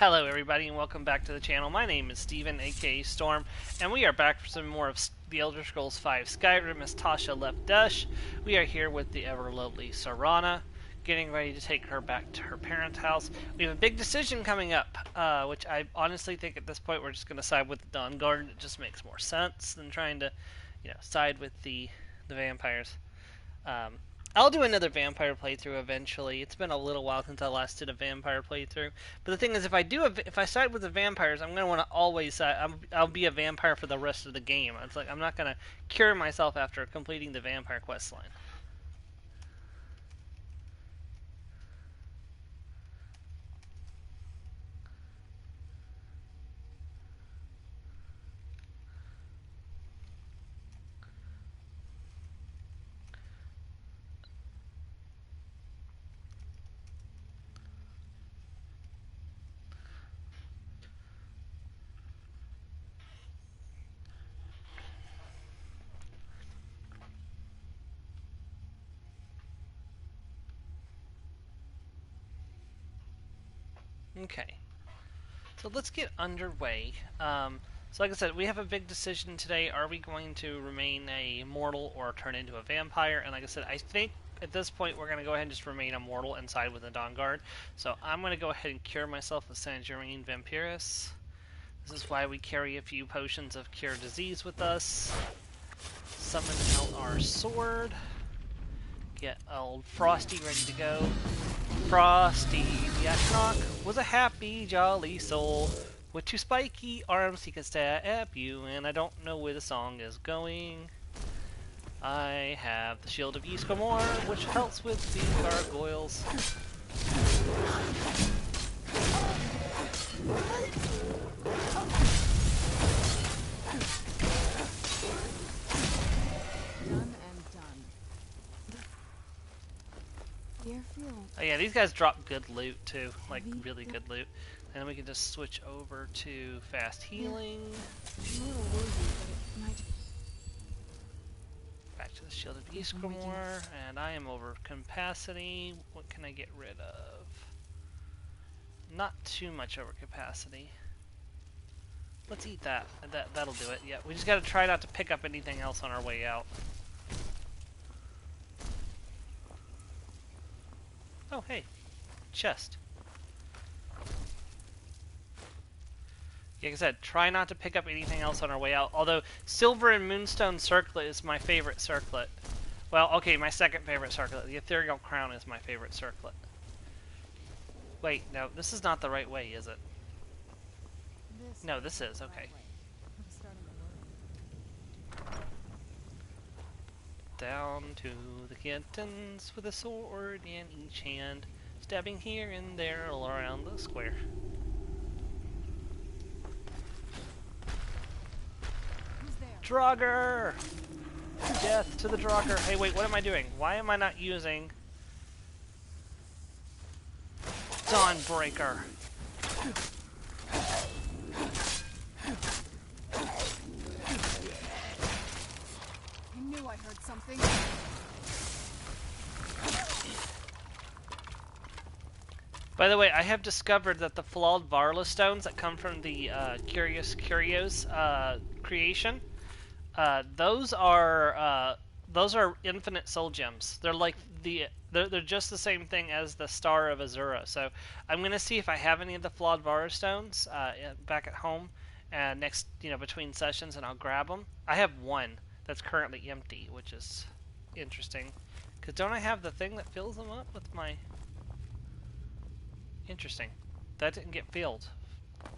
Hello everybody and welcome back to the channel. My name is Steven, aka Storm, and we are back for some more of The Elder Scrolls V Skyrim as Tasha left Dush. We are here with the ever-lovely Serana, getting ready to take her back to her parents' house. We have a big decision coming up, which I honestly think at this point we're just going to side with the Dawn Guard. It just makes more sense than trying to, side with the vampires. I'll do another vampire playthrough eventually. It's been a little while since I last did a vampire playthrough. But the thing is, if I side with the vampires, I'm gonna want to always I'll be a vampire for the rest of the game. It's like I'm not gonna cure myself after completing the vampire quest line. Okay, so let's get underway. So like I said, we have a big decision today. Are we going to remain a mortal or turn into a vampire? And like I said, I think at this point we're going to go ahead and just remain a mortal and side with the Dawn Guard. So I'm going to go ahead and cure myself with Saint Germain Vampirus. This is why we carry a few potions of cure disease with us. Summon out our sword. Get old Frosty ready to go. Frosty the Ashnok was a happy, jolly soul. With two spiky arms he can stab at you, and I don't know where the song is going. I have the Shield of Ysgramor, which helps with the gargoyles. Oh yeah, these guys drop good loot too, like really good loot. And then we can just switch over to fast healing. Back to the Shield of Ysgramor, and I am over capacity. What can I get rid of? Not too much over capacity. Let's eat that. That'll do it. Yeah, we just gotta try not to pick up anything else on our way out. Oh, hey. Chest. Like I said, try not to pick up anything else on our way out. Although, Silver and Moonstone Circlet is my favorite circlet. Well, okay, my second favorite circlet. The Ethereal Crown is my favorite circlet. Wait, no, this is not the right way, is it? No, this is. Okay. Down to the kittens with a sword in each hand, stabbing here and there all around the square. Draugr! Death to the Draugr! Hey, wait, what am I doing? Why am I not using Dawnbreaker? I heard something. By the way, I have discovered that the flawed Varla stones that come from the Curious Curios creation, those are infinite soul gems. They're like they're just the same thing as the Star of Azura. So I'm gonna see if I have any of the flawed Varla stones back at home, next between sessions, and I'll grab them. I have one that's currently empty, which is interesting. Because don't I have the thing that fills them up with my... Interesting. That didn't get filled. I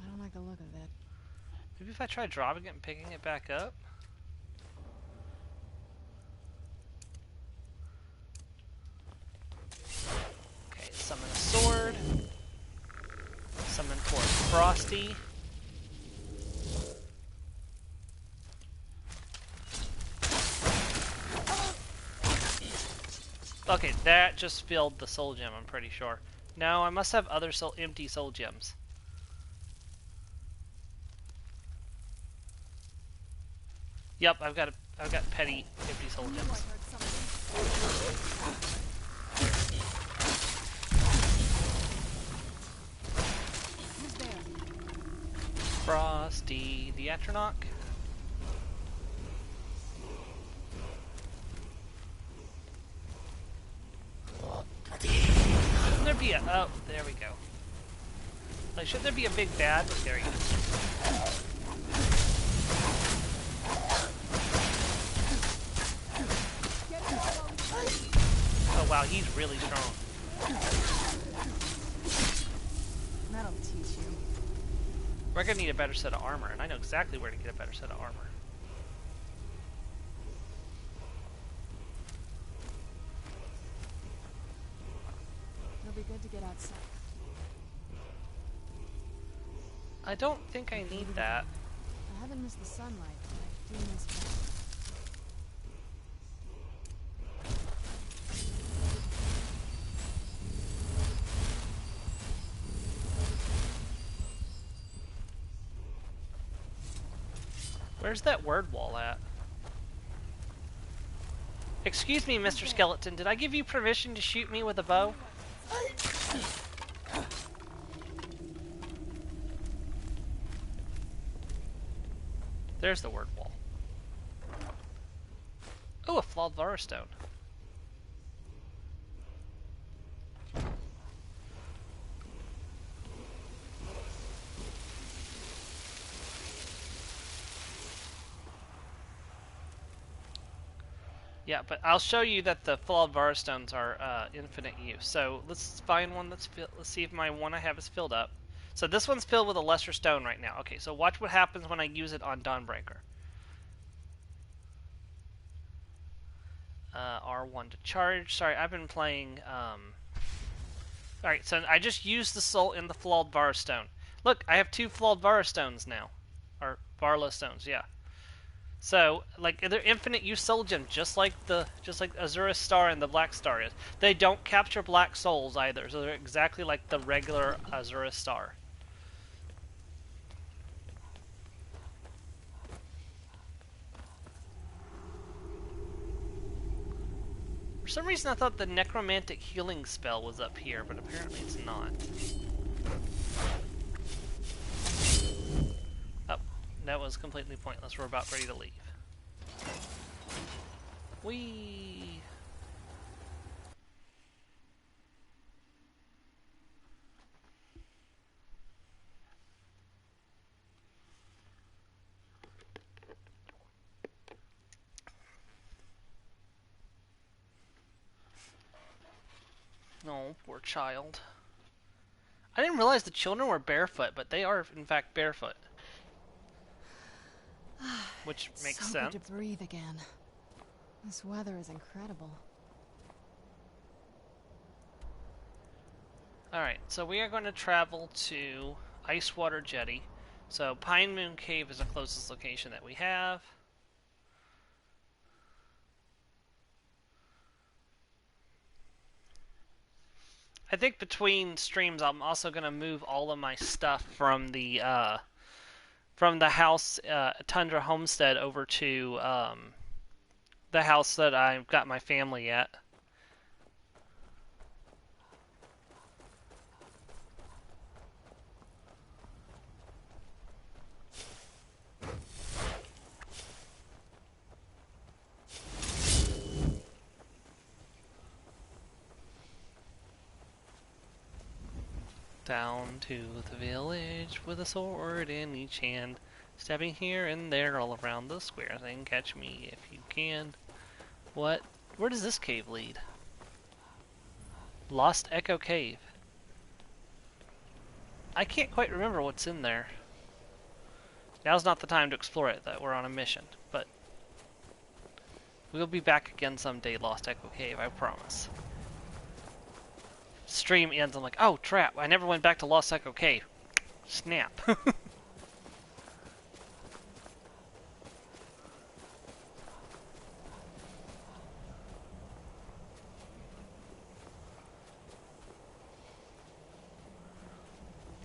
don't like the look of that. Maybe if I try dropping it and picking it back up? Okay, summon a sword. Summon for Frosty. Okay, that just filled the soul gem, I'm pretty sure. No, I must have other empty soul gems. Yep, I've got petty empty soul gems. house? The Atronach? Shouldn't there be a... Oh, there we go. Like, shouldn't there be a big bad? There you go. Oh wow, he's really strong. That'll teach you. We're gonna need a better set of armor, and I know exactly where to get a better set of armor. It'll be good to get outside. I don't think I need that. I haven't missed the sunlight, but I do miss that. Where's that word wall at? Excuse me, Mr. Skeleton, did I give you permission to shoot me with a bow? There's the word wall. Oh, a flawed Vara stone. Yeah, but I'll show you that the flawed Vara stones are infinite use. So let's find one that's let's see if my one I have is filled up. So this one's filled with a lesser stone right now. Okay, so watch what happens when I use it on Dawnbreaker. R1 to charge. Sorry, I've been playing... Alright, so I just used the soul in the flawed Vara stone. Look, I have 2 flawed Vara stones now. Or Varla stones, yeah. So, like, they're infinite use soul gems, just like Azura's Star and the Black Star is. They don't capture black souls either, so they're exactly like the regular Azura's Star. For some reason I thought the necromantic healing spell was up here, but apparently it's not. Oh, that was completely pointless. We're about ready to leave. Whee! Oh, poor child. I didn't realize the children were barefoot, but they are, in fact, barefoot. Which makes so sense. good to breathe again. This weather is incredible. Alright, so we are going to travel to Icewater Jetty. So Pine Moon Cave is the closest location that we have. I think between streams I'm also going to move all of my stuff from the house Tundra Homestead over to the house that I've got my family at. Down to the village with a sword in each hand, stabbing here and there all around the square thing. Catch me if you can. What? Where does this cave lead? Lost Echo Cave. I can't quite remember what's in there. Now's not the time to explore it, though. We're on a mission. But we'll be back again someday, Lost Echo Cave, I promise. Stream ends, I'm like, oh, trap, I never went back to Lost Echo Cave. Snap.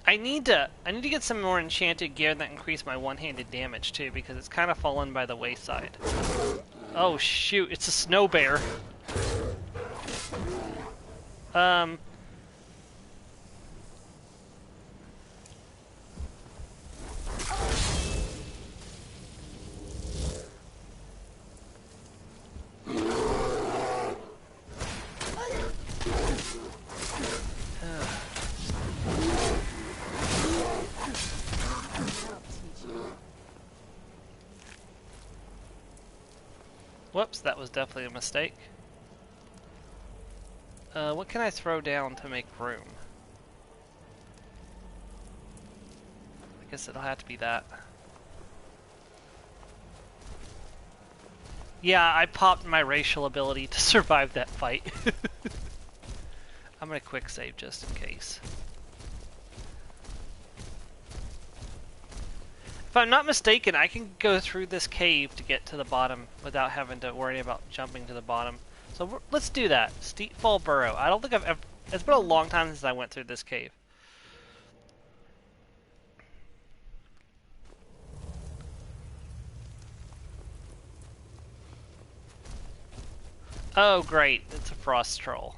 I need to get some more enchanted gear that increase my one-handed damage too, because it's kind of fallen by the wayside. Oh shoot, it's a snow bear. Whoops, that was definitely a mistake. What can I throw down to make room? I guess it'll have to be that. Yeah, I popped my racial ability to survive that fight. I'm gonna quick save just in case. If I'm not mistaken, I can go through this cave to get to the bottom without having to worry about jumping to the bottom. So let's do that. Steep Fall Burrow. I don't think I've ever... It's been a long time since I went through this cave. Oh, great. It's a frost troll.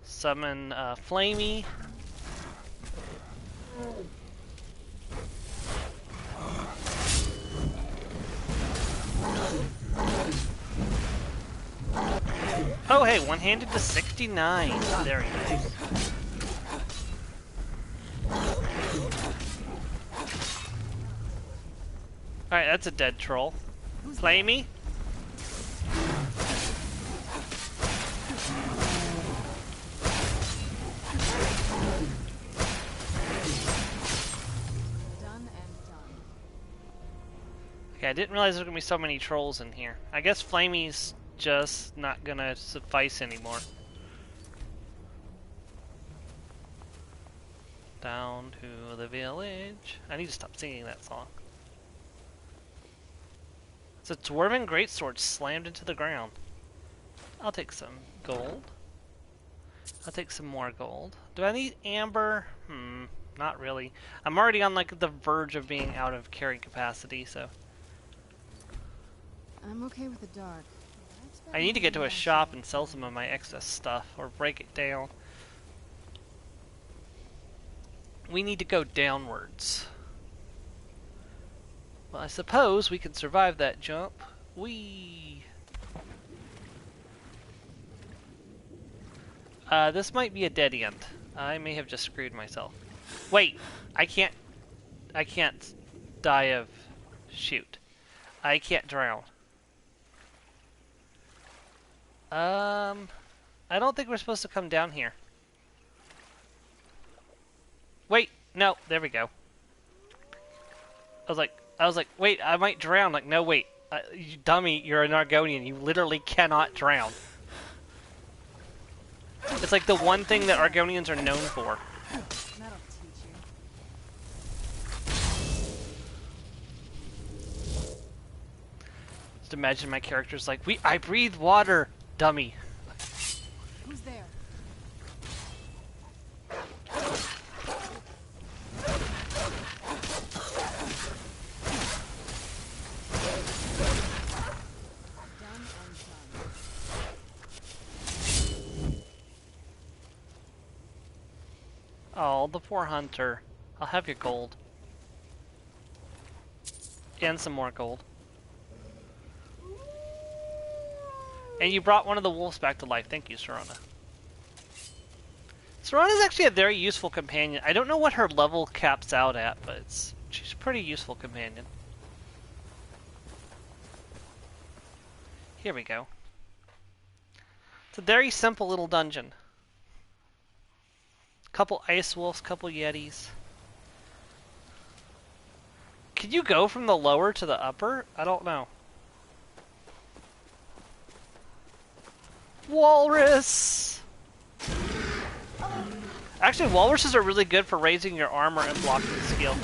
Summon Flamey. Oh, hey, one-handed to 69. There he goes. Alright, that's a dead troll. Flamey. Okay, I didn't realize there were going to be so many trolls in here. I guess Flamey's just not going to suffice anymore. Down to the village. I need to stop singing that song. It's a dwarven greatsword slammed into the ground. I'll take some gold. I'll take some more gold. Do I need amber? Not really. I'm already on like the verge of being out of carrying capacity, so... I'm okay with the dark. I need to get to a shop and sell some of my excess stuff, or break it down. We need to go downwards. Well, I suppose we can survive that jump. Whee! This might be a dead end. I may have just screwed myself. Wait! I can't die of... Shoot. I can't drown. I don't think we're supposed to come down here. Wait, no, there we go. I was like, wait, I might drown. Like, no, wait, you dummy, you're an Argonian. You literally cannot drown. It's like the one thing that Argonians are known for. That'll teach you. Just imagine my character's like, I breathe water, dummy. Who's there? Oh, the poor hunter. I'll have your gold. And some more gold. And you brought one of the wolves back to life. Thank you, Serana. Serana is actually a very useful companion. I don't know what her level caps out at, but she's a pretty useful companion. Here we go. It's a very simple little dungeon. Couple ice wolves, couple yetis. Can you go from the lower to the upper? I don't know. Walrus! Actually, walruses are really good for raising your armor and blocking skill.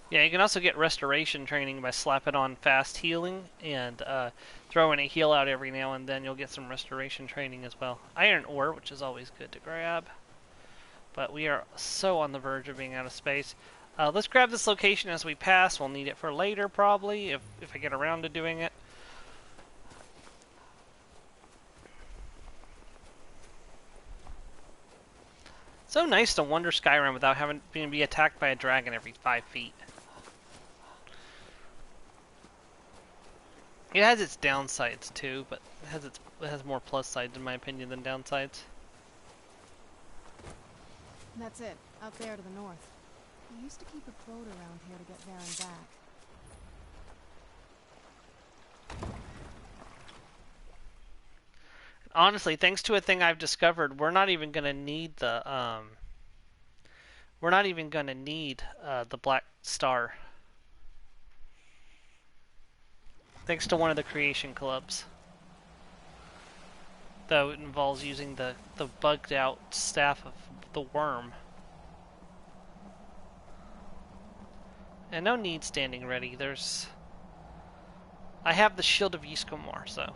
Yeah, you can also get restoration training by slapping on fast healing and throwing a heal out every now and then. You'll get some restoration training as well. Iron ore, which is always good to grab. But we are so on the verge of being out of space. Let's grab this location as we pass. We'll need it for later, probably, if I get around to doing it. So nice to wander Skyrim without having to be attacked by a dragon every 5 feet. It has its downsides too, but it has more plus sides in my opinion than downsides. That's it, out there to the north. I used to keep a boat around here to get there and back. Honestly, thanks to a thing I've discovered, we're not even gonna need the the black star. Thanks to one of the creation clubs. Though it involves using the bugged out staff of the worm. And no need standing ready. I have the Shield of Yskomor, so.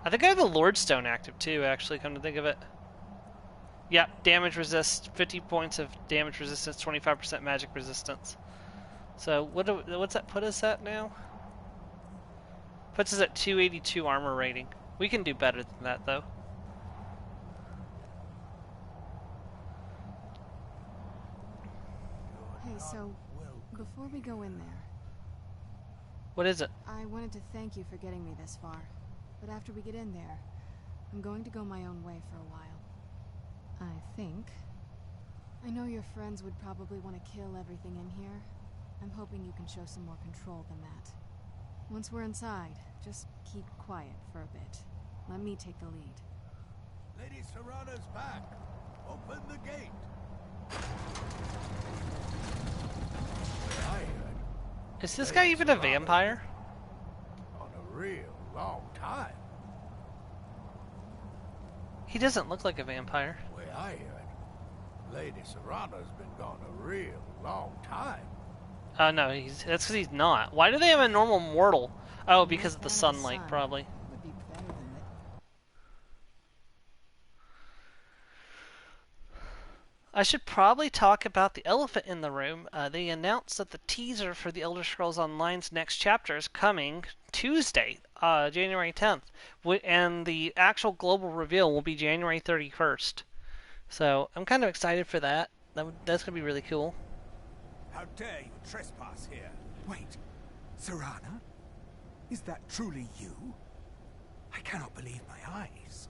I think I have the Lordstone active too, actually, come to think of it. Yep, damage resist, 50 points of damage resistance, 25% magic resistance. So what's that put us at now? Puts us at 282 armor rating. We can do better than that, though. Hey, so, before we go in there... What is it? I wanted to thank you for getting me this far. But after we get in there, I'm going to go my own way for a while. I think. I know your friends would probably want to kill everything in here. I'm hoping you can show some more control than that. Once we're inside, just keep quiet for a bit. Let me take the lead. Lady Serrano's back. Open the gate. I heard Is this guy even a vampire? on a real long time. He doesn't look like a vampire. Way I heard, Lady Serrano's been gone a real long time. Oh no, that's because he's not. Why do they have a normal mortal? Oh, because of the Fan sunlight, sun probably. would be better than the... I should probably talk about the elephant in the room. They announced that the teaser for the Elder Scrolls Online's next chapter is coming Tuesday, January 10th. And the actual global reveal will be January 31st. So I'm kind of excited for that. That's going to be really cool. How dare you trespass here? Wait, Serana? Is that truly you? I cannot believe my eyes.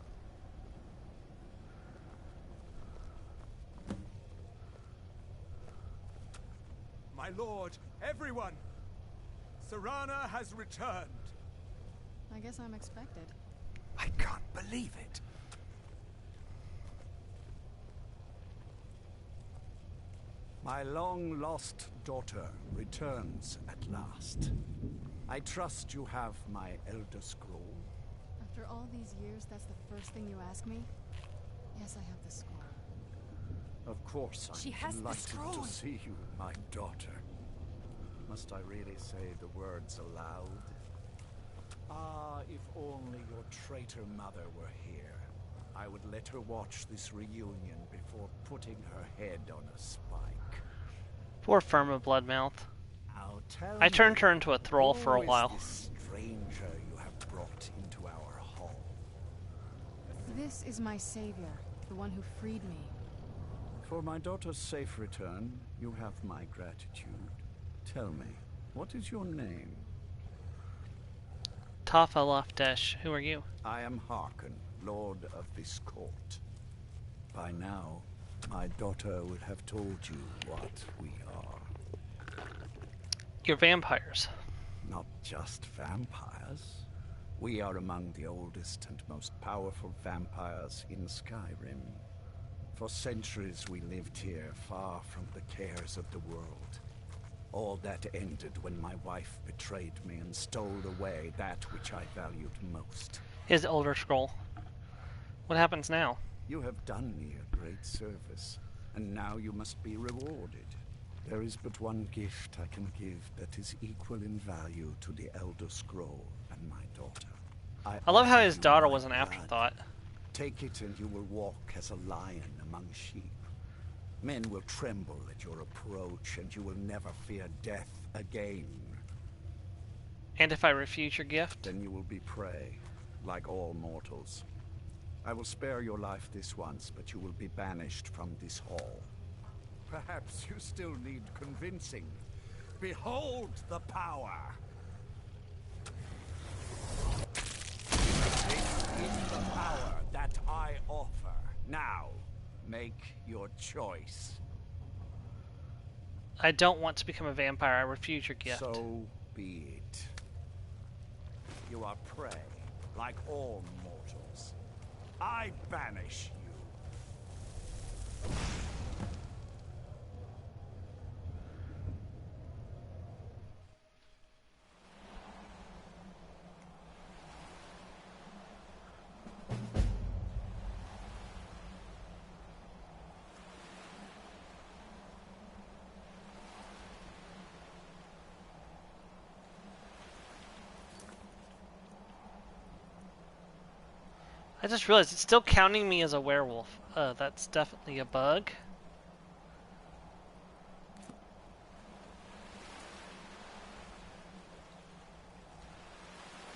My lord, everyone! Serana has returned. I guess I'm expected. I can't believe it. My long-lost daughter returns at last. I trust you have my Elder Scroll. After all these years, that's the first thing you ask me? Yes, I have the scroll. Of course, She I'm has the delighted scroll. to see you, my daughter. Must I really say the words aloud? Ah, if only your traitor mother were here. I would let her watch this reunion before putting her head on a spike. Poor Firma Bloodmouth. Now tell I turned me, her into a thrall for a who is while. this stranger you have brought into our hall? This is my savior, the one who freed me. For my daughter's safe return, you have my gratitude. Tell me, what is your name? Tafa Loftesh, who are you? I am Harkon, Lord of this court. By now, my daughter would have told you what we are. You're vampires. Not just vampires. We are among the oldest and most powerful vampires in Skyrim. For centuries we lived here, far from the cares of the world. All that ended when my wife betrayed me and stole away that which I valued most. His Elder Scroll. What happens now? You have done me a great service, and now you must be rewarded. There is but one gift I can give that is equal in value to the Elder Scroll and my daughter. I love how offer his you daughter my was an blood. afterthought. Take it and you will walk as a lion among sheep. Men will tremble at your approach, and you will never fear death again. And if I refuse your gift? Then you will be prey, like all mortals. I will spare your life this once, but you will be banished from this hall. Perhaps you still need convincing. Behold the power! This is the power that I offer. Now, make your choice. I don't want to become a vampire. I refuse your gift. So be it. You are prey, like all mortals. I banish you. I just realized it's still counting me as a werewolf. That's definitely a bug.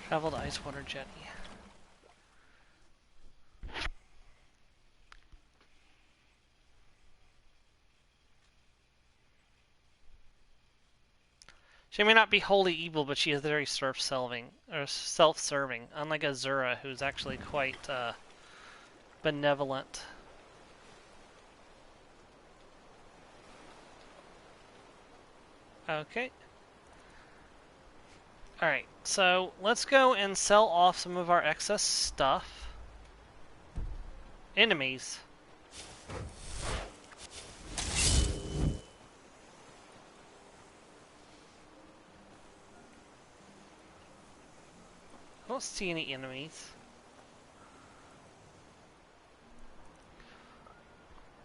Travel to Icewater Jetty. She may not be wholly evil, but she is very self-serving, unlike Azura, who's actually quite benevolent. Okay. Alright, so let's go and sell off some of our excess stuff. Enemies. I don't see any enemies.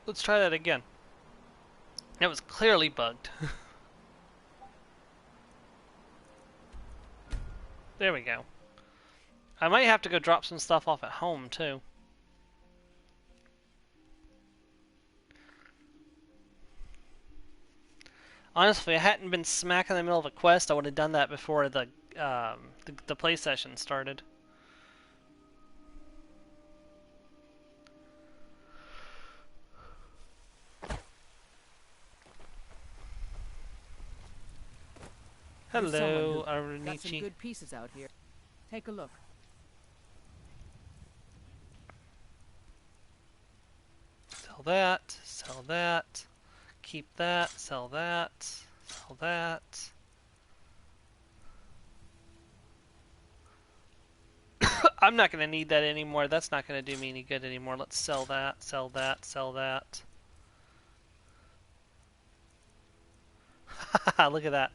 Let's try that again. It was clearly bugged. There we go. I might have to go drop some stuff off at home, too. Honestly, if I hadn't been smack in the middle of a quest, I would have done that before the play session started. Hello, Arunichi. Got some good pieces out here. Take a look. Sell that, sell that, keep that, sell that, sell that. I'm not going to need that anymore. That's not going to do me any good anymore. Let's sell that, sell that, sell that. Look at that.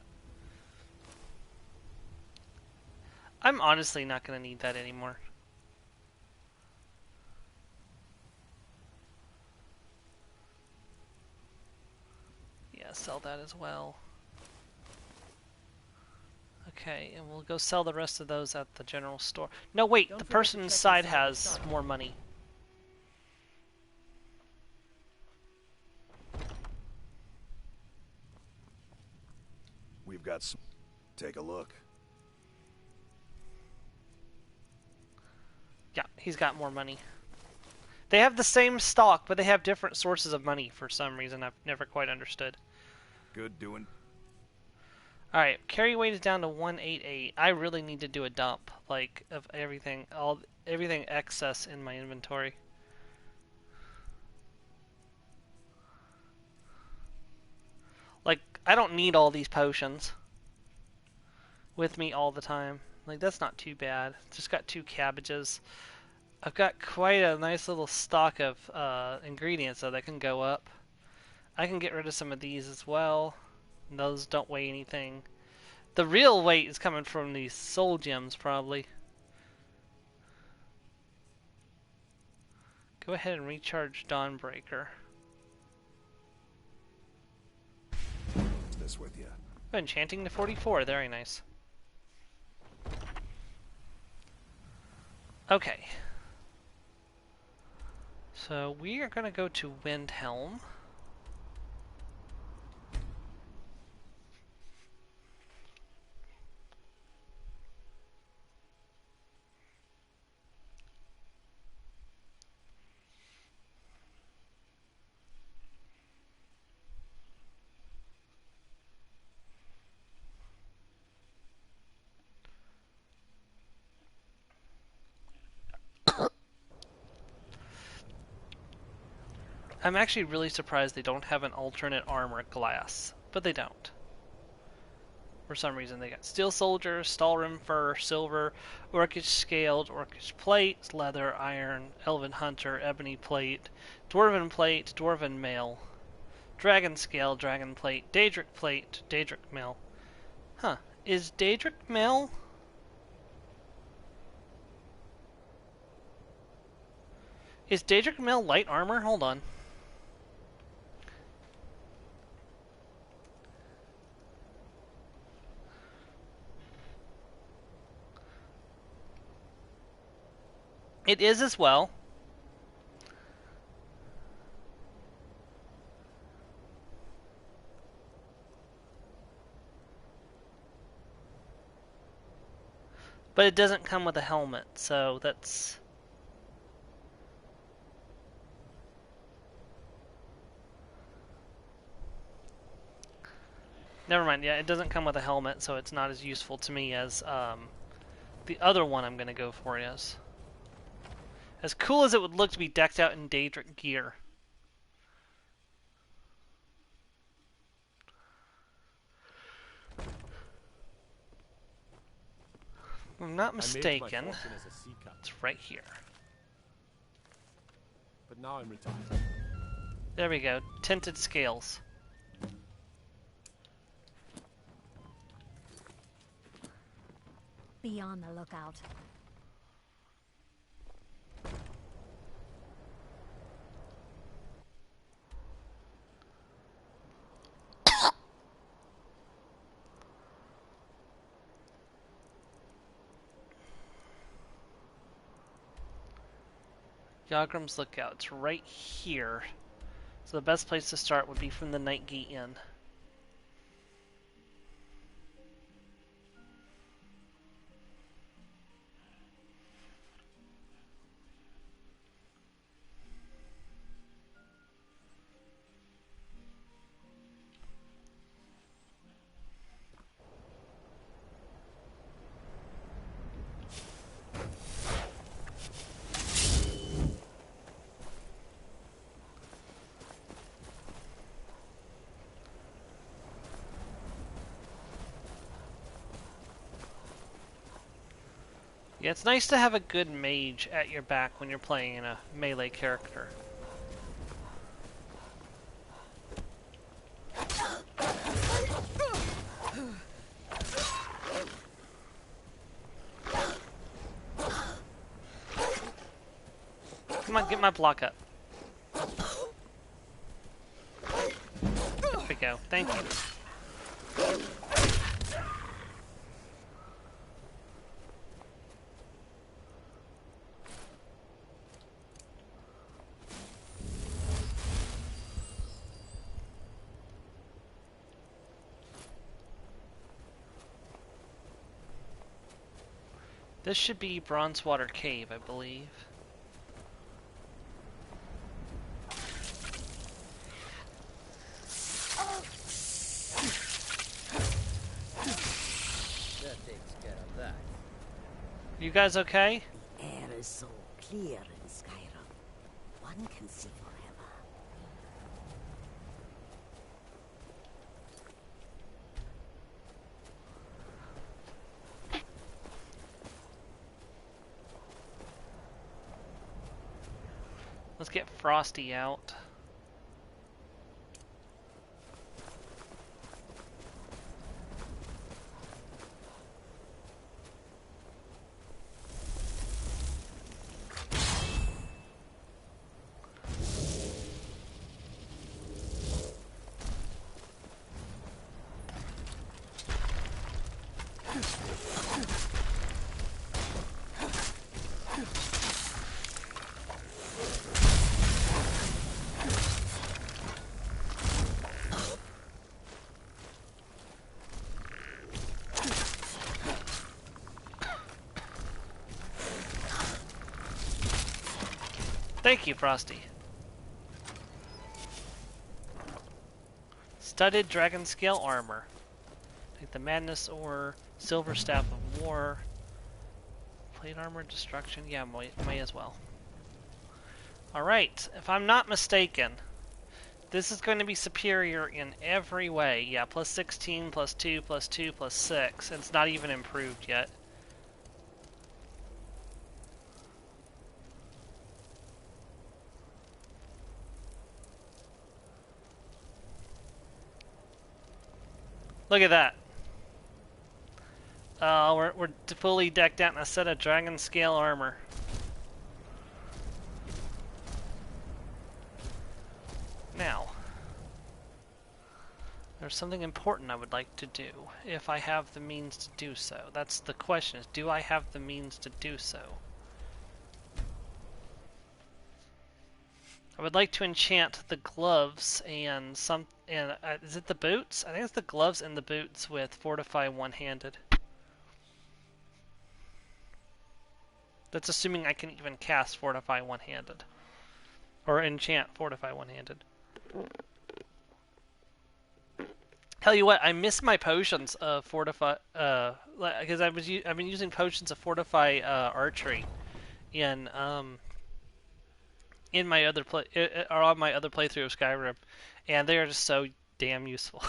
I'm honestly not going to need that anymore. Yeah, sell that as well. Okay, and we'll go sell the rest of those at the general store. No, wait, the person inside has more money. We've got some. Take a look. Yeah, he's got more money. They have the same stock, but they have different sources of money for some reason I've never quite understood. Good doing. Alright, carry weight is down to 188. I really need to do a dump, like, of everything, everything excess in my inventory. Like, I don't need all these potions with me all the time. Like, that's not too bad. Just got 2 cabbages. I've got quite a nice little stock of ingredients, so that can go up. I can get rid of some of these as well. Those don't weigh anything. The real weight is coming from these soul gems, probably. Go ahead and recharge Dawnbreaker. This with you. Enchanting to 44, very nice. Okay. So we are going to go to Windhelm. I'm actually really surprised they don't have an alternate armor glass, but they don't. For some reason, they got Steel Soldier, Stalrim Fur, Silver, Orcish Scaled, Orcish Plate, Leather, Iron, Elven Hunter, Ebony Plate, Dwarven Mail, Dragon Scale, Dragon Plate, Daedric Mail. Huh. Is Daedric Mail... Is Daedric Mail light armor? Hold on. It is as well. But it doesn't come with a helmet, so that's... Never mind, yeah, it doesn't come with a helmet, so it's not as useful to me as the other one I'm going to go for is. As cool as it would look to be decked out in Daedric gear. If I'm not mistaken, it's right here. But now I'm retired. There we go, tinted scales. Be on the lookout. Yagram's Lookout, it's right here. So the best place to start would be from the Night Gate Inn. Yeah, it's nice to have a good mage at your back when you're playing in a melee character. Come on, get my block up. There we go. Thank you. This should be Bronzewater Cave, I believe. That takes care of that. You guys okay? The air is so clear in Skyrim. One can see forever. Let's get Frosty out. Thank you, Frosty. Studded Dragon Scale Armor. Take the Madness Ore, Silver Staff of War, Plate Armor, Destruction. Yeah, may as well. Alright, if I'm not mistaken, This is going to be superior in every way. Yeah, plus 16, plus 2, plus 2, plus 6. It's not even improved yet. Look at that. We're fully decked out in a set of dragon scale armor. Now, there's something important I would like to do, if I have the means to do so. That's the question, is do I have the means to do so? I would like to enchant the gloves and is it the boots? I think it's the gloves and the boots with Fortify one-handed. That's assuming I can even cast Fortify one-handed. Or enchant Fortify one-handed. Tell you what, I miss my potions of Fortify, because I've been using potions of Fortify archery in my other or on my other playthrough of Skyrim, and they are just so damn useful.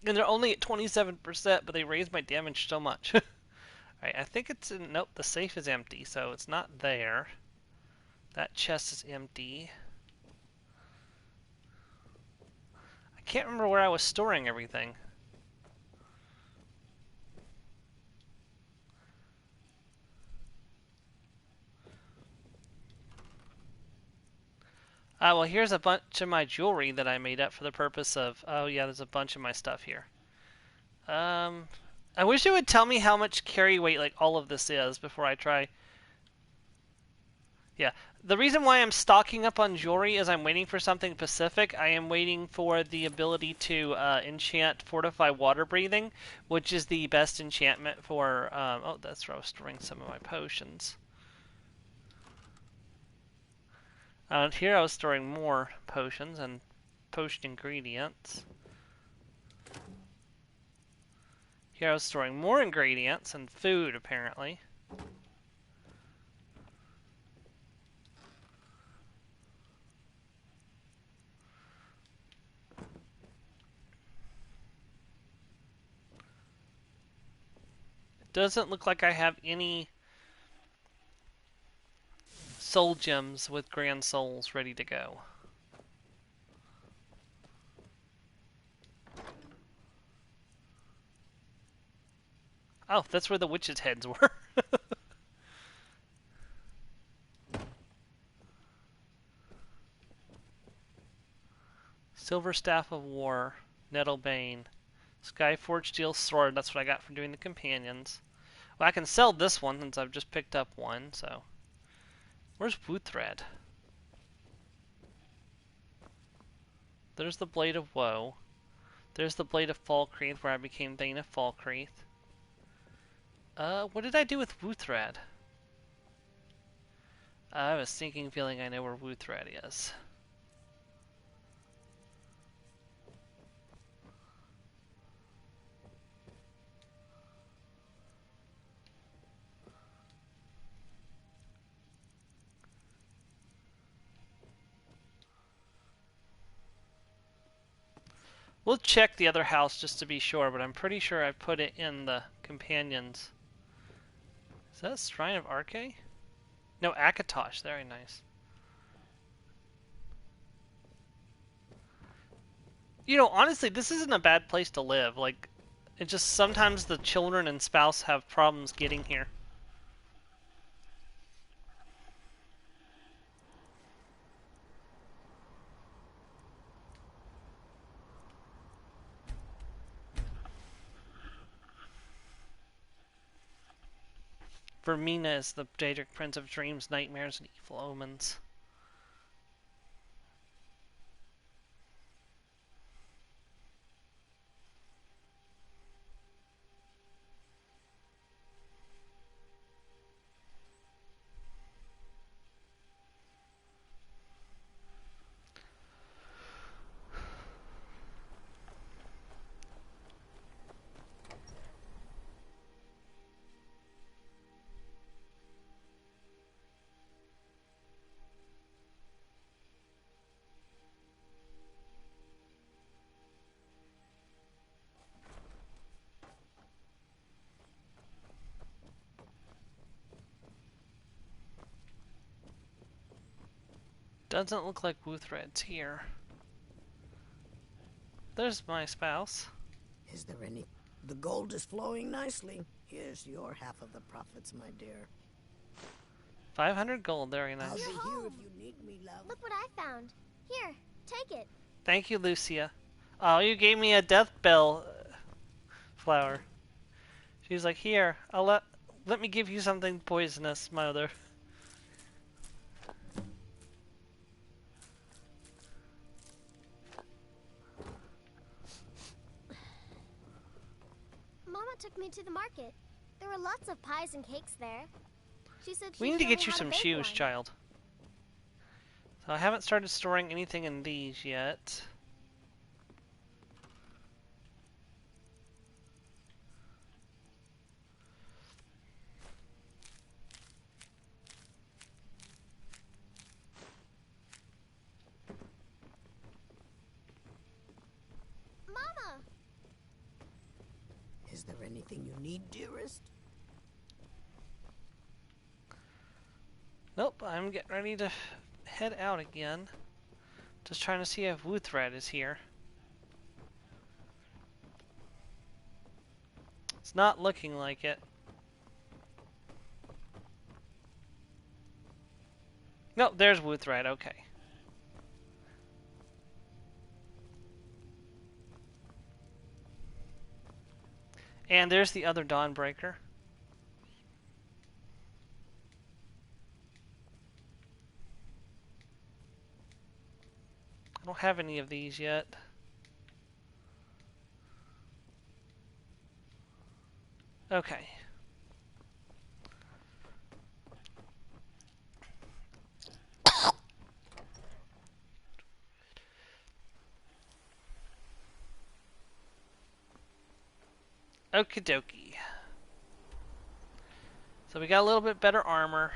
And they're only at 27%, but they raise my damage so much. Alright, I think it's in... Nope, the safe is empty, so it's not there. That chest is empty. I can't remember where I was storing everything. Well, here's a bunch of my jewelry that I made up for the purpose of... Oh, yeah, there's a bunch of my stuff here. I wish it would tell me how much carry weight, like, all of this is before I try... Yeah. The reason why I'm stocking up on jewelry is I'm waiting for something specific. I am waiting for the ability to enchant Fortify Water Breathing, which is the best enchantment for... oh, that's where I was storing some of my potions. Here I was storing more potions and potion ingredients. Here I was storing more ingredients and food, apparently. It doesn't look like I have any soul gems with grand souls ready to go. Oh, that's where the witches' heads were. Silver Staff of War, Nettlebane, Skyforged Steel Sword, that's what I got for doing the companions. Well, I can sell this one since I've just picked up one, so... Where's Wuthred? There's the Blade of Woe. There's the Blade of Falkreath, where I became Thane of Falkreath. What did I do with Wuthred? I have a sinking feeling I know where Wuthred is. We'll check the other house just to be sure, but I'm pretty sure I put it in the companions. Is that a Shrine of Arche? No, Akatosh. Very nice. You know, honestly, this isn't a bad place to live. Like, it just sometimes the children and spouse have problems getting here. Vermina is the Daedric Prince of Dreams, Nightmares, and Evil Omens. Doesn't look like Wuthred's here. There's my spouse. Is there any... The gold is flowing nicely. Here's your half of the profits, my dear. 500 gold, very nice. I'll be You're here home. if you need me, love. Look what I found. Here, take it. Thank you, Lucia. Oh, you gave me a death bell flower. She's like, here, let me give you something poisonous, mother. Mama took me to the market. There were lots of pies and cakes there. She said We she'd need to show get me you how to some bake shoes, one. child. So I haven't started storing anything in these yet. Mama! Is there anything you need, dearest? Nope, I'm getting ready to head out again. Just trying to see if Wuthred is here. It's not looking like it. No, there's Wuthred, okay. And there's the other Dawnbreaker. I don't have any of these yet. Okay. Okie dokie. So we got a little bit better armor.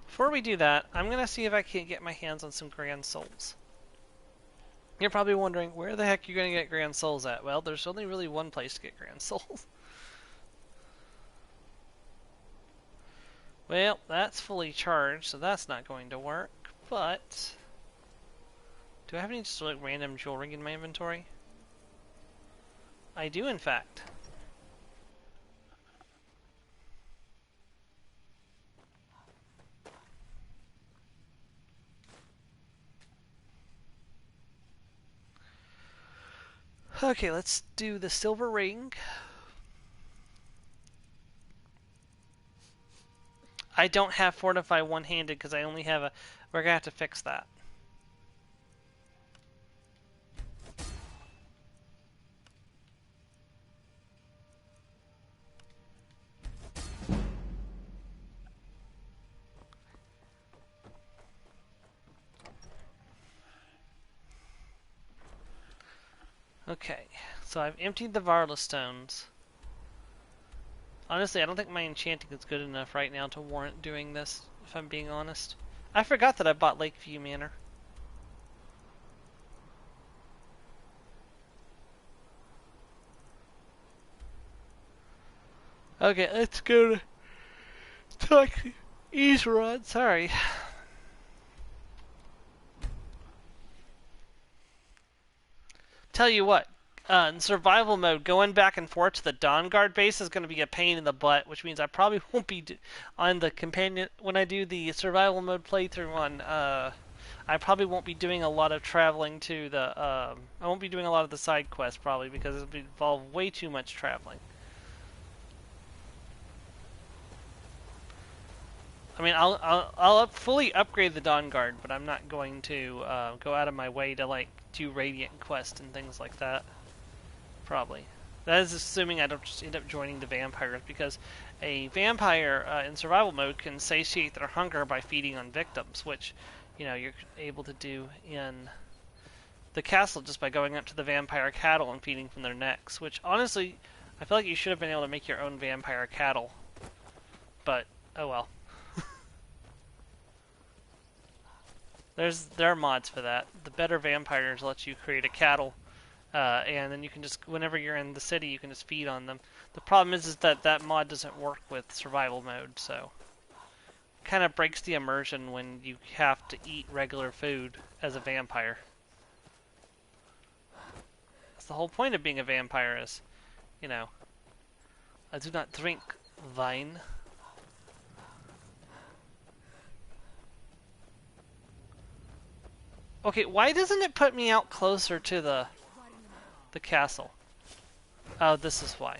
Before we do that, I'm going to see if I can get my hands on some Grand Souls. You're probably wondering, where the heck are you going to get Grand Souls at? Well, there's only really one place to get Grand Souls. Well, that's fully charged, so that's not going to work, but... Do I have any just like random jewelry in my inventory? I do, in fact. Okay, let's do the silver ring. I don't have fortify one-handed because I only have a... We're going to have to fix that. Okay, so I've emptied the Varla stones. Honestly, I don't think my enchanting is good enough right now to warrant doing this, if I'm being honest. I forgot that I bought Lakeview Manor. Okay, let's go to talk to Isrod. Sorry. Tell you what, in survival mode, going back and forth to the Dawn Guard base is going to be a pain in the butt, which means I probably won't be on the companion when I do the survival mode playthrough on. I probably won't be doing a lot of traveling to the. I won't be doing a lot of the side quests probably because it'll involve way too much traveling. I mean, I'll fully upgrade the Dawn Guard, but I'm not going to go out of my way to like do Radiant Quest and things like that. Probably. That is assuming I don't just end up joining the vampires, because a vampire in survival mode can satiate their hunger by feeding on victims, which, you know, you're able to do in the castle just by going up to the vampire cattle and feeding from their necks, which honestly, I feel like you should have been able to make your own vampire cattle. But, oh well. There are mods for that. The Better Vampires lets you create a cattle and then you can just, whenever you're in the city, you can just feed on them. The problem is that that mod doesn't work with survival mode, so kind of breaks the immersion when you have to eat regular food as a vampire. That's the whole point of being a vampire is, you know, I do not drink wine. Okay, why doesn't it put me out closer to the castle? Oh, this is why.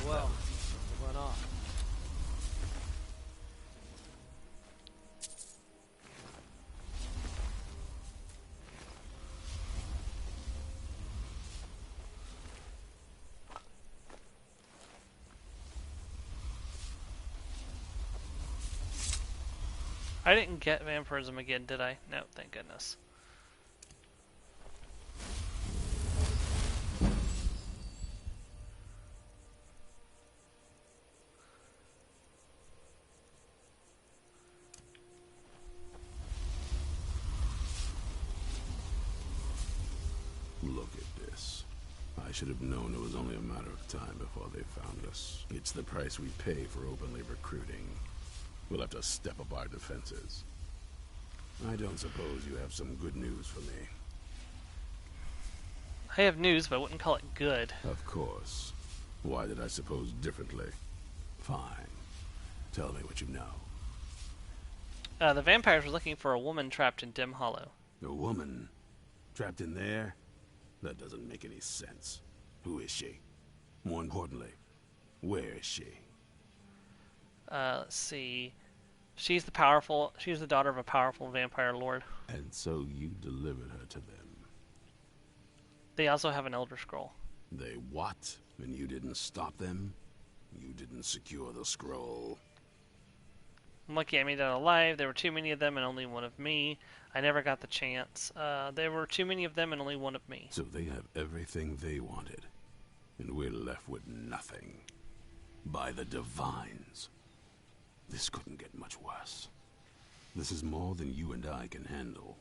Well, it went off. I didn't get vampirism again, did I? No, thank goodness. Look at this. I should have known it was only a matter of time before they found us. It's the price we pay for openly recruiting. We'll have to step up our defenses. I don't suppose you have some good news for me. I have news, but I wouldn't call it good. Of course. Why did I suppose differently? Fine. Tell me what you know. The vampires were looking for a woman trapped in Dim Hollow. A woman? Trapped in there? That doesn't make any sense. Who is she? More importantly, where is she? Let's see. She's the daughter of a powerful vampire lord. And so you delivered her to them. They also have an Elder Scroll. They what? And you didn't stop them? You didn't secure the scroll? I'm lucky I made it out alive. There were too many of them and only one of me. I never got the chance. There were too many of them and only one of me. So they have everything they wanted. And we're left with nothing. By the Divines. This couldn't get much worse. This is more than you and I can handle.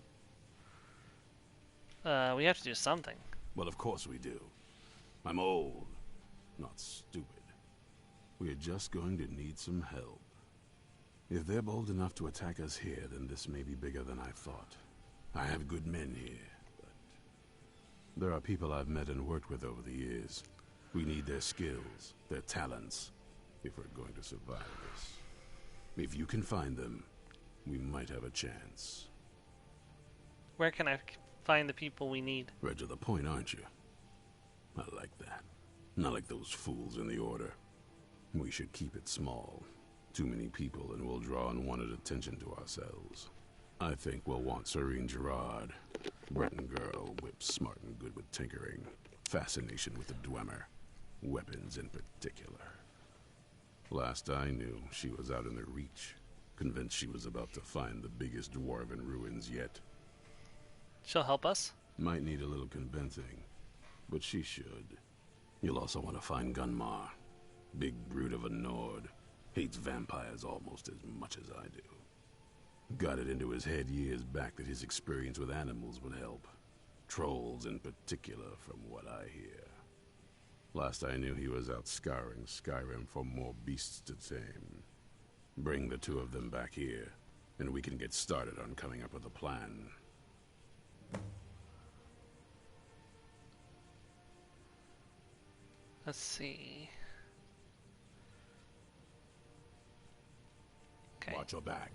We have to do something. Well, of course we do. I'm old, not stupid. We're just going to need some help. If they're bold enough to attack us here, then this may be bigger than I thought. I have good men here, but there are people I've met and worked with over the years. We need their skills, their talents, if we're going to survive this. If you can find them, we might have a chance. Where can I find the people we need? Right to the point, aren't you? I like that. Not like those fools in the Order. We should keep it small. Too many people and we'll draw unwanted attention to ourselves. I think we'll want Serene Gerard. Breton girl, whip smart and good with tinkering. Fascination with the Dwemer. Weapons in particular. Last I knew, she was out in the Reach. Convinced she was about to find the biggest dwarven ruins yet. She'll help us? Might need a little convincing, but she should. You'll also want to find Gunmar. Big brute of a Nord. Hates vampires almost as much as I do. Got it into his head years back that his experience with animals would help. Trolls in particular, from what I hear. Last I knew he was out scouring Skyrim for more beasts to tame. Bring the two of them back here, and we can get started on coming up with a plan. Let's see. Okay. Watch your back.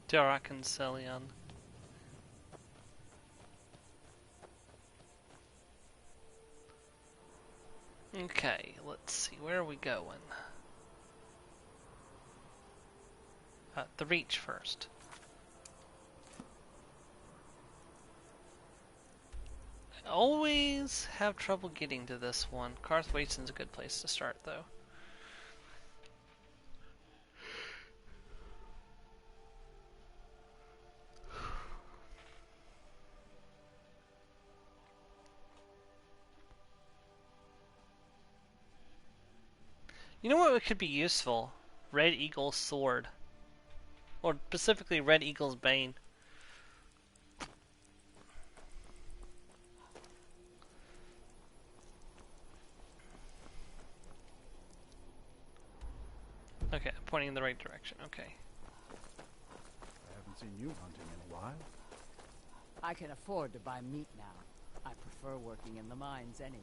Darak and Celion. Okay, let's see. Where are we going? The Reach first. I always have trouble getting to this one. Karthwasten's a good place to start, though. You know what could be useful? Red Eagle's sword. Or specifically Red Eagle's bane. Okay, I'm pointing in the right direction. Okay. I haven't seen you hunting in a while. I can afford to buy meat now. I prefer working in the mines anyway.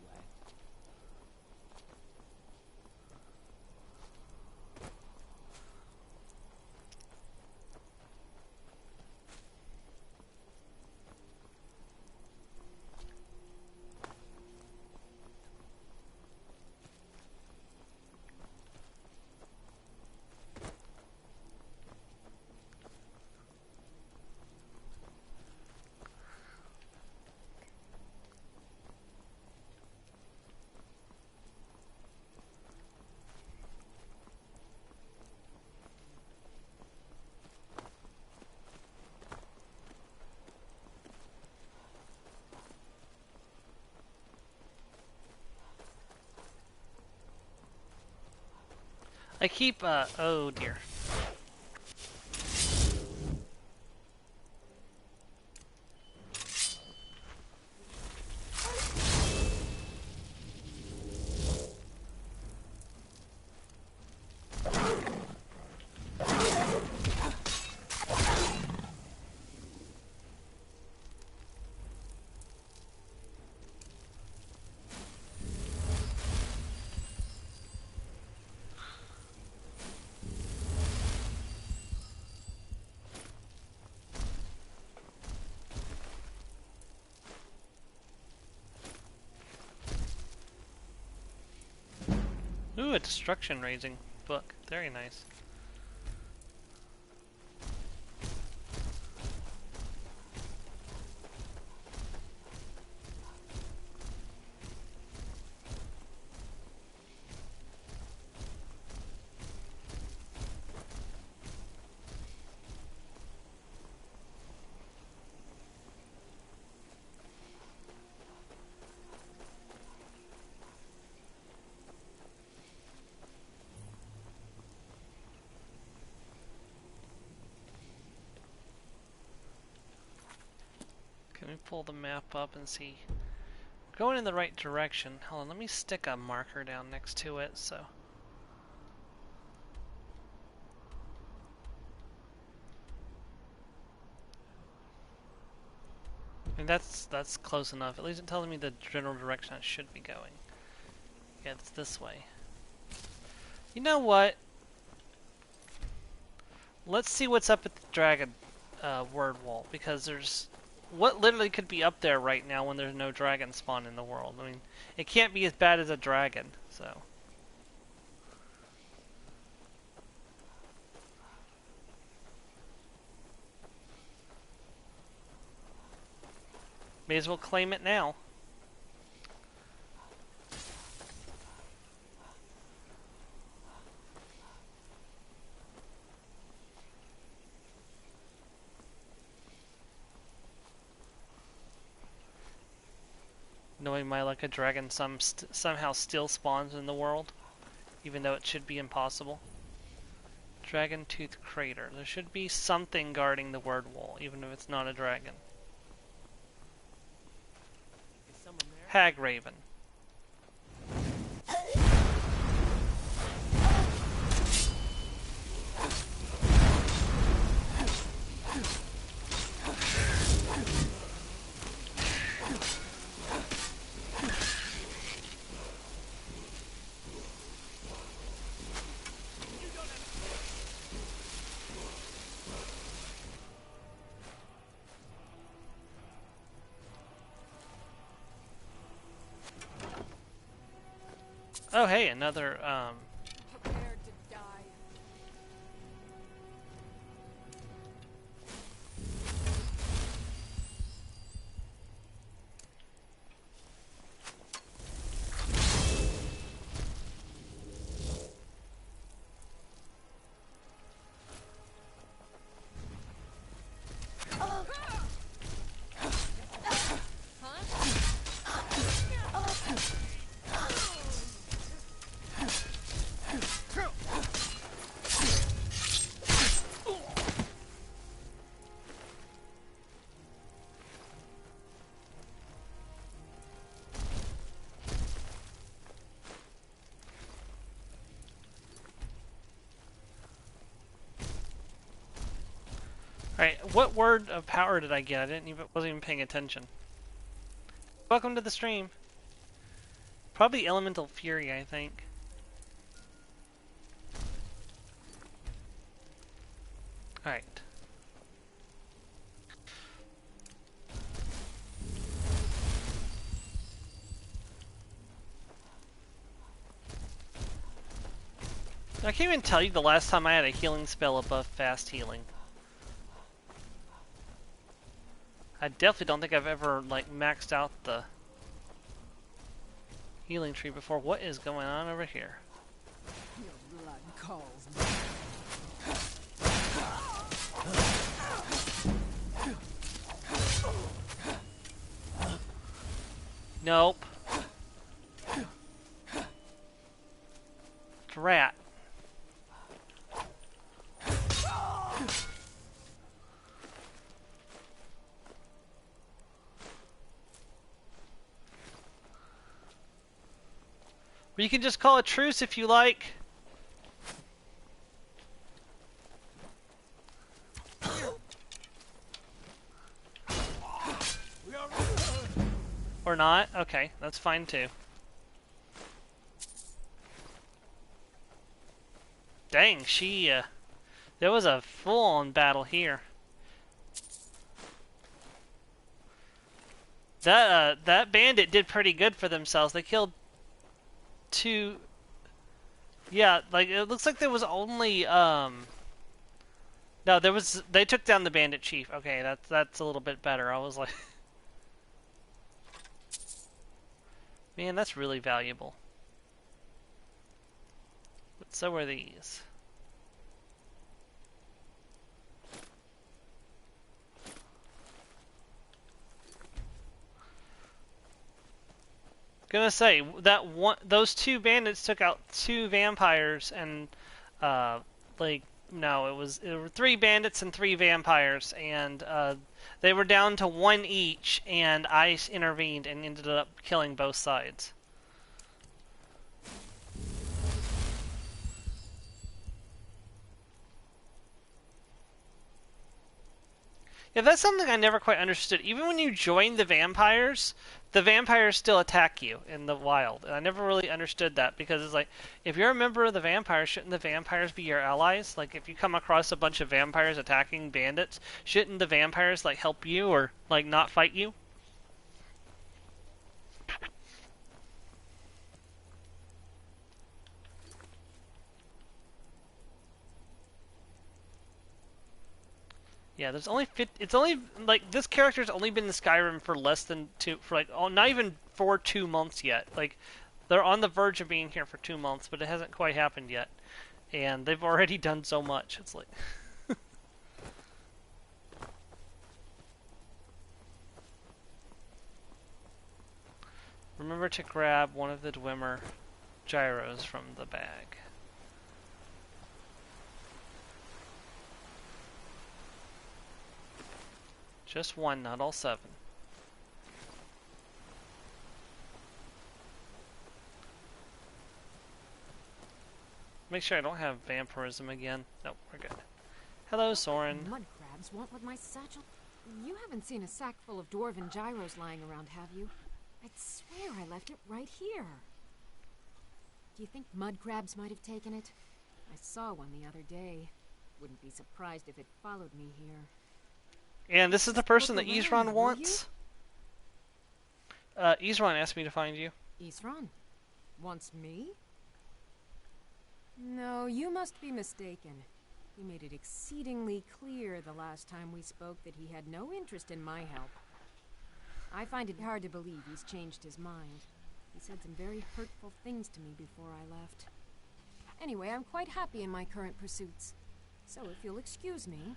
I keep, oh dear. Ooh, a destruction raising book. Very nice. Can we pull the map up and see? We're going in the right direction. Hold on, let me stick a marker down next to it, so. I mean, that's close enough. At least it's telling me the general direction I should be going. Yeah, it's this way. You know what? Let's see what's up at the dragon word wall, because there's what literally could be up there right now when there's no dragon spawn in the world. I mean, it can't be as bad as a dragon, so. May as well claim it now. Knowing my luck, a dragon somehow still spawns in the world, even though it should be impossible. Dragon Tooth Crater. There should be something guarding the word wall, even if it's not a dragon. Hag Raven. Oh hey, another Prepared to die. Alright, what word of power did I get? Wasn't even paying attention. Welcome to the stream. Probably Elemental Fury, I think. Alright. I can't even tell you the last time I had a healing spell above fast healing. I definitely don't think I've ever, like, maxed out the healing tree before. What is going on over here? Your blood calls me. Nope. Rat. Or you can just call a truce if you like. Or not? Okay, that's fine too. Dang, there was a full-on battle here. That bandit did pretty good for themselves. They killed two... Yeah, like, it looks like there was only, No, they took down the bandit chief. Okay, that's a little bit better. I was like... Man, that's really valuable. But so are these. Gonna say those two bandits took out two vampires and it were three bandits and three vampires, and they were down to one each, and I intervened and ended up killing both sides. Yeah, that's something I never quite understood. Even when you join the vampires still attack you in the wild. And I never really understood that, because it's like, if you're a member of the vampires, shouldn't the vampires be your allies? Like, if you come across a bunch of vampires attacking bandits, shouldn't the vampires, like, help you or, like, not fight you? Yeah, there's only it's only like this character's only been in Skyrim for less than not even for 2 months yet. Like, they're on the verge of being here for 2 months, but it hasn't quite happened yet, and they've already done so much. It's like remember to grab one of the Dwemer gyros from the bag. Just one, not all 7. Make sure I don't have vampirism again. Nope, we're good. Hello, Soren. Mud crabs want with my satchel? You haven't seen a sack full of dwarven gyros lying around, have you? I'd swear I left it right here. Do you think mud crabs might have taken it? I saw one the other day. Wouldn't be surprised if it followed me here. And this is the person that Isran wants. Isran asked me to find you. Isran? Wants me? No, you must be mistaken. He made it exceedingly clear the last time we spoke that he had no interest in my help. I find it hard to believe he's changed his mind. He said some very hurtful things to me before I left. Anyway, I'm quite happy in my current pursuits. So if you'll excuse me...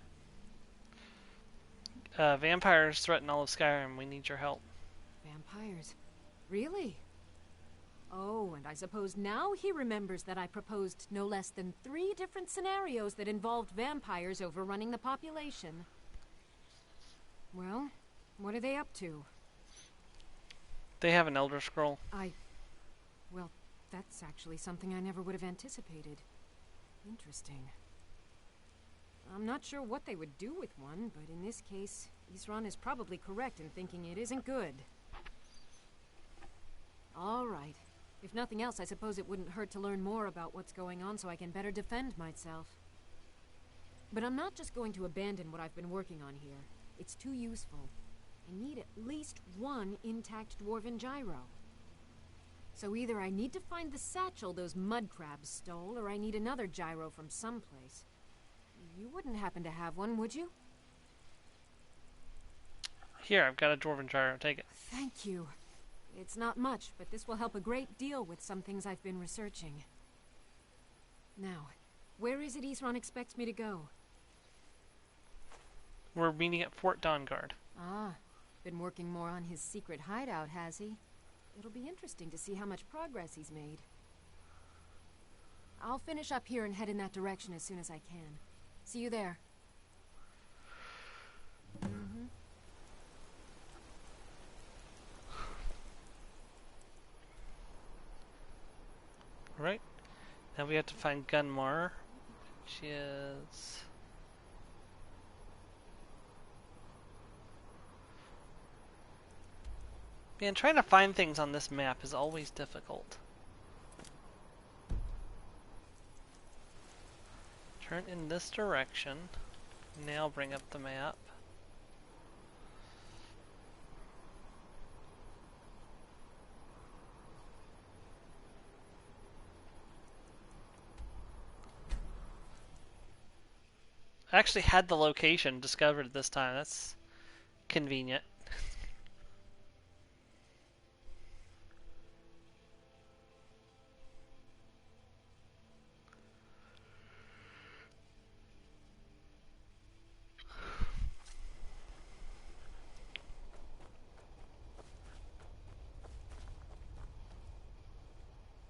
Vampires threaten all of Skyrim. We need your help. Vampires? Really? Oh, and I suppose now he remembers that I proposed no less than 3 different scenarios that involved vampires overrunning the population. Well, what are they up to? They have an Elder Scroll. Well, that's actually something I never would have anticipated. Interesting. I'm not sure what they would do with one, but in this case, Isran is probably correct in thinking it isn't good. All right. If nothing else, I suppose it wouldn't hurt to learn more about what's going on so I can better defend myself. But I'm not just going to abandon what I've been working on here. It's too useful. I need at least one intact dwarven gyro. So either I need to find the satchel those mud crabs stole, or I need another gyro from someplace. You wouldn't happen to have one, would you? Here, I've got a dwarven gyro. Take it. Thank you. It's not much, but this will help a great deal with some things I've been researching. Now, where is it Isran expects me to go? We're meeting at Fort Dawnguard. Ah, been working more on his secret hideout, has he? It'll be interesting to see how much progress he's made. I'll finish up here and head in that direction as soon as I can. See you there. Right. Now we have to find Gunmar, which is... Man, trying to find things on this map is always difficult. Turn in this direction. Now bring up the map. I actually had the location discovered this time. That's convenient.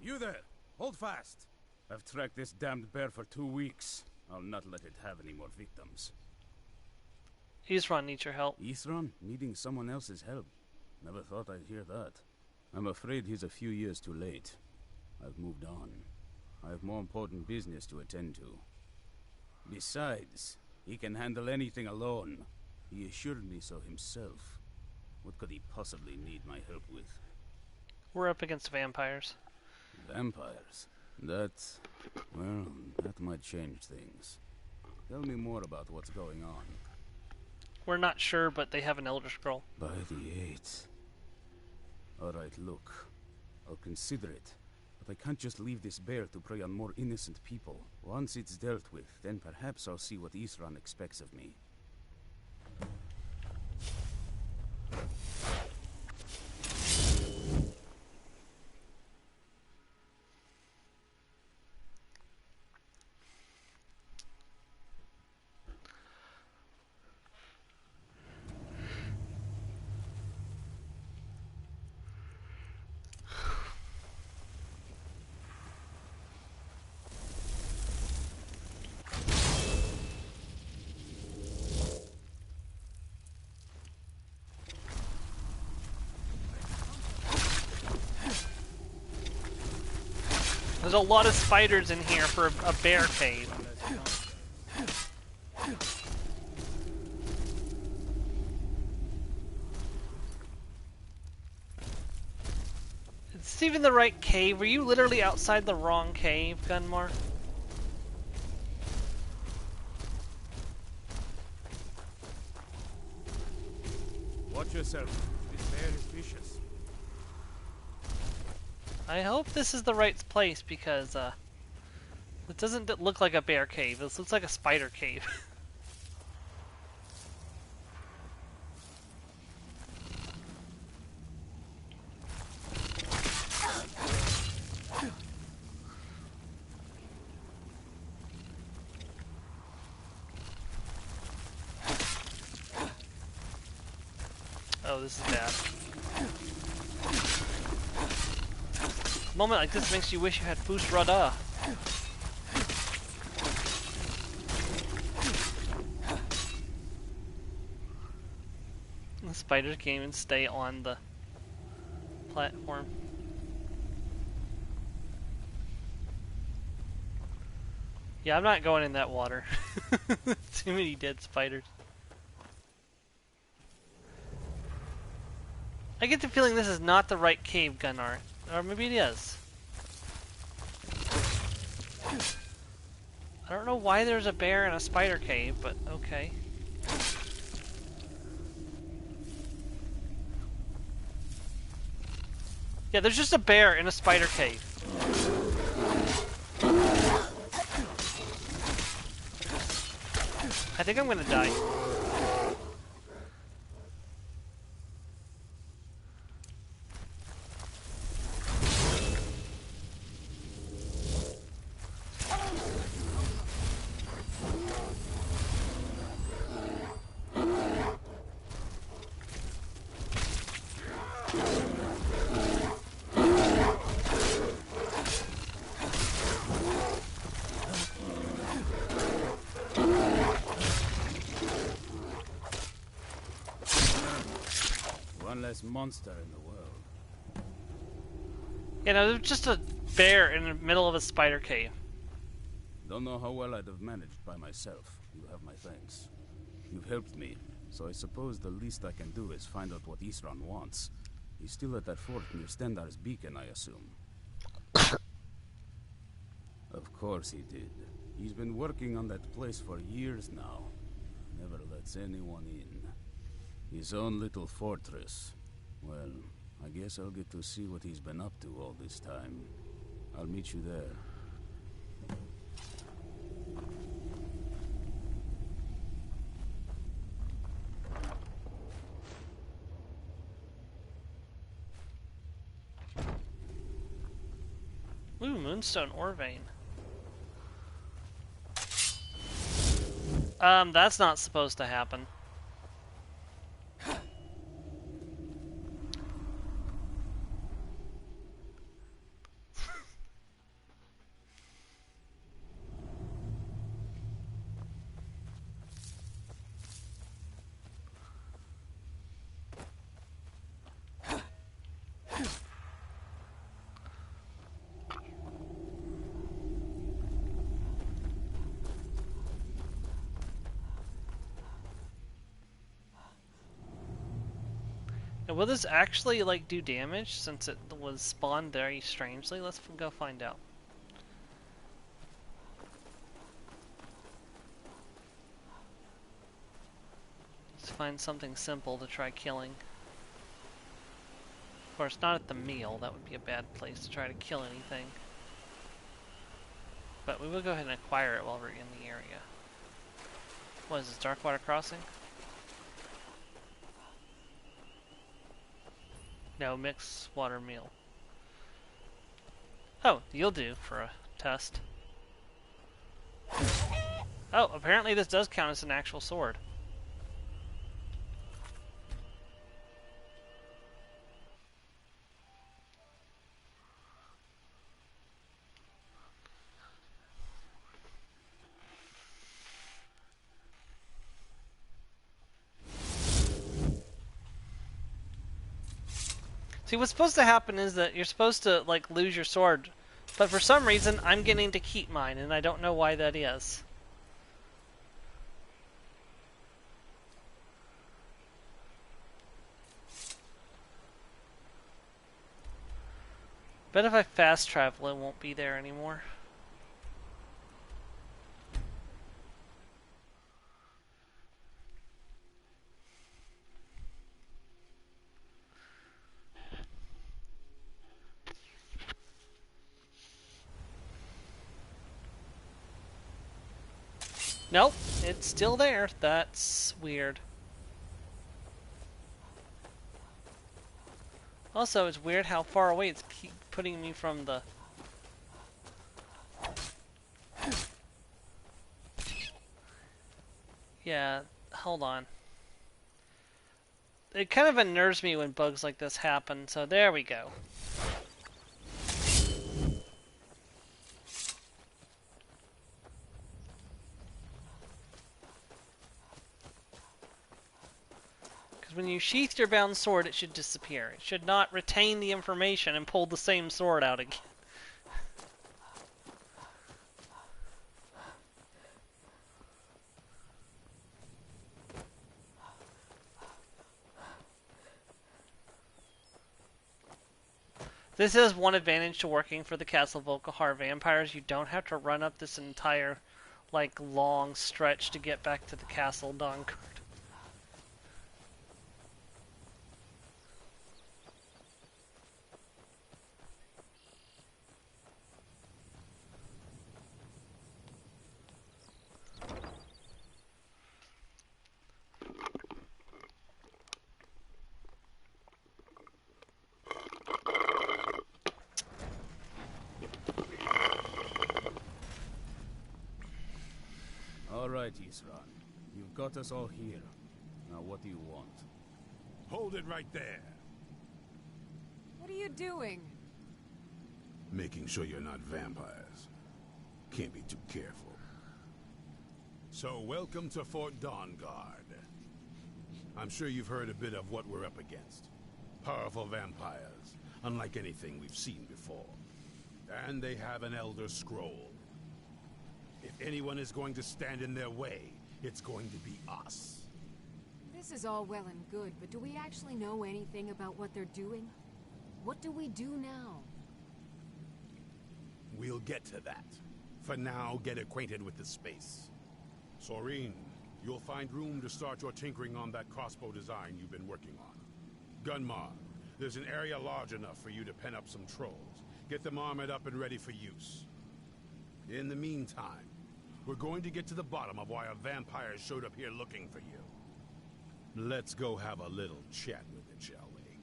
You there! Hold fast! I've tracked this damned bear for 2 weeks. I'll not let it have any more victims. Isran needs your help. Isran? Needing someone else's help? Never thought I'd hear that. I'm afraid he's a few years too late. I've moved on. I have more important business to attend to. Besides, he can handle anything alone. He assured me so himself. What could he possibly need my help with? We're up against vampires. Vampires? Well, that might change things. Tell me more about what's going on. We're not sure, but they have an Elder Scroll. By the 8th. Alright, look. I'll consider it. But I can't just leave this bear to prey on more innocent people. Once it's dealt with, then perhaps I'll see what Isran expects of me. There's a lot of spiders in here for a bear cave. Is this even the right cave? Were you literally outside the wrong cave, Gunmar? Watch yourself. This bear is vicious. I hope this is the right place because it doesn't look like a bear cave. This looks like a spider cave. Oh, this is bad. A moment like this makes you wish you had Fus Rada. The spiders can't even stay on the platform. Yeah, I'm not going in that water. Too many dead spiders. I get the feeling this is not the right cave, Gunnar. Or maybe it is. I don't know why there's a bear in a spider cave, but okay. Yeah, there's just a bear in a spider cave. I think I'm gonna die. One less monster in the world. Yeah, no, there's just a bear in the middle of a spider cave. Don't know how well I'd have managed by myself. You have my thanks. You've helped me, so I suppose the least I can do is find out what Isran wants. He's still at that fort near Stendar's beacon, I assume. Of course he did. He's been working on that place for years now. Never lets anyone in. His own little fortress. Well, I guess I'll get to see what he's been up to all this time. I'll meet you there. Ooh, Moonstone ore vein. That's not supposed to happen. Now, will this actually, like, do damage since it was spawned very strangely? Let's go find out. Let's find something simple to try killing. Of course, not at the meal. That would be a bad place to try to kill anything. But we will go ahead and acquire it while we're in the area. What is this, Darkwater Crossing? No, mix water meal. Oh, you'll do for a test. Oh, apparently this does count as an actual sword. See, what's supposed to happen is that you're supposed to, like, lose your sword. But for some reason, I'm getting to keep mine, and I don't know why that is. Bet if I fast travel, it won't be there anymore. Nope, it's still there. That's weird. Also, it's weird how far away it's keep putting me from the... Yeah, hold on. It kind of unnerves me when bugs like this happen, so there we go. When you sheath your bound sword, it should disappear. It should not retain the information and pull the same sword out again. This is one advantage to working for the Castle Volkihar vampires. You don't have to run up this entire, like, long stretch to get back to the Castle Donkard. All right, Isran. You've got us all here. Now, what do you want? Hold it right there. What are you doing? Making sure you're not vampires. Can't be too careful. So, welcome to Fort Dawnguard. I'm sure you've heard a bit of what we're up against. Powerful vampires, unlike anything we've seen before. And they have an Elder Scroll. If anyone is going to stand in their way, it's going to be us. This is all well and good, but do we actually know anything about what they're doing? What do we do now? We'll get to that. For now, get acquainted with the space. Soreen, you'll find room to start your tinkering on that crossbow design you've been working on. Gunmar, there's an area large enough for you to pen up some trolls. Get them armored up and ready for use. In the meantime, we're going to get to the bottom of why a vampire showed up here looking for you. Let's go have a little chat with it, shall we?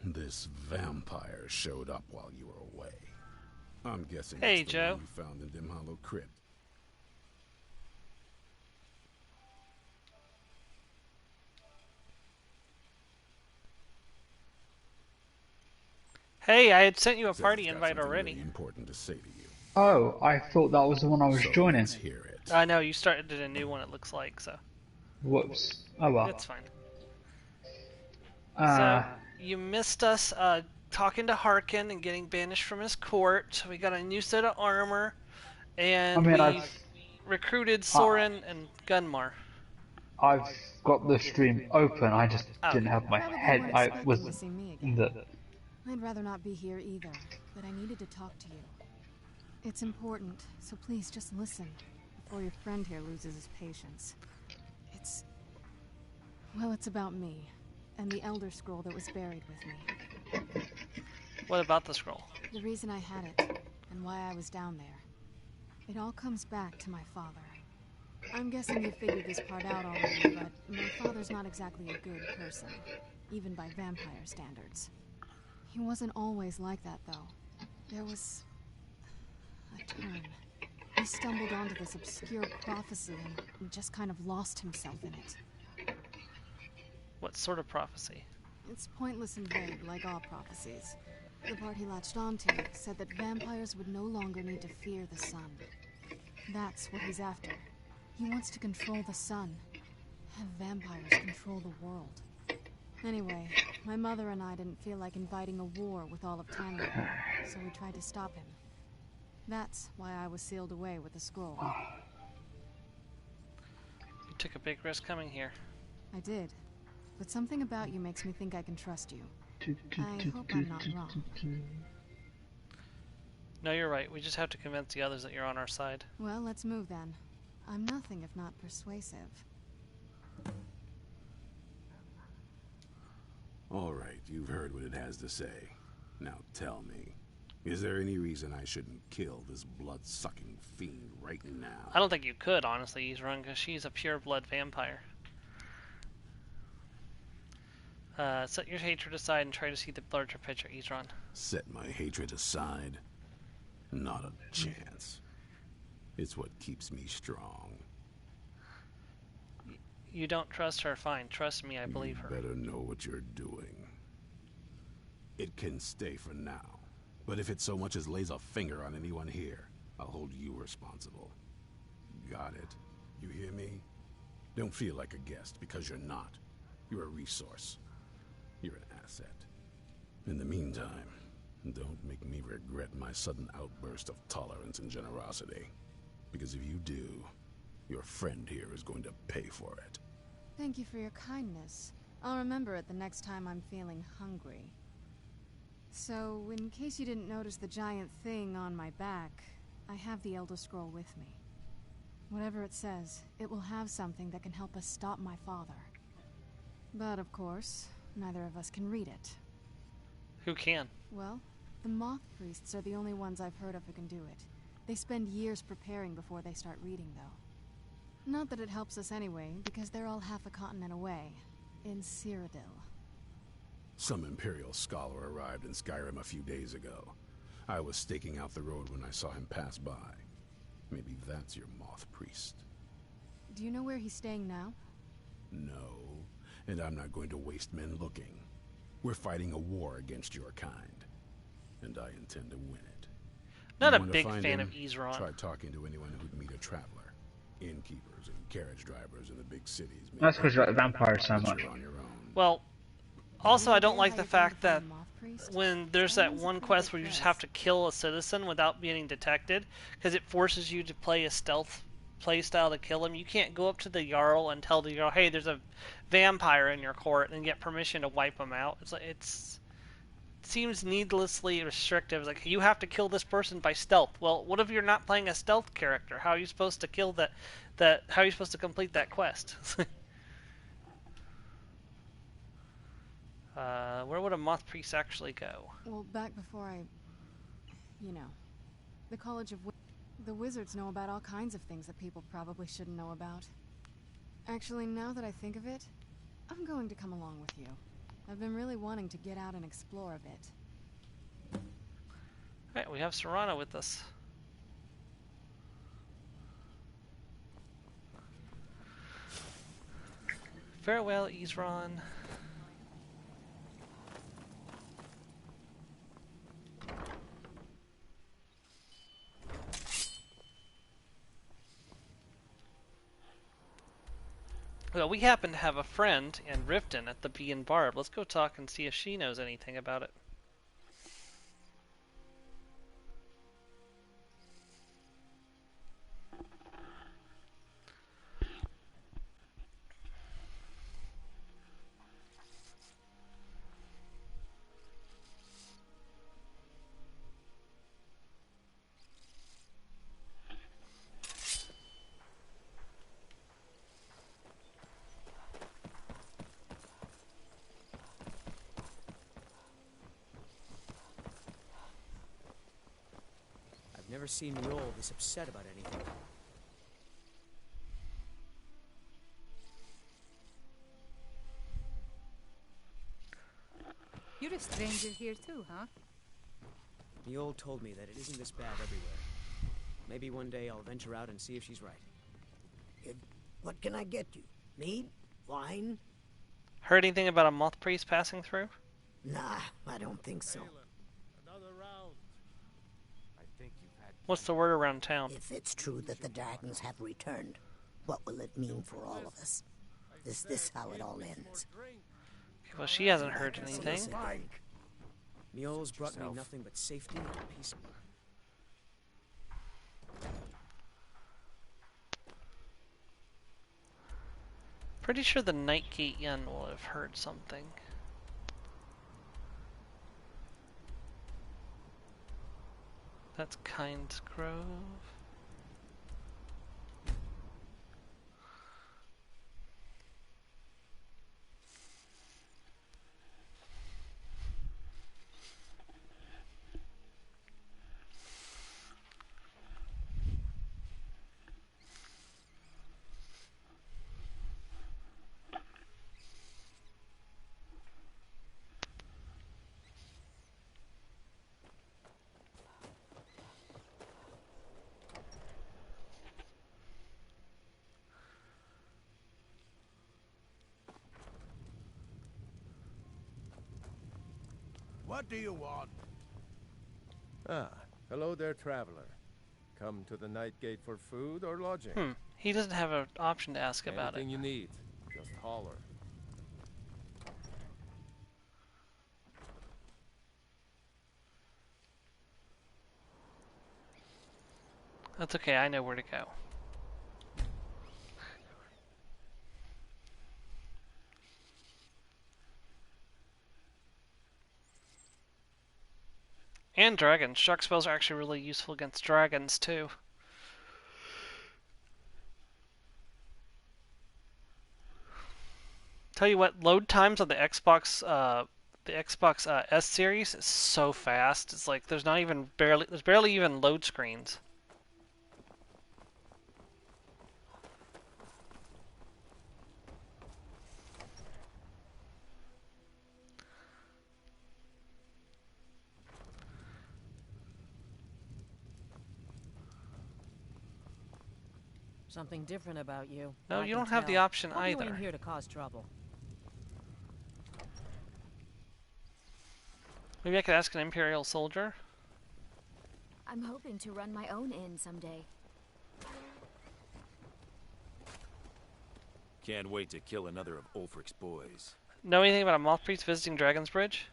This vampire showed up while you were away. I'm guessing Hey, it's the Joe. one you found in Dim Hollow Crypt. Hey, I had sent you a Says party it's got invite something already. really important to say to you. Oh, I thought that was the one I was So joining. let's hear it. I know, you started a new one, it looks like, so. Whoops. Oh well. It's fine. Uh, So, you missed us talking to Harkin and getting banished from his court. We got a new set of armor, and I mean, we recruited Soren and Gunmar. I've got the stream open. I just Oh. didn't have my Probably head. weren't I expecting was to see me again. the. I'd rather not be here either, but I needed to talk to you. It's important, so please just listen before your friend here loses his patience. Well, it's about me and the Elder Scroll that was buried with me. What about the scroll? The reason I had it and why I was down there. It all comes back to my father. I'm guessing you figured this part out already, but my father's not exactly a good person, even by vampire standards. He wasn't always like that, though. There was a turn. He stumbled onto this obscure prophecy and just kind of lost himself in it. What sort of prophecy? It's pointless and vague, like all prophecies. The part he latched onto said that vampires would no longer need to fear the sun. That's what he's after. He wants to control the sun. Have vampires control the world. Anyway, my mother and I didn't feel like inviting a war with all of Tamriel, so we tried to stop him. That's why I was sealed away with the scroll. You took a big risk coming here. I did. But something about you makes me think I can trust you. I hope I'm not wrong. No, you're right. We just have to convince the others that you're on our side. Well, let's move then. I'm nothing if not persuasive. All right, you've heard what it has to say. Now tell me, is there any reason I shouldn't kill this blood-sucking fiend right now? I don't think you could, honestly, Isran, because she's a pure-blood vampire. Set your hatred aside and try to see the larger picture, Isran. Set my hatred aside? Not a chance. It's what keeps me strong. You don't trust her, fine. Trust me, I believe her. You better know what you're doing. It can stay for now, but if it so much as lays a finger on anyone here, I'll hold you responsible. Got it? You hear me? Don't feel like a guest, because you're not. You're a resource. You're an asset. In the meantime, don't make me regret my sudden outburst of tolerance and generosity. Because if you do, your friend here is going to pay for it. Thank you for your kindness. I'll remember it the next time I'm feeling hungry. So, in case you didn't notice the giant thing on my back, I have the Elder Scroll with me. Whatever it says, it will have something that can help us stop my father. But, of course, neither of us can read it. Who can? Well, the Moth Priests are the only ones I've heard of who can do it. They spend years preparing before they start reading, though. Not that it helps us anyway, because they're all half a continent away, in Cyrodiil. Some Imperial scholar arrived in Skyrim a few days ago. I was staking out the road when I saw him pass by. Maybe that's your Moth Priest. Do you know where he's staying now? No, and I'm not going to waste men looking. We're fighting a war against your kind, and I intend to win it. Not You a want to big find fan him? of Isran. Try talking to anyone who'd meet a traveler. Innkeepers and carriage drivers in the big cities. That's because you like vampires so much. You're on your own. Well, also I don't like the fact that when there's that one quest where you just have to kill a citizen without being detected, because it forces you to play a stealth playstyle to kill him. You can't go up to the Jarl and tell the Jarl, hey, there's a vampire in your court, and get permission to wipe him out. It's like, it seems needlessly restrictive. It's like, you have to kill this person by stealth. Well, what if you're not playing a stealth character? How are you supposed to kill that how are you supposed to complete that quest? Where would a Moth Priest actually go? Well, back before you know, the College of the wizards know about all kinds of things that people probably shouldn't know about. Actually, now that I think of it, I'm going to come along with you. I've been really wanting to get out and explore a bit. Alright, we have Serana with us. Farewell, Isran. Well, we happen to have a friend in Riften at the Bee and Barb. Let's go talk and see if she knows anything about it. Never seen Mjol this upset about anything. You're a stranger here too, huh? Mjol told me that it isn't this bad everywhere. Maybe one day I'll venture out and see if she's right. What can I get you? Meat? Wine? Heard anything about a Moth Priest passing through? Nah, I don't think so. What's the word around town? If it's true that the dragons have returned, what will it mean for all of us? Is this how it all ends? Well, she hasn't heard anything. Mjol's brought me nothing but safety and peace. Pretty sure the Nightgate Yen will have heard something. That's Kind's Grove. What do you want? Ah, hello there, traveler. Come to the Night Gate for food or lodging? He doesn't have an option to ask about it. Anything you need, just holler. That's okay, I know where to go. And dragons. Shark spells are actually really useful against dragons, too. Tell you what, load times on the Xbox S series is so fast. It's like there's barely even load screens. Something different about you. No, I you can don't have the tell. option Hope either. You ain't here to cause trouble. Maybe I could ask an Imperial soldier. I'm hoping to run my own inn someday. Can't wait to kill another of Ulfric's boys. Know anything about a moth priest visiting Dragon's Bridge?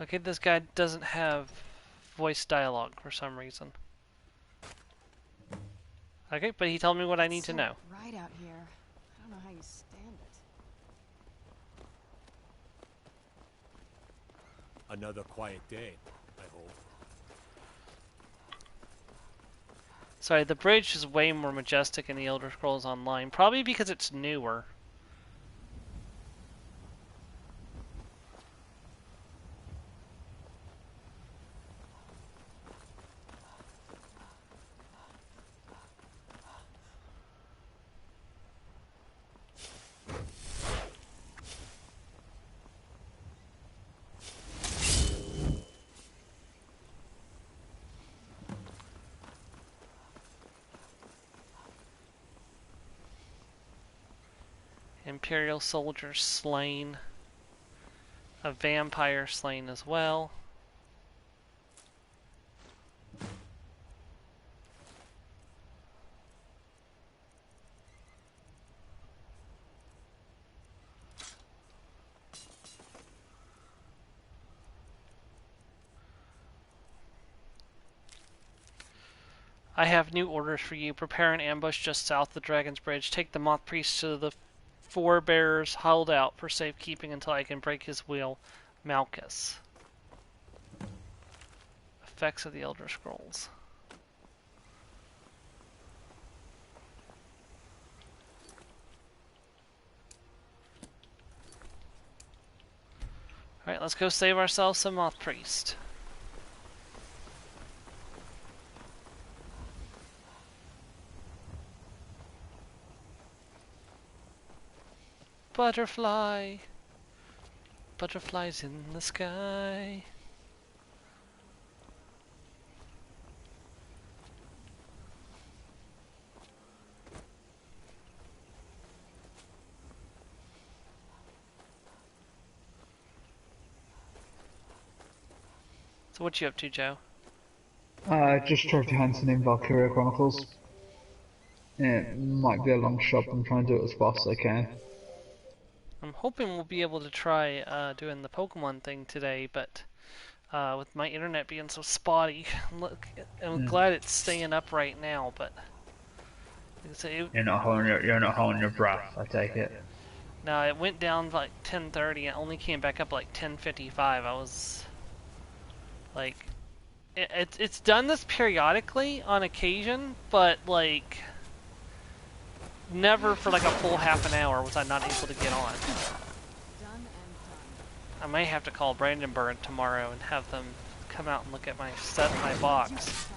Okay, this guy doesn't have voice dialogue for some reason. Okay, but he told me what I need to know. Right out here. I don't know how you stand it. Another quiet day, I hope. Sorry, the bridge is way more majestic in the Elder Scrolls Online, probably because it's newer. Imperial soldier slain. A vampire slain as well. I have new orders for you. Prepare an ambush just south of the Dragon's Bridge. Take the Moth Priest to the Forebearers huddled out for safekeeping until I can break his wheel. Malchus. Effects of the Elder Scrolls. Alright, let's go save ourselves some Moth Priest. Butterfly. Butterflies in the sky. So what you up to, Joe? Just trophy hunting in Valkyria Chronicles. It might be a long shot, but I'm trying to do it as fast as I can. I'm hoping we'll be able to try doing the Pokemon thing today, but with my internet being so spotty, I'm glad it's staying up right now. But you're not holding your breath, I take it. No, it went down like 10:30 and only came back up like 10:55. I was like, it's done this periodically on occasion, but like never for like a full half an hour was I not able to get on. I may have to call Brandenburg tomorrow and have them come out and look at my box.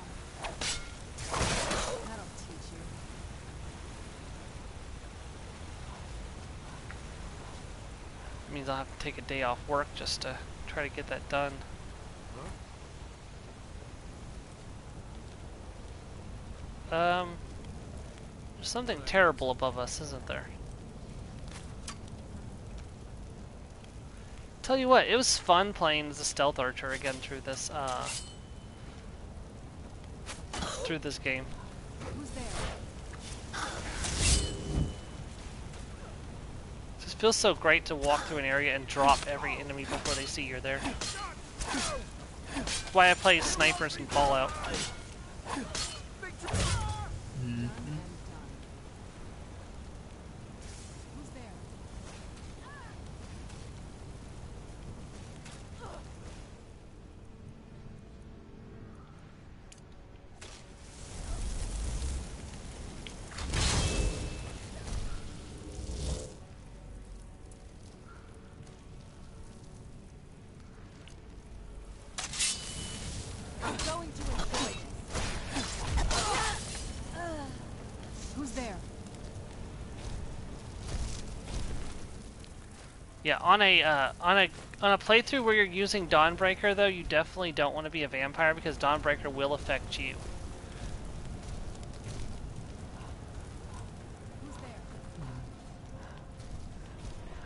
It means I'll have to take a day off work just to try to get that done. There's something terrible above us, isn't there? Tell you what, it was fun playing as a stealth archer again through this game. Who's there? It just feels so great to walk through an area and drop every enemy before they see you're there. That's why I play snipers in Fallout. Who's there? Yeah, on a playthrough where you're using Dawnbreaker though, you definitely don't want to be a vampire because Dawnbreaker will affect you.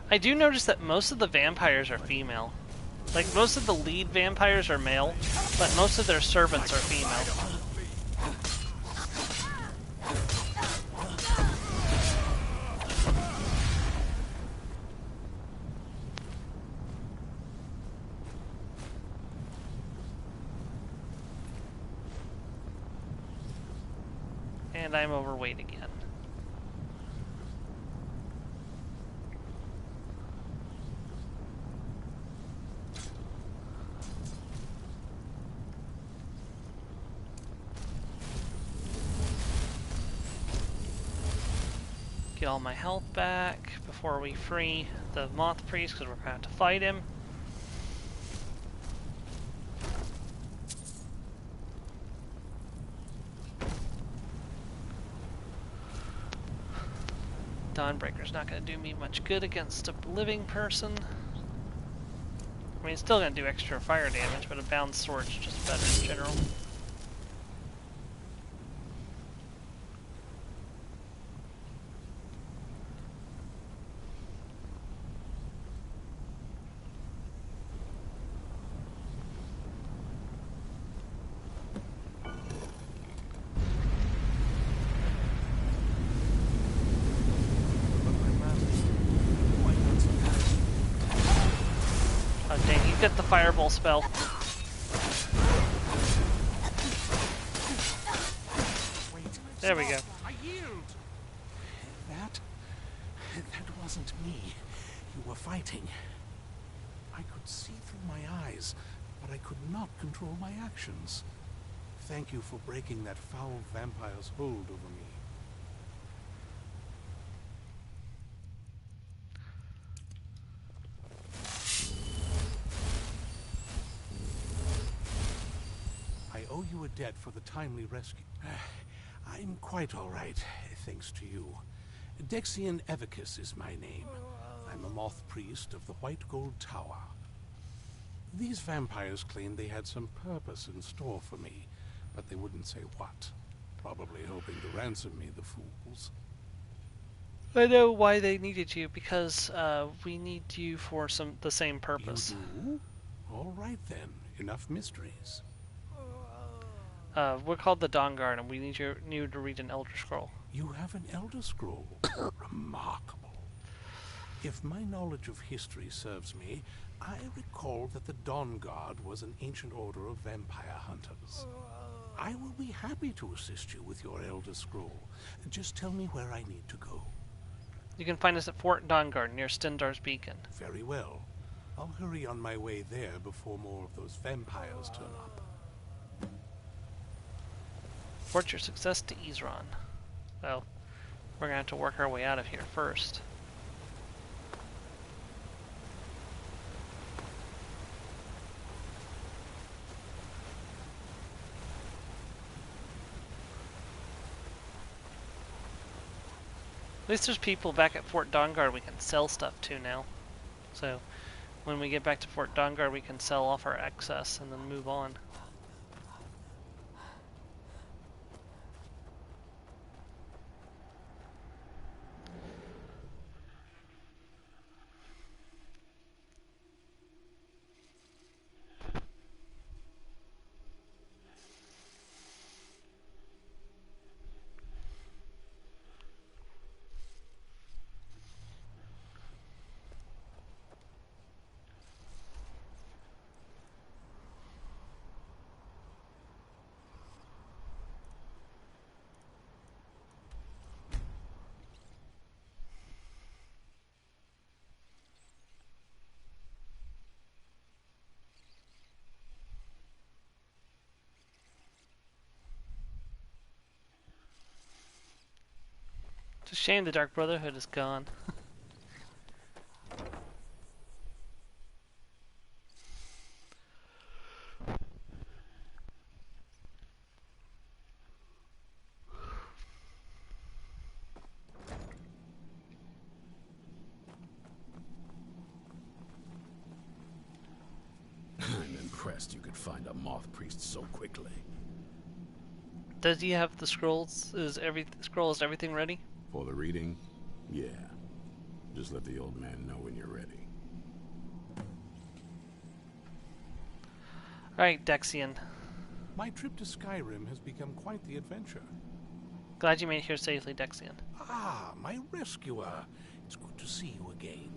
I do notice that most of the vampires are female. Like, most of the lead vampires are male, but most of their servants are female. And I'm overweight again. Get all my health back before we free the Moth Priest, because we're going to have to fight him. Dawnbreaker's not going to do me much good against a living person. I mean, it's still going to do extra fire damage, but a bound sword's just better in general. Oh dang, you get the fireball spell. There we go. I yield. That wasn't me. You were fighting. I could see through my eyes, but I could not control my actions. Thank you for breaking that foul vampire's hold over me. I owe you a debt for the timely rescue. I'm quite all right, thanks to you. Dexian Evicus is my name. I'm a moth priest of the White Gold Tower. These vampires claimed they had some purpose in store for me, but they wouldn't say what. Probably hoping to ransom me, the fools. I know why they needed you, because we need you for the same purpose. You do? All right then, enough mysteries. We're called the Dawn Guard, and we need you to read an Elder Scroll. You have an Elder Scroll? Remarkable. If my knowledge of history serves me, I recall that the Dawn Guard was an ancient order of vampire hunters. I will be happy to assist you with your Elder Scroll. Just tell me where I need to go. You can find us at Fort Dawnguard near Stendar's Beacon. Very well. I'll hurry on my way there before more of those vampires turn up. Report your success to Ezron. Well, we're going to have to work our way out of here first. At least there's people back at Fort Dawnguard we can sell stuff to now. So, when we get back to Fort Dawnguard, we can sell off our excess and then move on. a shame the Dark Brotherhood is gone. I'm impressed you could find a moth priest so quickly. Does he have the scrolls? Is everything ready? For the reading? Yeah. Just let the old man know when you're ready. Alright, Dexian. My trip to Skyrim has become quite the adventure. Glad you made it here safely, Dexian. Ah, my rescuer. It's good to see you again.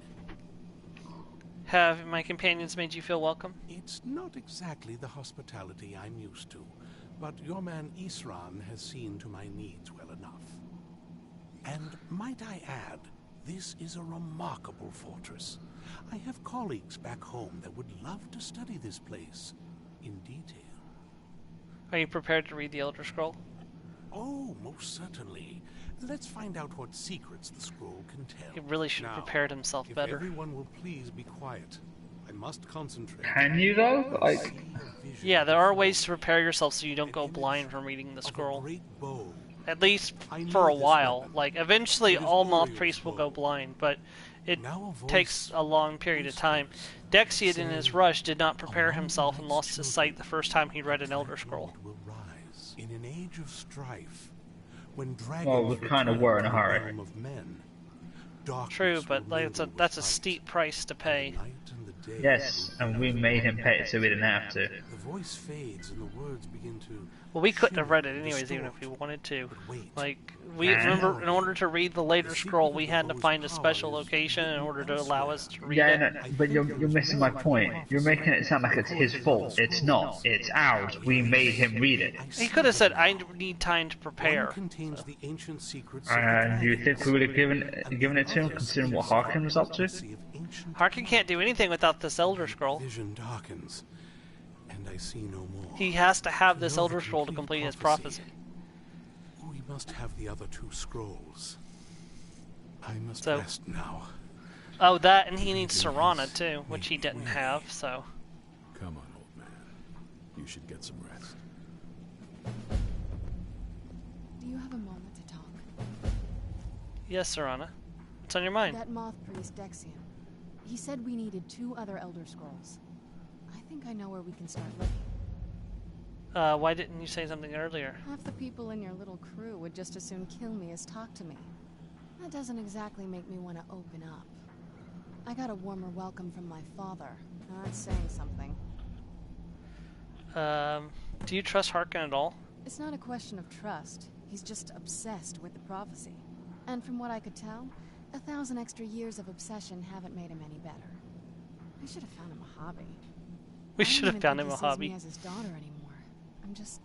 Have my companions made you feel welcome? It's not exactly the hospitality I'm used to, but your man Isran has seen to my needs well enough. And might I add, this is a remarkable fortress. I have colleagues back home that would love to study this place in detail. Are you prepared to read the Elder Scroll? Oh, most certainly. Let's find out what secrets the scroll can tell. He really should have prepared himself if better. Everyone will please be quiet. I must concentrate. Can you though? Like, yeah, there are ways to prepare yourself so you don't go blind from reading the scroll. At least for a while. Like, eventually all moth priests will go blind, but it takes a long period of time. Dexian, in his rush, did not prepare himself and lost his sight the first time he read an Elder Scroll. In an age of strife, when dragons well, we kind of were in a hurry. True, but like, that's a steep price to pay. Yes, and we made him pay it so we didn't have to. The voice fades and the words begin to... Well, we couldn't have read it anyways, even if we wanted to. Like, we remember, in order to read the later scroll, we had to find a special location in order to allow us to read it. No, but you're missing my point. You're making it sound like it's his fault. It's not. It's ours. We made him read it. He could have said, "I need time to prepare." And you think we would have given it to him, considering what Harkin was up to? Harkin can't do anything without this Elder Scroll. Vision darkens, and I see no more. He has to have this Elder Scroll to complete his prophecy. We must have the other two scrolls. I must rest now. Oh, that, and he needs Serana too, which he didn't have, so... Come on, old man. You should get some rest. Do you have a moment to talk? Yes, Serana. What's on your mind? That moth priest, Dexian. He said we needed 2 other Elder Scrolls. I think I know where we can start looking. Why didn't you say something earlier? Half the people in your little crew would just as soon kill me as talk to me. That doesn't exactly make me want to open up. I got a warmer welcome from my father. Now that's saying something. Do you trust Harkin at all? It's not a question of trust. He's just obsessed with the prophecy. And from what I could tell, 1,000 extra years of obsession haven't made him any better. I should have found him a hobby. We should have found him a He sees hobby. me as his daughter anymore. I'm just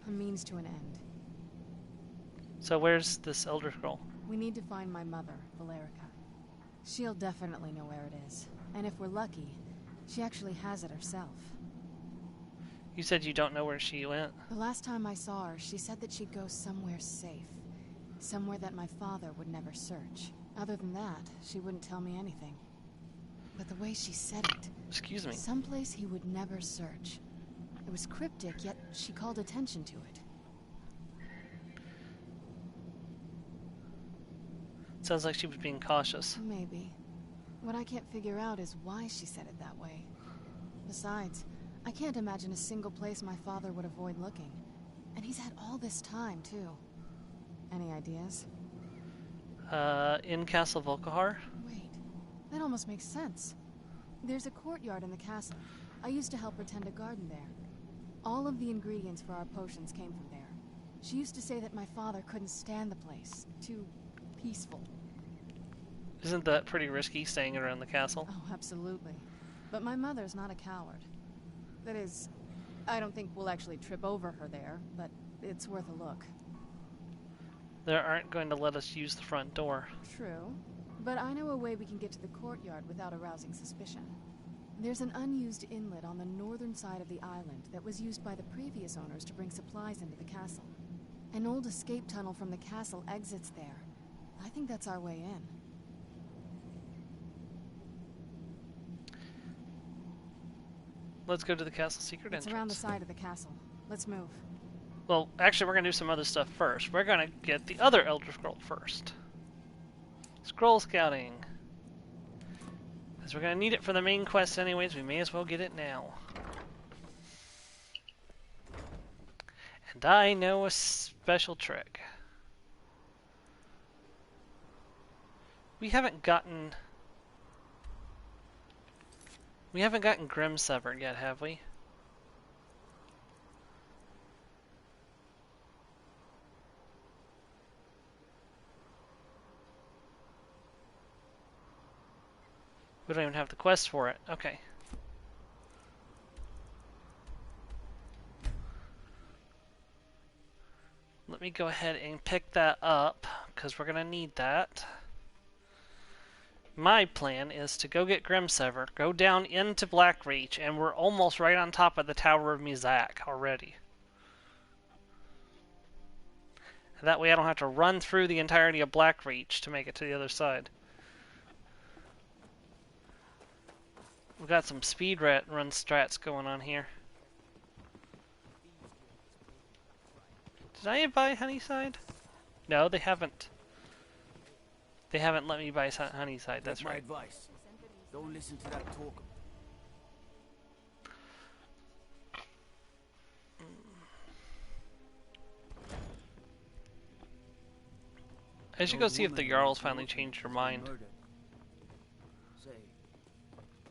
a means to an end. So where's this Elder Scroll? We need to find my mother, Valerica. She'll definitely know where it is. And if we're lucky, she actually has it herself. You said you don't know where she went. The last time I saw her, she said that she'd go somewhere safe. Somewhere that my father would never search. Other than that, she wouldn't tell me anything. But the way she said it... Excuse me. Someplace he would never search. It was cryptic, yet she called attention to it. Sounds like she was being cautious. Maybe. What I can't figure out is why she said it that way. Besides, I can't imagine a single place my father would avoid looking. And he's had all this time, too. Any ideas? In Castle Volkihar? Wait, that almost makes sense. There's a courtyard in the castle. I used to help her tend a garden there. All of the ingredients for our potions came from there. She used to say that my father couldn't stand the place. Too peaceful. Isn't that pretty risky, staying around the castle? Oh, absolutely. But my mother's not a coward. That is, I don't think we'll actually trip over her there, but it's worth a look. They aren't going to let us use the front door. True, but I know a way we can get to the courtyard without arousing suspicion. There's an unused inlet on the northern side of the island that was used by the previous owners to bring supplies into the castle. An old escape tunnel from the castle exits there. I think that's our way in. Let's go to the castle secret It's entrance. around the side of the castle. Let's move. Well, actually, we're going to do some other stuff first. We're going to get the other Elder Scroll first. Scroll scouting. Because we're going to need it for the main quest anyways, we may as well get it now. And I know a special trick. We haven't gotten Grim Severed yet, have we? We don't even have the quest for it. Okay. Let me go ahead and pick that up, because we're going to need that. My plan is to go get Grimsever, go down into Blackreach, and we're almost right on top of the Tower of Mizak already. That way I don't have to run through the entirety of Blackreach to make it to the other side. We've got some speed run strats going on here. Did I buy Honeyside? No, they haven't. They haven't let me buy Honeyside, that's right. Advice. Don't listen to that talk. I should go see if the Jarl's finally changed her mind. Say,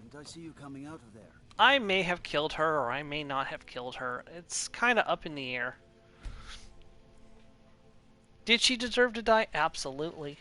didn't I see you coming out of there? I may have killed her, or I may not have killed her. It's kind of up in the air. Did she deserve to die? Absolutely.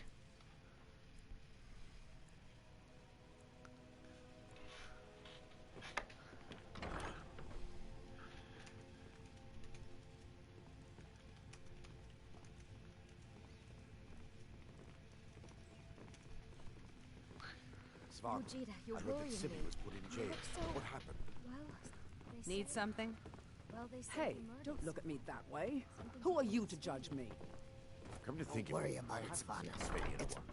Oh, Jada, you're worrying me. Was put in jail. What happened? Well, they Need said- something? Well, they said Hey, he murdered don't look at me that way. Who are you to judge me? Come to think Don't of worry it, about I it, haven't Svanna. seen Svenny in a while.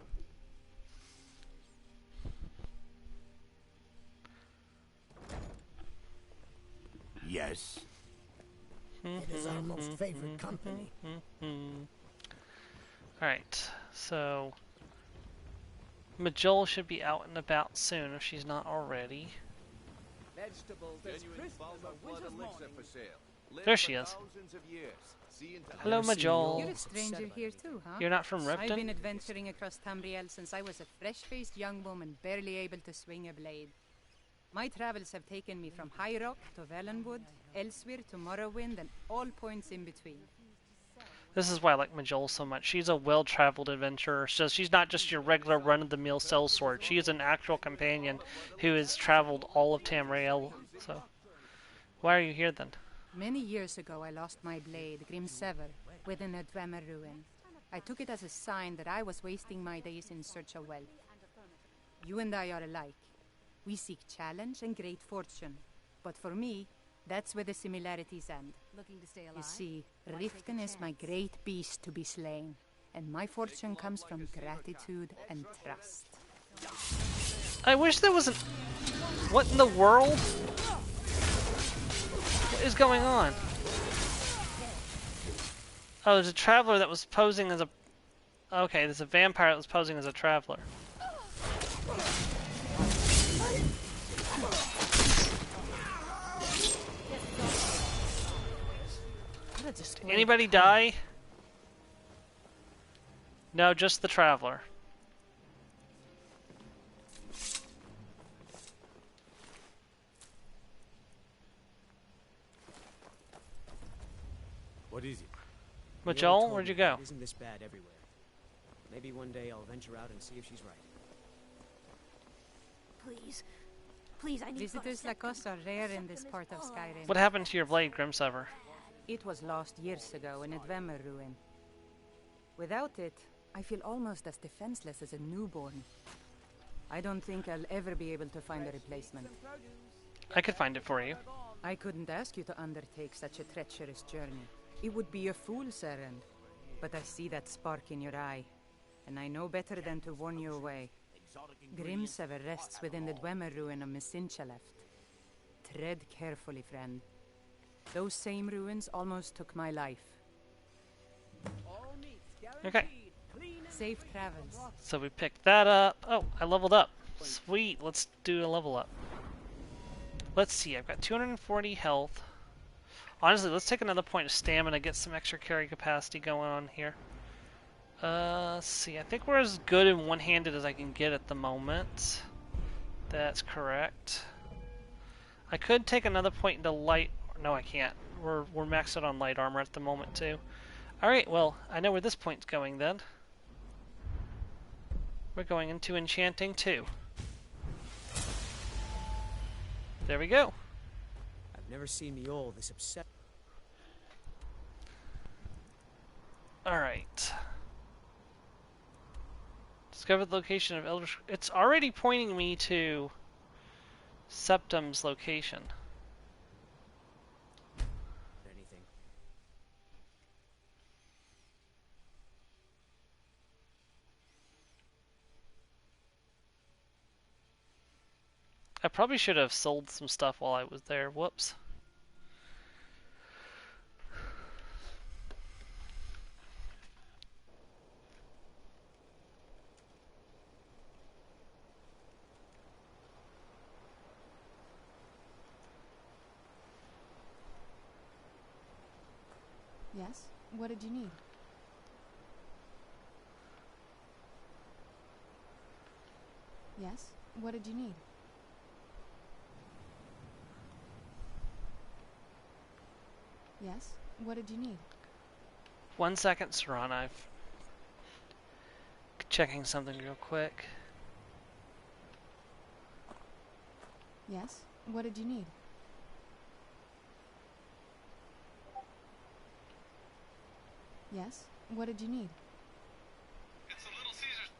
Yes. It is our most favorite company. Alright, so Majol should be out and about soon if she's not already. Vegetables as crisp as a winter's morning. There she is. Hello, Majol. You're a stranger here too, huh? You're not from I've been Riften? adventuring across Tamriel since I was a fresh-faced young woman barely able to swing a blade. My travels have taken me from High Rock to Valenwood, elsewhere to Morrowind, and all points in between. This is why I like Majol so much. She's a well-traveled adventurer. So she's not just your regular run-of-the-mill sellsword. She is an actual companion who has traveled all of Tamriel. So, why are you here then? Many years ago, I lost my blade, Grimsever, within a Dwemer ruin. I took it as a sign that I was wasting my days in search of wealth. You and I are alike. We seek challenge and great fortune. But for me, that's where the similarities end. Looking to stay alive? You see, Riften is my great beast to be slain, and my fortune comes from gratitude and trust. I wish there was an... What in the world? What is going on? Oh, there's a traveler that was posing as a... Okay, there's a vampire that was posing as a traveler. Did anybody die? No, just the traveler. What is it? Majol, where'd you go? It isn't this bad everywhere. Maybe one day I'll venture out and see if she's right. Please. Please, I need Visitors like us are rare in this part of Skyrim. What happened to your blade, Grimsever? It was lost years ago in a Dwemer ruin. Without it, I feel almost as defenseless as a newborn. I don't think I'll ever be able to find a replacement. I could find it for you. I couldn't ask you to undertake such a treacherous journey. It would be a fool's errand. But I see that spark in your eye, and I know better than to warn you away. Grimsever rests within the Dwemer ruin of Misinchaleft. Tread carefully, friend. Those same ruins almost took my life. Okay. Safe travels. So we picked that up. Oh, I leveled up. Sweet. Let's do a level up. Let's see. I've got 240 health. Honestly, let's take another point of stamina, get some extra carry capacity going on here. Let's see. I think we're as good and one-handed as I can get at the moment. That's correct. I could take another point into light. No, I can't. We're maxed out on light armor at the moment too. All right. Well, I know where this point's going then. We're going into enchanting 2. There we go. I've never seen Mjol this upset. Alright. Discover the location of Elder... It's already pointing me to Septum's location. Anything. I probably should have sold some stuff while I was there. Whoops. Yes? What did you need? Yes? What did you need? Yes? What did you need? 1 second, Saran. I'm checking something real quick. Yes? What did you need? Yes? What did you need? It's a Little Caesars.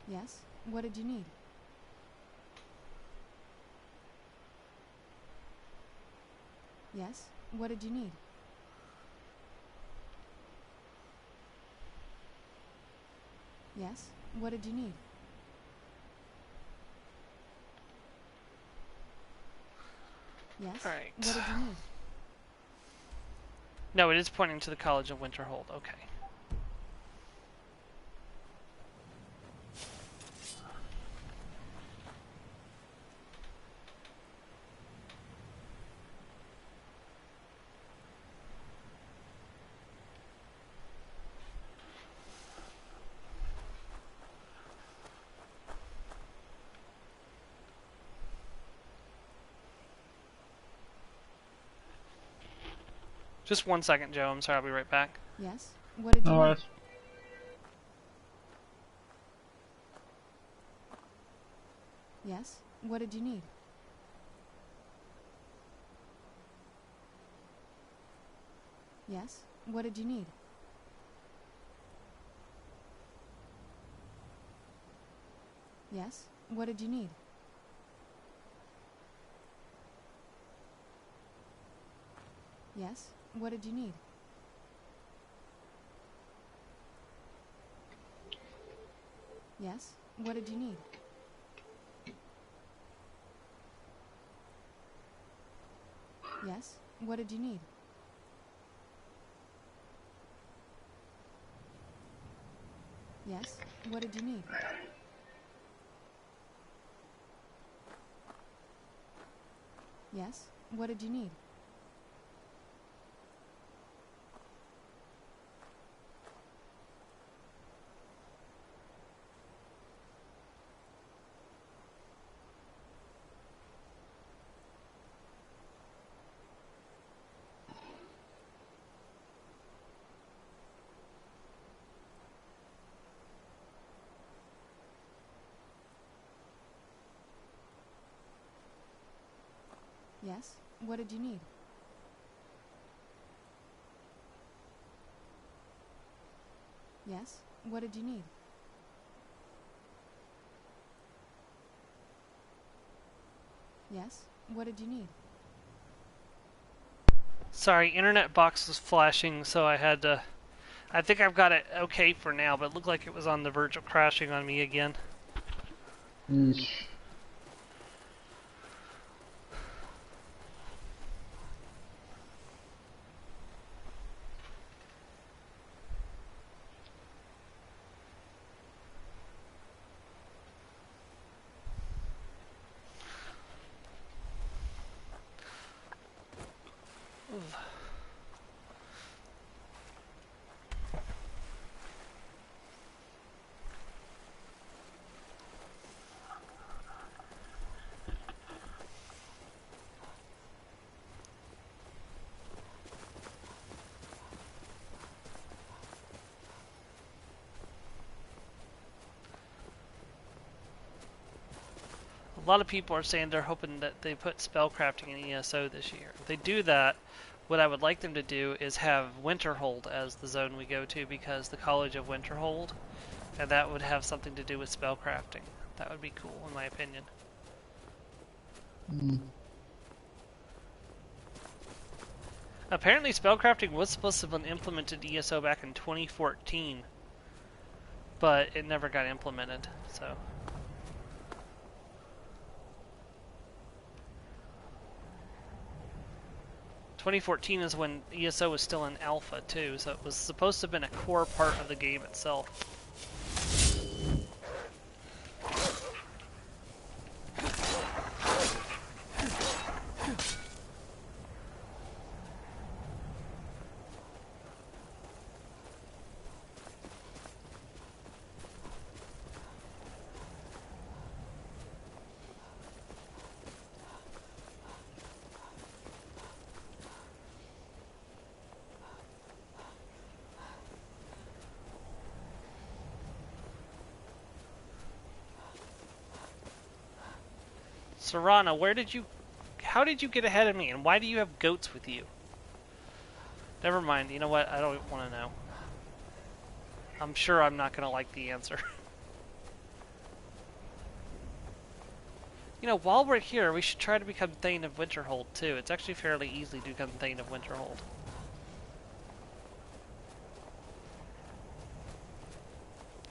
Yes? What did you need? Yes? What did you need? Yes? What did you need? Yes? Alright. What did you need? No, it is pointing to the College of Winterhold. Okay. Just 1 second, Joe. I'm sorry. I'll be right back. Yes? What did you need? Yes? What did you need? Yes? What did you need? Yes? What did you need? Yes? What did you need? Yes? What did you need? Yes? What did you need? Yes? What did you need? Yes? What did you need? Yes? What did you need? Yes? What did you need? Yes? What did you need? Sorry, internet box was flashing, so I had to... I think I've got it okay for now, but it looked like it was on the verge of crashing on me again. Yeesh. A lot of people are saying they're hoping that they put spellcrafting in ESO this year. If they do that, what I would like them to do is have Winterhold as the zone we go to, because the College of Winterhold, and that would have something to do with spellcrafting. That would be cool, in my opinion. Apparently spellcrafting was supposed to have been implemented in ESO back in 2014, but it never got implemented, so... 2014 is when ESO was still in alpha too, so it was supposed to have been a core part of the game itself. Serana, how did you get ahead of me, and why do you have goats with you? Never mind, you know what, I don't want to know. I'm sure I'm not going to like the answer. You know, while we're here, we should try to become Thane of Winterhold too. It's actually fairly easy to become Thane of Winterhold.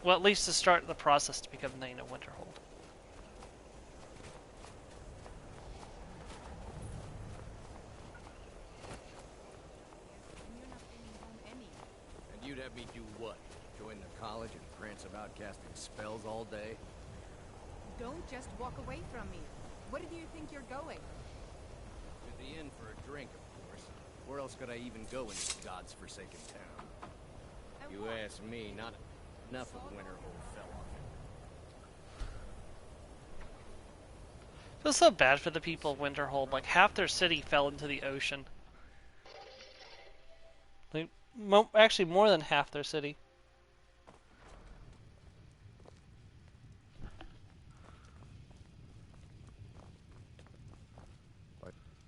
Well, at least to start the process to become Thane of Winterhold. You'd have me do what? Join the college and prance about casting spells all day? Don't just walk away from me. Where do you think you're going? To the inn for a drink, of course. Where else could I even go in this god's forsaken town? You ask me, not enough of Winterhold fell off it. I feel so bad for the people of Winterhold. Like, half their city fell into the ocean. Like, actually, more than half their city.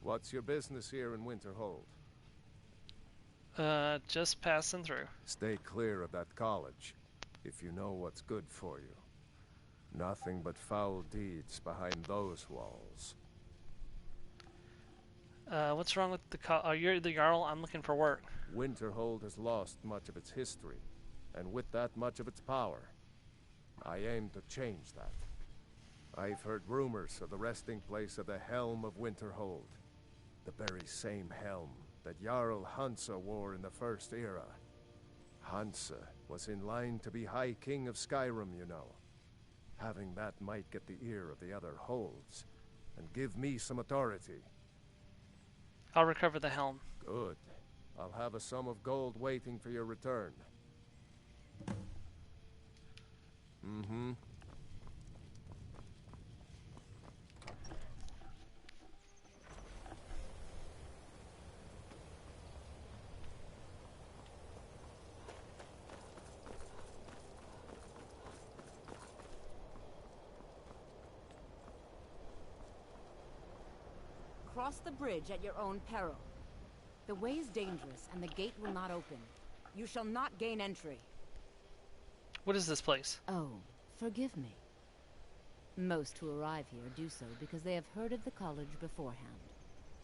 What's your business here in Winterhold? Just passing through. Stay clear of that college, if you know what's good for you. Nothing but foul deeds behind those walls. What's wrong with the you're the Jarl? I'm looking for work. Winterhold has lost much of its history, and with that much of its power. I aim to change that. I've heard rumors of the resting place of the Helm of Winterhold. The very same helm that Jarl Hansa wore in the First Era. Hansa was in line to be High King of Skyrim, you know. Having that might get the ear of the other holds, and give me some authority. I'll recover the helm. Good. I'll have a sum of gold waiting for your return. Mm-hmm. Cross the bridge at your own peril. The way is dangerous, and the gate will not open. You shall not gain entry. What is this place? Oh, forgive me. Most who arrive here do so because they have heard of the college beforehand.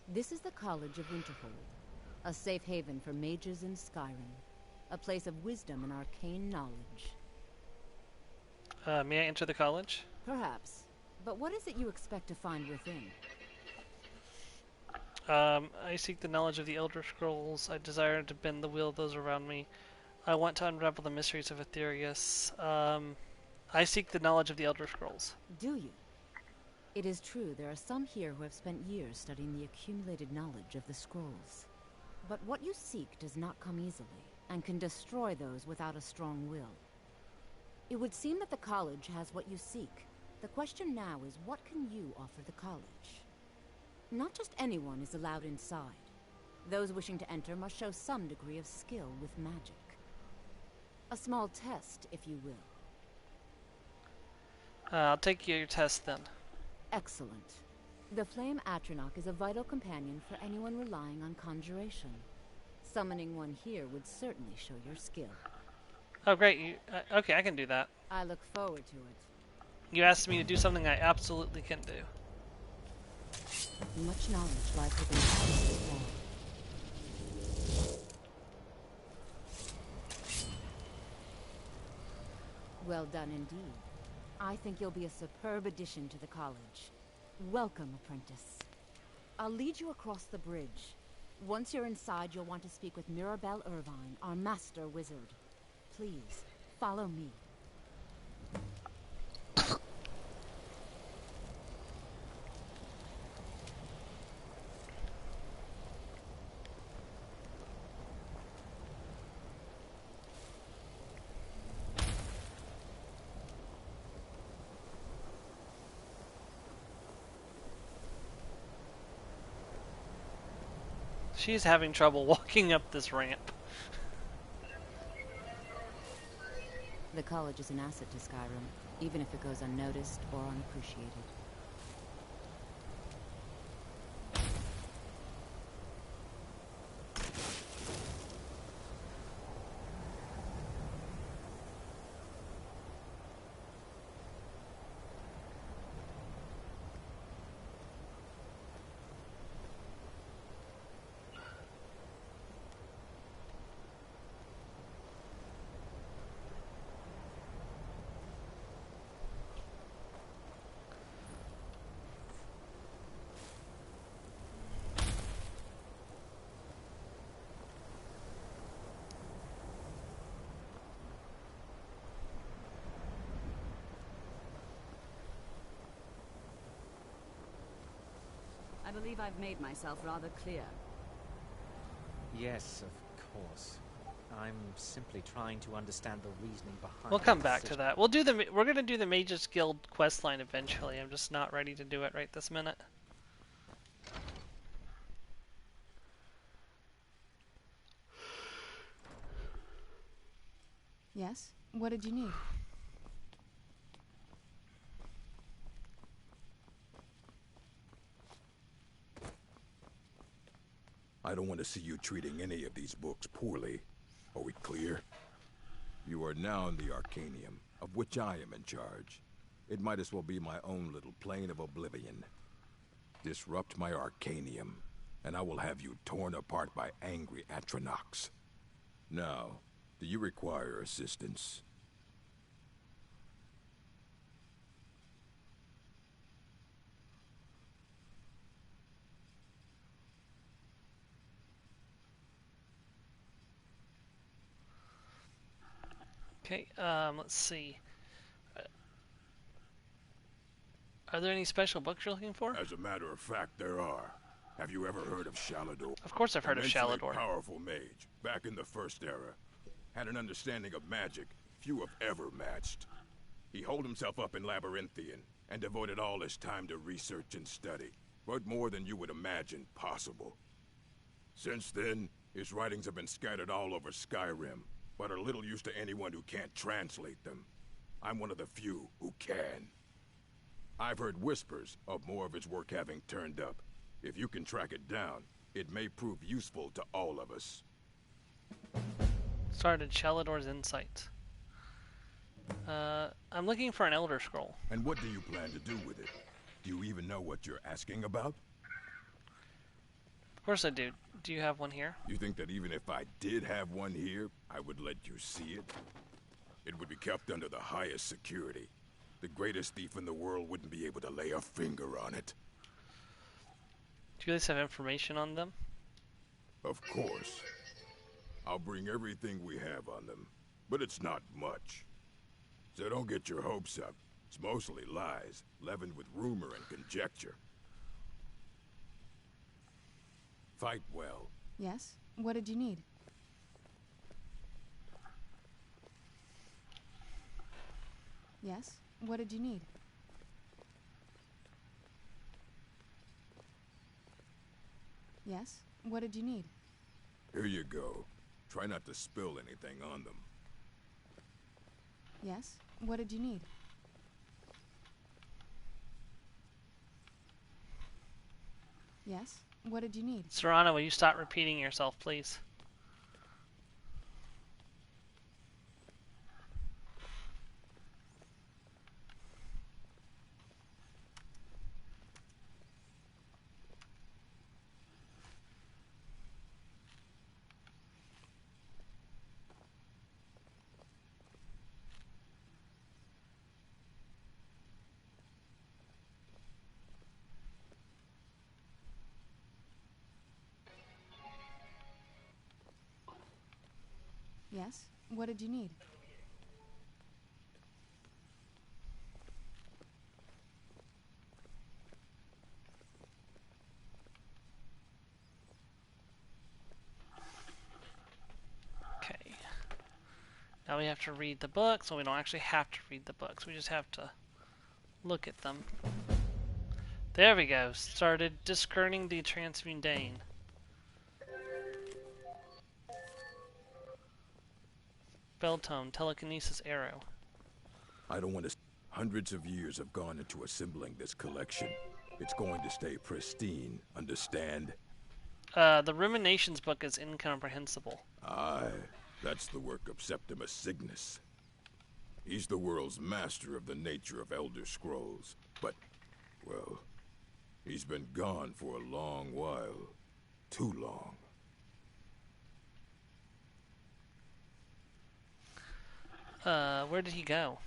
This is the College of Winterhold. A safe haven for mages in Skyrim. A place of wisdom and arcane knowledge. May I enter the college? Perhaps. But what is it you expect to find within? I seek the knowledge of the Elder Scrolls. I desire to bend the will of those around me. I want to unravel the mysteries of Aetherius. I seek the knowledge of the Elder Scrolls. Do you? It is true, there are some here who have spent years studying the accumulated knowledge of the scrolls. But what you seek does not come easily, and can destroy those without a strong will. It would seem that the college has what you seek. The question now is, what can you offer the college? Not just anyone is allowed inside. Those wishing to enter must show some degree of skill with magic. A small test, if you will. I'll take your test then. Excellent. The Flame Atronach is a vital companion for anyone relying on conjuration. Summoning one here would certainly show your skill. Oh great, okay, I can do that. I look forward to it. You asked me to do something I absolutely can do. Much knowledge lies within this wall. Well done indeed. I think you'll be a superb addition to the college. Welcome, apprentice. I'll lead you across the bridge. Once you're inside, you'll want to speak with Mirabelle Irvine, our master wizard. Please, follow me. She's having trouble walking up this ramp. The college is an asset to Skyrim, even if it goes unnoticed or unappreciated. I believe I've made myself rather clear. Yes, of course. I'm simply trying to understand the reasoning behind. We'll come back to that. We're gonna do the Mages Guild questline eventually. I'm just not ready to do it right this minute. Yes? What did you need? I don't want to see you treating any of these books poorly. Are we clear? You are now in the Arcanium, of which I am in charge. It might as well be my own little plane of oblivion. Disrupt my Arcanium, and I will have you torn apart by angry Atronachs. Now, do you require assistance? Okay, let's see. Are there any special books you're looking for? As a matter of fact, there are. Have you ever heard of Shalador? Of course I've heard of Immensely Shalador. Powerful mage, back in the First Era. Had an understanding of magic few have ever matched. He holed himself up in Labyrinthian, and devoted all his time to research and study, but more than you would imagine possible. Since then, his writings have been scattered all over Skyrim, but are little use to anyone who can't translate them. I'm one of the few who can. I've heard whispers of more of his work having turned up. If you can track it down, it may prove useful to all of us. Started Shalador's Insight. I'm looking for an Elder Scroll. And what do you plan to do with it? Do you even know what you're asking about? Of course I do. Do you have one here? You think that even if I did have one here, I would let you see it? It would be kept under the highest security. The greatest thief in the world wouldn't be able to lay a finger on it. Do you guys have information on them? Of course. I'll bring everything we have on them, but it's not much. So don't get your hopes up. It's mostly lies, leavened with rumor and conjecture. Fight well. Yes? What did you need? Yes? What did you need? Yes? What did you need? Here you go. Try not to spill anything on them. Yes? What did you need? Yes? What did you need? Serrano, will you stop repeating yourself, please? Yes? What did you need? Okay. Now we have to read the books. Well, we don't actually have to read the books. We just have to look at them. There we go. Started discerning the Transmundane. Belltone, telekinesis arrow. I don't want to... Hundreds of years have gone into assembling this collection. It's going to stay pristine, understand? The Ruminations book is incomprehensible. Aye, that's the work of Septimus Cygnus. He's the world's master of the nature of Elder Scrolls, but, well, he's been gone for a long while. Too long. Where did he go?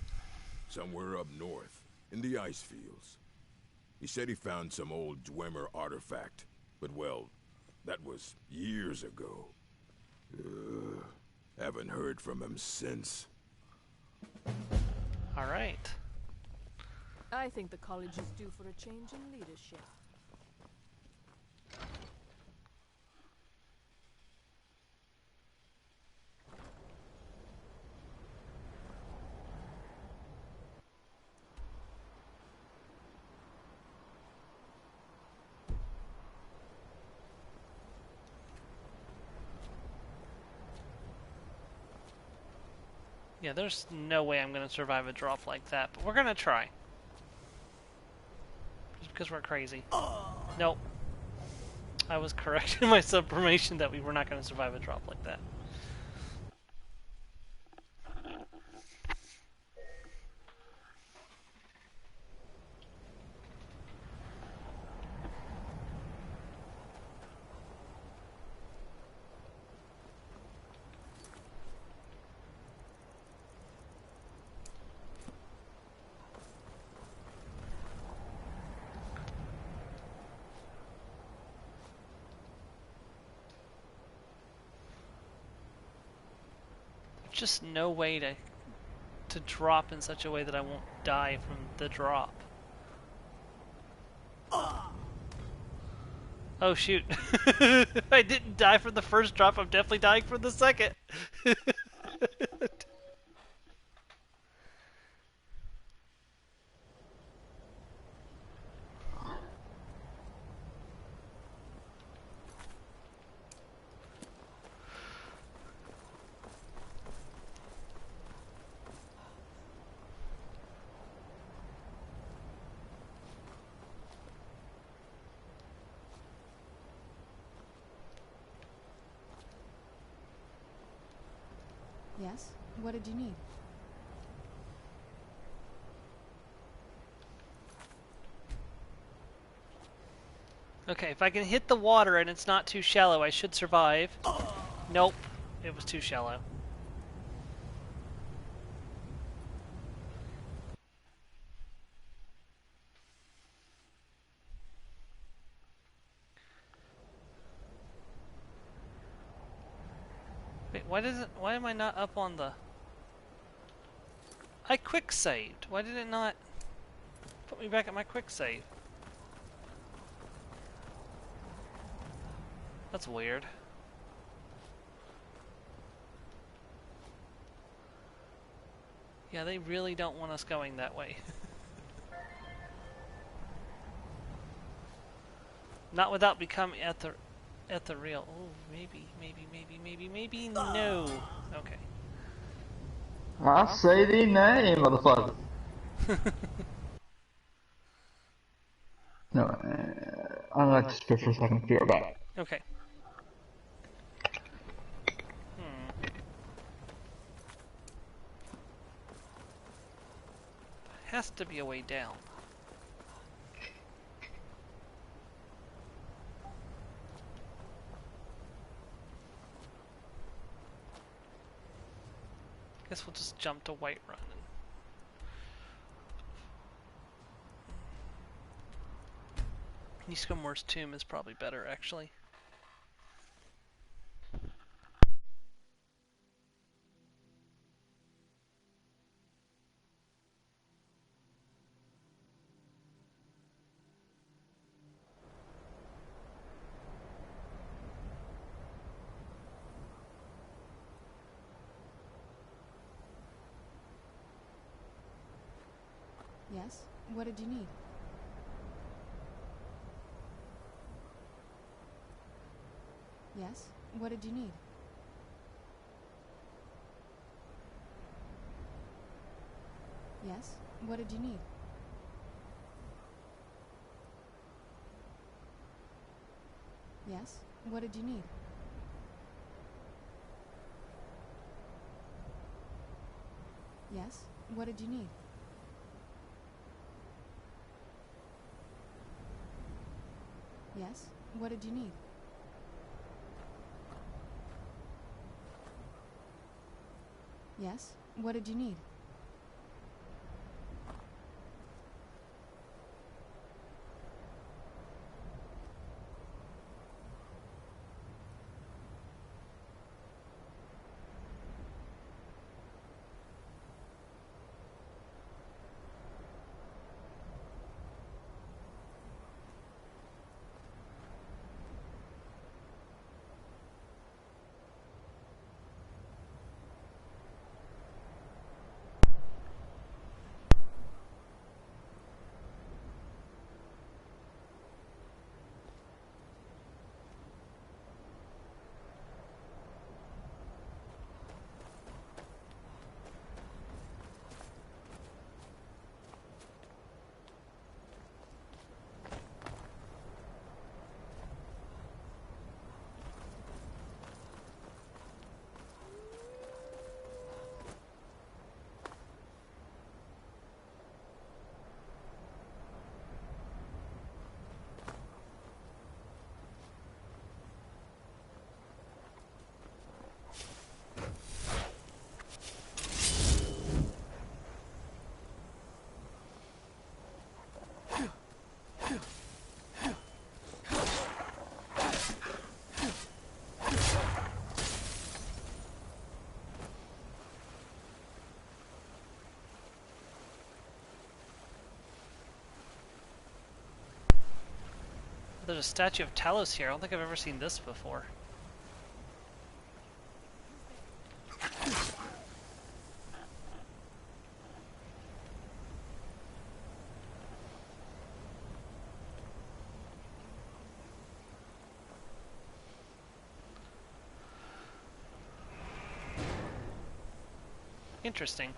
Somewhere up north, in the ice fields. He said he found some old Dwemer artifact, but well, that was years ago. Haven't heard from him since. Alright. I think the college is due for a change in leadership. Yeah, there's no way I'm going to survive a drop like that, but we're going to try. Just because we're crazy. Nope. I was correct in my sublimation that we were not going to survive a drop like that. Just no way to drop in such a way that I won't die from the drop. Oh shoot. If I didn't die from the first drop, I'm definitely dying from the second. Yes? What did you need? Okay, if I can hit the water and it's not too shallow, I should survive. Nope, it was too shallow. Wait, why am I not up on the... I quick saved. Why did it not put me back at my quick save? That's weird. Yeah, they really don't want us going that way. Not without becoming at the real. Oh, maybe no. Okay. I say the name, motherfucker. No, I'm gonna disappear for a second. Be right back. Okay. Has to be a way down. Guess we'll just jump to Whiterun. Niscomore's tomb is probably better, actually. Yes? What did you need? Yes? What did you need? Yes? What did you need? Yes? What did you need? Yes? What did you need? Yes? What did you need? Yes? What did you need? There's a statue of Talos here. I don't think I've ever seen this before. Interesting.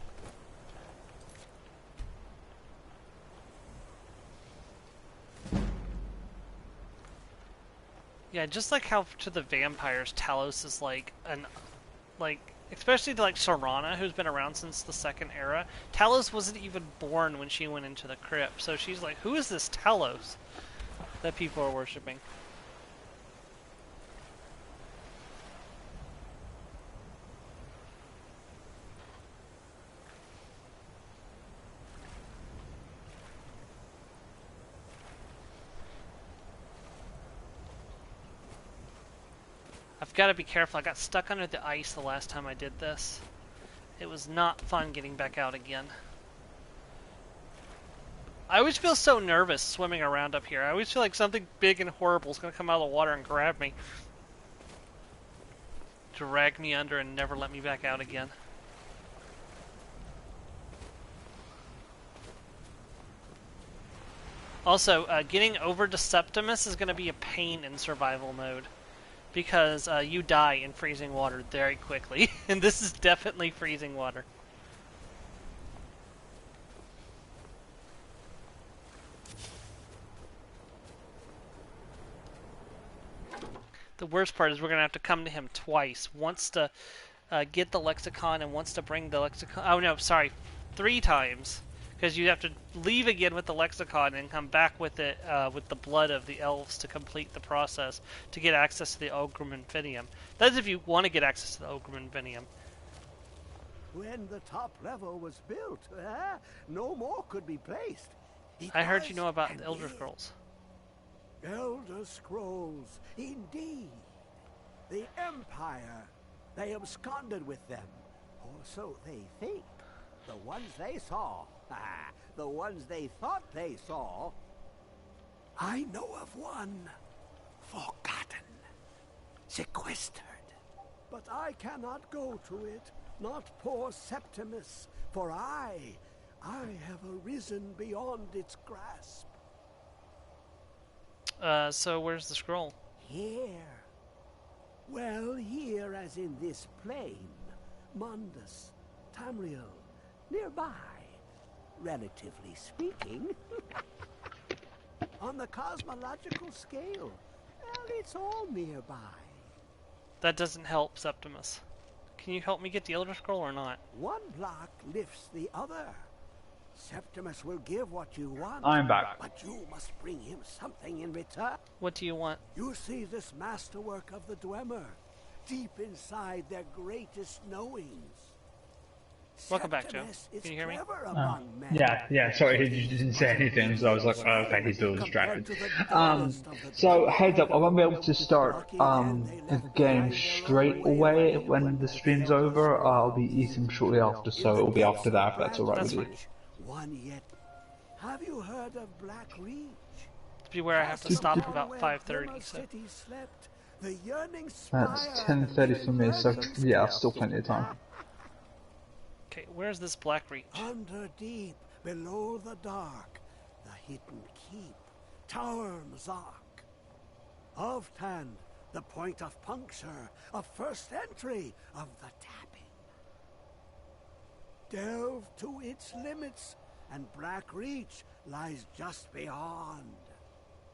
Yeah, just like how to the vampires, Talos is like especially to like Serana, who's been around since the Second Era. Talos wasn't even born when she went into the crypt, so she's like, who is this Talos? that people are worshipping. I've got to be careful. I got stuck under the ice the last time I did this. It was not fun getting back out again. I always feel so nervous swimming around up here. I always feel like something big and horrible is going to come out of the water and grab me. Drag me under and never let me back out again. Also, getting over to Septimus is going to be a pain in survival mode. Because you die in freezing water very quickly. And this is definitely freezing water. The worst part is we're going to have to come to him twice. Once to get the lexicon and once to bring the lexicon... Oh no, sorry. 3 times. Because you have to leave again with the lexicon and come back with it with the blood of the elves to complete the process to get access to the Ogrim Infinium. That's if you want to get access to the Ogrim Infinium. When the top level was built, no more could be placed. I heard you know about the Elder Scrolls. Elder Scrolls, indeed. The Empire, they absconded with them, or so they think. The ones they saw, the ones they thought they saw. I know of one, forgotten, sequestered. But I cannot go to it, not poor Septimus, for I have arisen beyond its grasp. So where's the scroll? Here. Well, here as in this plain. Mundus, Tamriel, nearby, relatively speaking. On the cosmological scale, well, it's all nearby. That doesn't help, Septimus. Can you help me get the Elder Scroll or not? One block lifts the other. Septimus will give what you want. I'm back. But you must bring him something in return. What do you want? You see this masterwork of the Dwemer, deep inside their greatest knowings. Welcome back, Joe. Can you hear me? Yeah, sorry, he didn't say anything, so I was like, oh, okay, he's still distracted. So, heads up, I won't be able to start the game straight away when the stream's over. I'll be eating shortly after, so it'll be after that, if that's alright with you. One yet. Have you heard of Black Reach? Beware, I have to stop about 5:30, so... That's 10:30 for me, so yeah, still plenty of time. Okay, where's this Black Reach? Under deep, below the dark, the hidden keep, Tower Mazark. Oftan, the point of puncture, of first entry of the tapping. Delve to its limits, and Black Reach lies just beyond.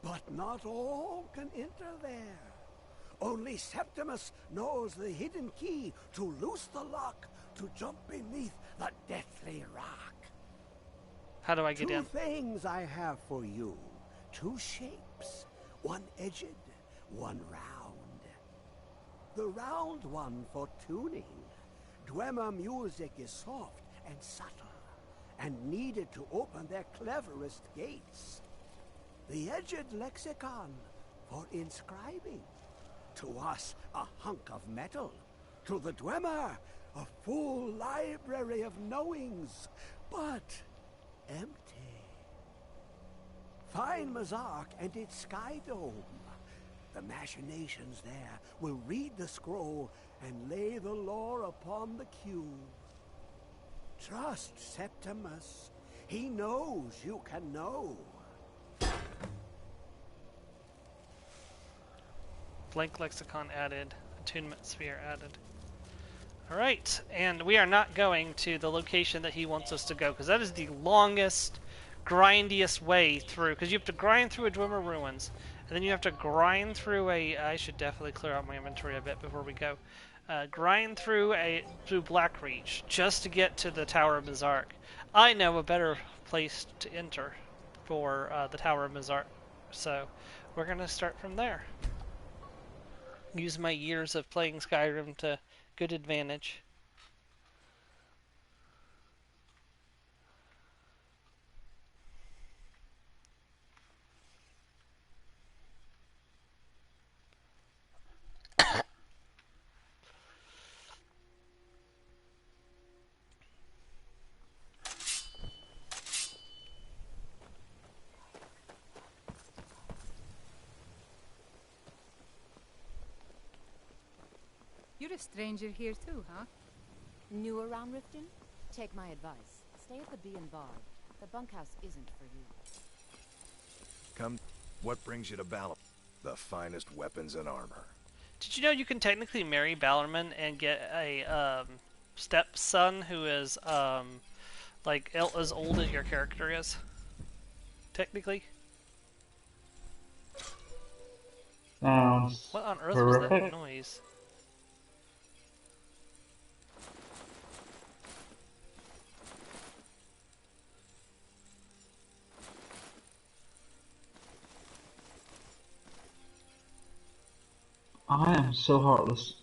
But not all can enter there. Only Septimus knows the hidden key to loose the lock, to jump beneath the deathly rock. How do I get in? 2 things I have for you. 2 shapes. One edged, one round. The round one for tuning. Dwemer music is soft and subtle, and needed to open their cleverest gates. The edged lexicon for inscribing. To us, a hunk of metal. To the Dwemer, a full library of knowings, but empty. Find Mazark and its sky dome. The machinations there will read the scroll and lay the lore upon the cube. Trust Septimus. He knows you can know. Blank lexicon added. Attunement sphere added. Alright, and we are not going to the location that he wants us to go, because that is the longest, grindiest way through, because you have to grind through a Dwemer Ruins, and then you have to grind through a... I should definitely clear out my inventory a bit before we go. Grind through Black Reach, just to get to the Tower of Mazark. I know a better place to enter for the Tower of Mazark. So we're going to start from there. Use my years of playing Skyrim to good advantage. You're a stranger here too, huh? New around Riften? Take my advice. Stay at the Bee and Bar. The bunkhouse isn't for you. Come, what brings you to Balam? The finest weapons and armor. Did you know you can technically marry Ballerman and get a stepson who is like as old as your character is? Technically. What on earth was that noise? I am so heartless.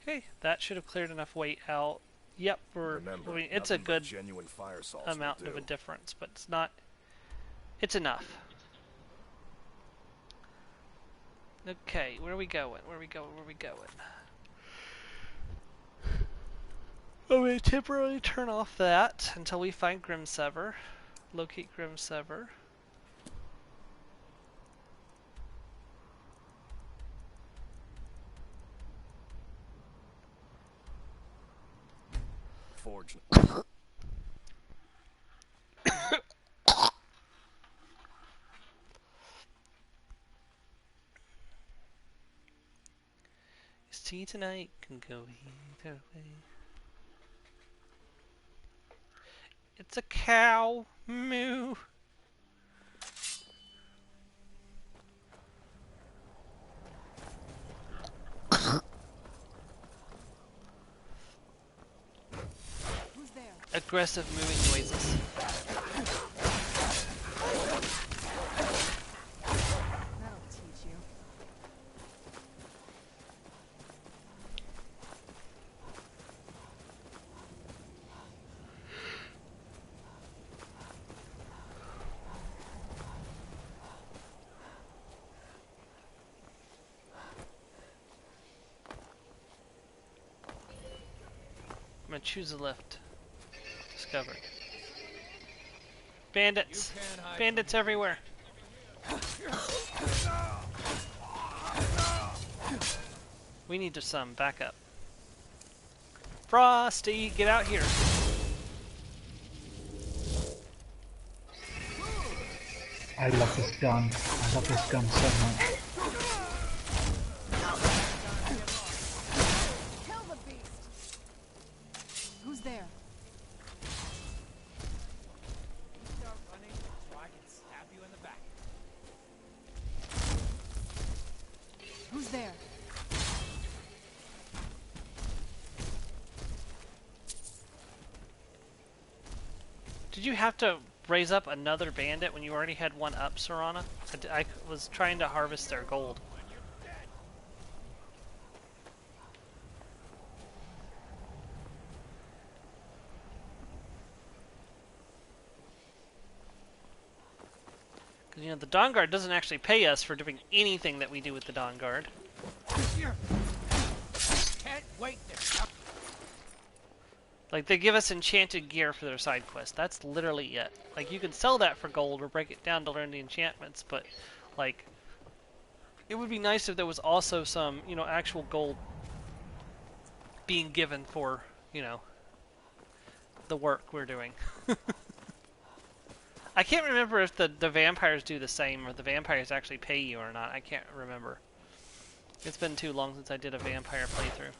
Okay, that should have cleared enough weight out. Yep, Remember, I mean, it's a good genuine fire salts amount of a difference, but it's not. It's enough. Okay, where are we going? Where are we going? Where are we going? I'm going to temporarily turn off that until we find Grimsever. Locate Grimsever. Forge. See tonight can go either way. It's a cow. Moo. Who's there? Aggressive mooing noises. That'll teach you. I'm gonna choose a lift. Discovered. Bandits! Bandits everywhere! We need some backup. Frosty, get out here! I love this gun. I love this gun so much. Kill the beast. Who's there? Start running so I can stab you in the back. Who's there? Did you have to raise up another bandit when you already had one up, Serana? I was trying to harvest their gold. Because, you know, the Dawn Guard doesn't actually pay us for doing anything that we do with the Dawn Guard. Can't wait to. Like, they give us enchanted gear for their side quest. That's literally it. Like, you can sell that for gold or break it down to learn the enchantments, but, like, it would be nice if there was also some, you know, actual gold being given for, you know, the work we're doing. I can't remember if the vampires do the same or the vampires actually pay you or not. I can't remember. It's been too long since I did a vampire playthrough.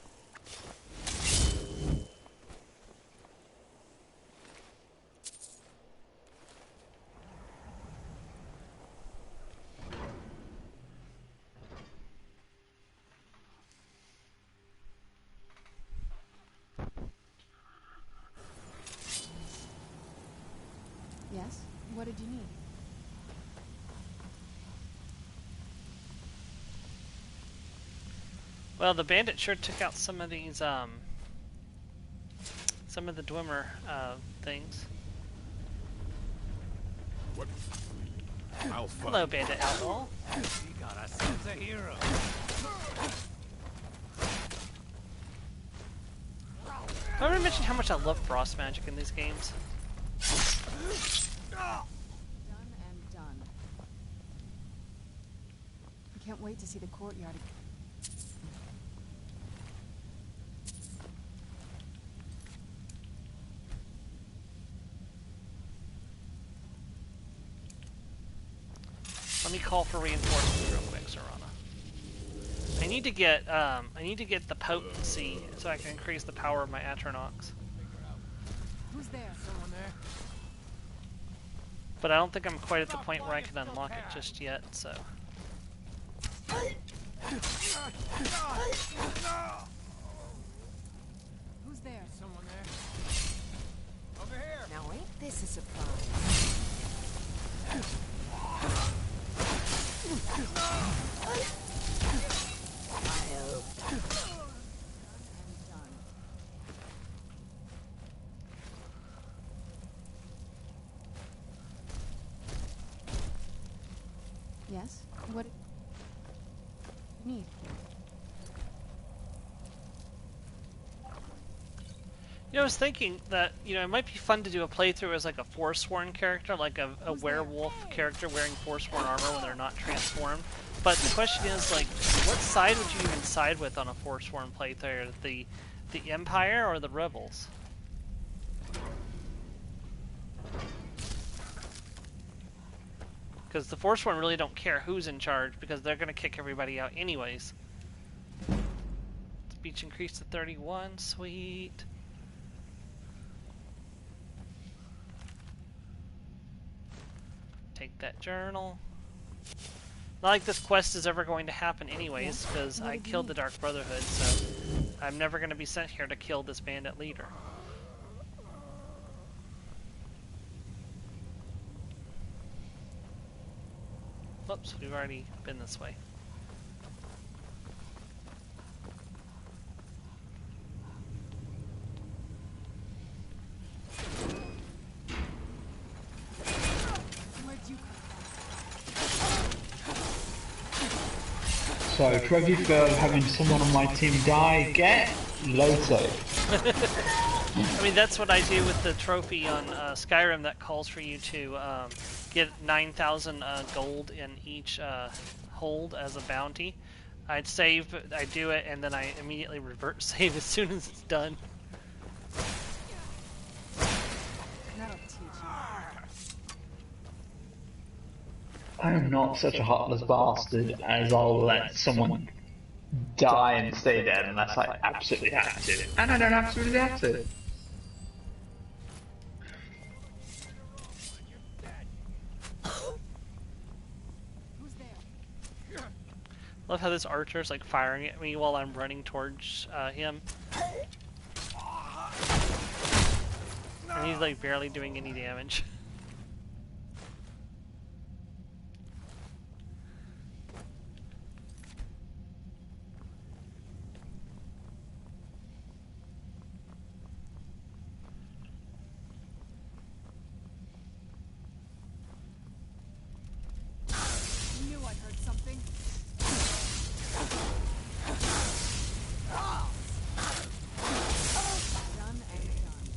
did you need? Well, the bandit sure took out some of these, some of the Dwemer, things. What? Hello, bandit outlaw. He got us as a hero. I already mentioned how much I love frost magic in these games. Done and done. I can't wait to see the courtyard. Let me call for reinforcements real quick, Serana. I need to get the potency so I can increase the power of my Atronachs. Who's there? Someone there? But I don't think I'm quite at the point where I can unlock it just yet, so. Who's there? Someone there? Over here! Now ain't this a surprise? Yes? What do you need? You know, I was thinking that, you know, it might be fun to do a playthrough as like a Forsworn character, like a werewolf character wearing Forsworn armor when they're not transformed. But the question is, like, what side would you even side with on a Forsworn playthrough? The Empire or the Rebels? Because the Forsworn really don't care who's in charge, because they're going to kick everybody out anyways. Speech increased to 31, sweet. Take that journal. Not like this quest is ever going to happen anyways, because I killed the Dark Brotherhood, so I'm never going to be sent here to kill this bandit leader. Whoops, we've already been this way. So, trophy for having someone on my team die, get Loto. I mean, that's what I do with the trophy on Skyrim that calls for you to get 9,000 gold in each hold as a bounty. I'd save, I do it, and then I immediately revert save as soon as it's done. That'll teach you. I am not such a heartless bastard as I'll let someone die and stay dead unless I absolutely have to. And I don't absolutely have to. Love how this archer's like firing at me while I'm running towards him. And he's like barely doing any damage. Knew I heard something. Done and done.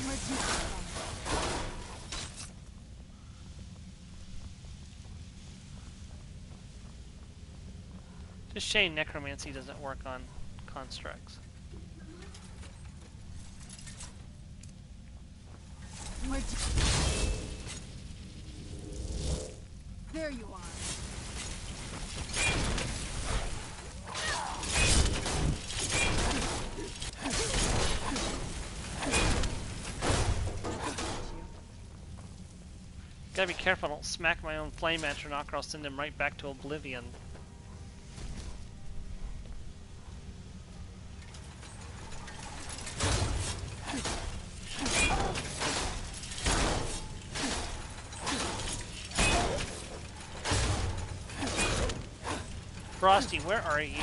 Where'd you come from? Just shame necromancy doesn't work on constructs. Where'd you... There you are. Gotta be careful I don't smack my own flame atronach or I'll send him right back to oblivion. Frosty, where are you?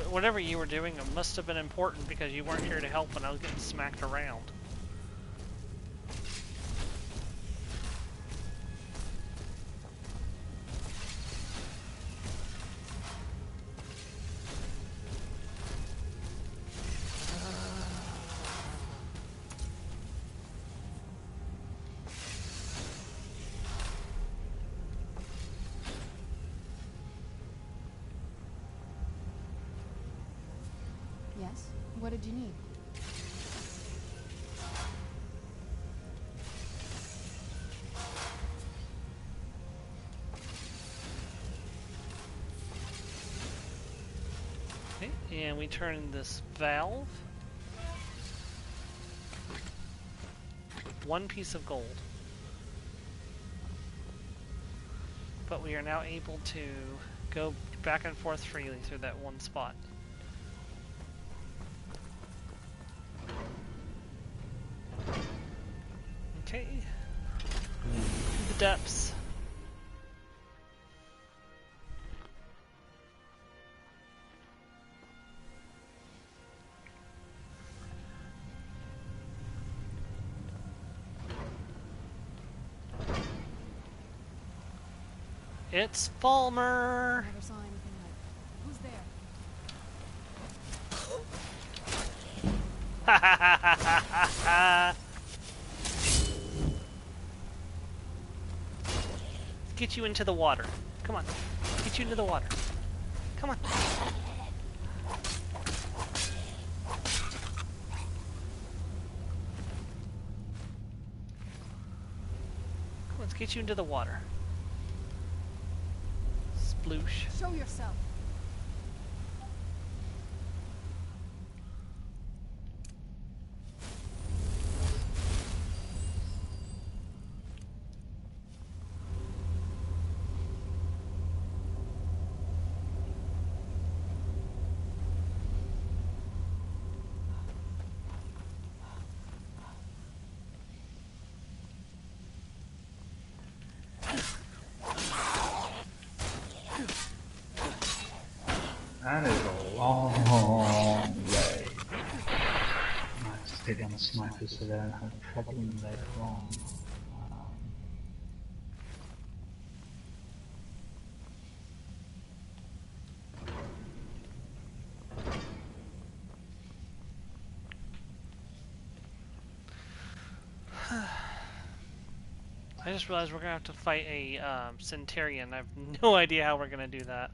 Whatever you were doing, it must have been important because you weren't here to help when I was getting smacked around. Yes? What did you need? Okay, and we turn this valve. 1 piece of gold. But we are now able to go back and forth freely through that one spot. Okay. To the depths. It's Falmer! Never saw anything like it. Who's there? Ha ha ha ha ha ha! Get you into the water. Come on. Get you into the water. Come on. Let's get you into the water. Sploosh. Show yourself. That is a long way. I have to stay down the snipers so they don't have problem later on. I just realized we're gonna have to fight a Centurion. I have no idea how we're gonna do that.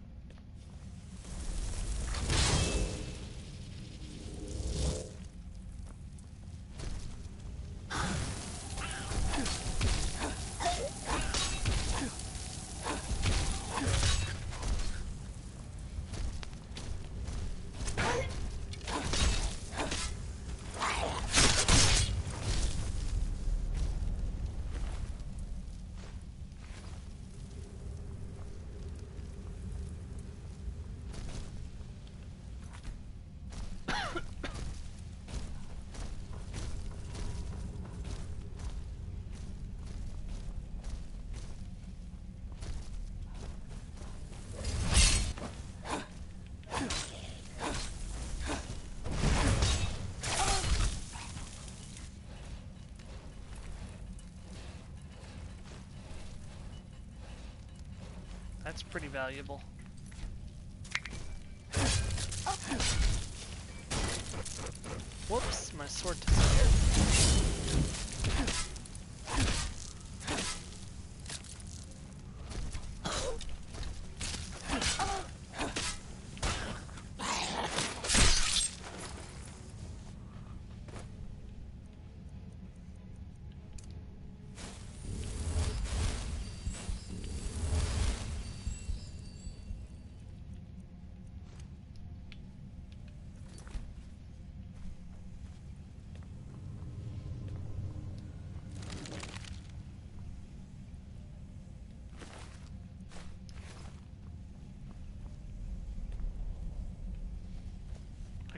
That's pretty valuable. Whoops, my sword disappeared.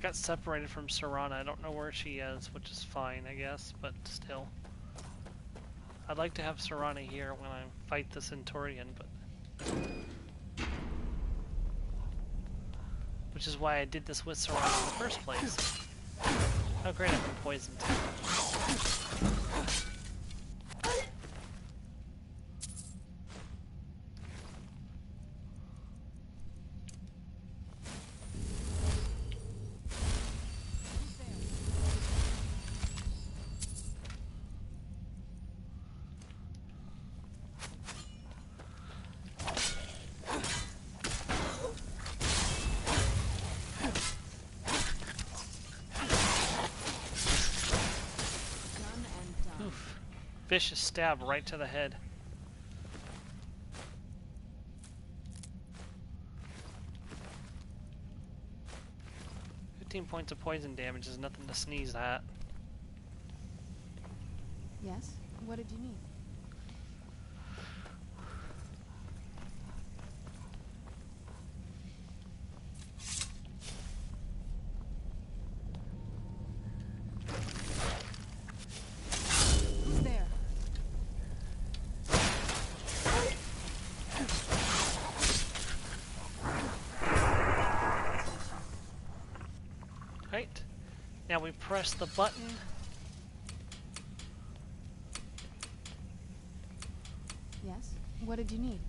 got separated from Serana. I don't know where she is, which is fine, I guess, but still. I'd like to have Serana here when I fight the Centurion, but... Which is why I did this with Serana in the first place. Oh great, I've been poisoned. Vicious stab right to the head. .15 of poison damage is nothing to sneeze at. Yes? What did you need? Who's there? Right. Now we press the button. Yes? What did you need?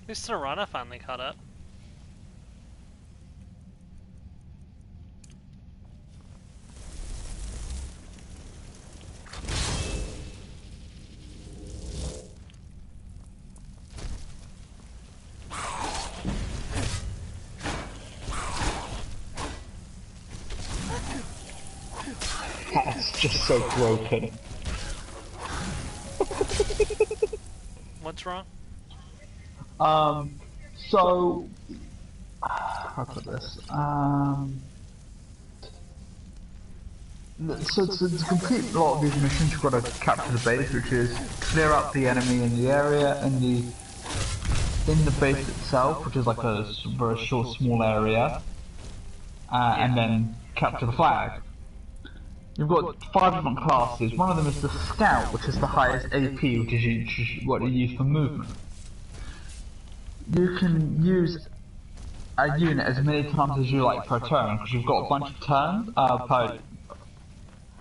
Is Serana finally caught up? That's just so broken. What's wrong? So... How put this? So to complete a lot of these missions, you've got to capture the base, which is clear out the enemy in the area, in the base itself, which is like a very short, small area, and then capture the flag. You've got 5 different classes. One of them is the Scout, which is the highest AP, which is what you use for movement. You can use a unit as many times as you like per turn, because you've got a bunch of turns per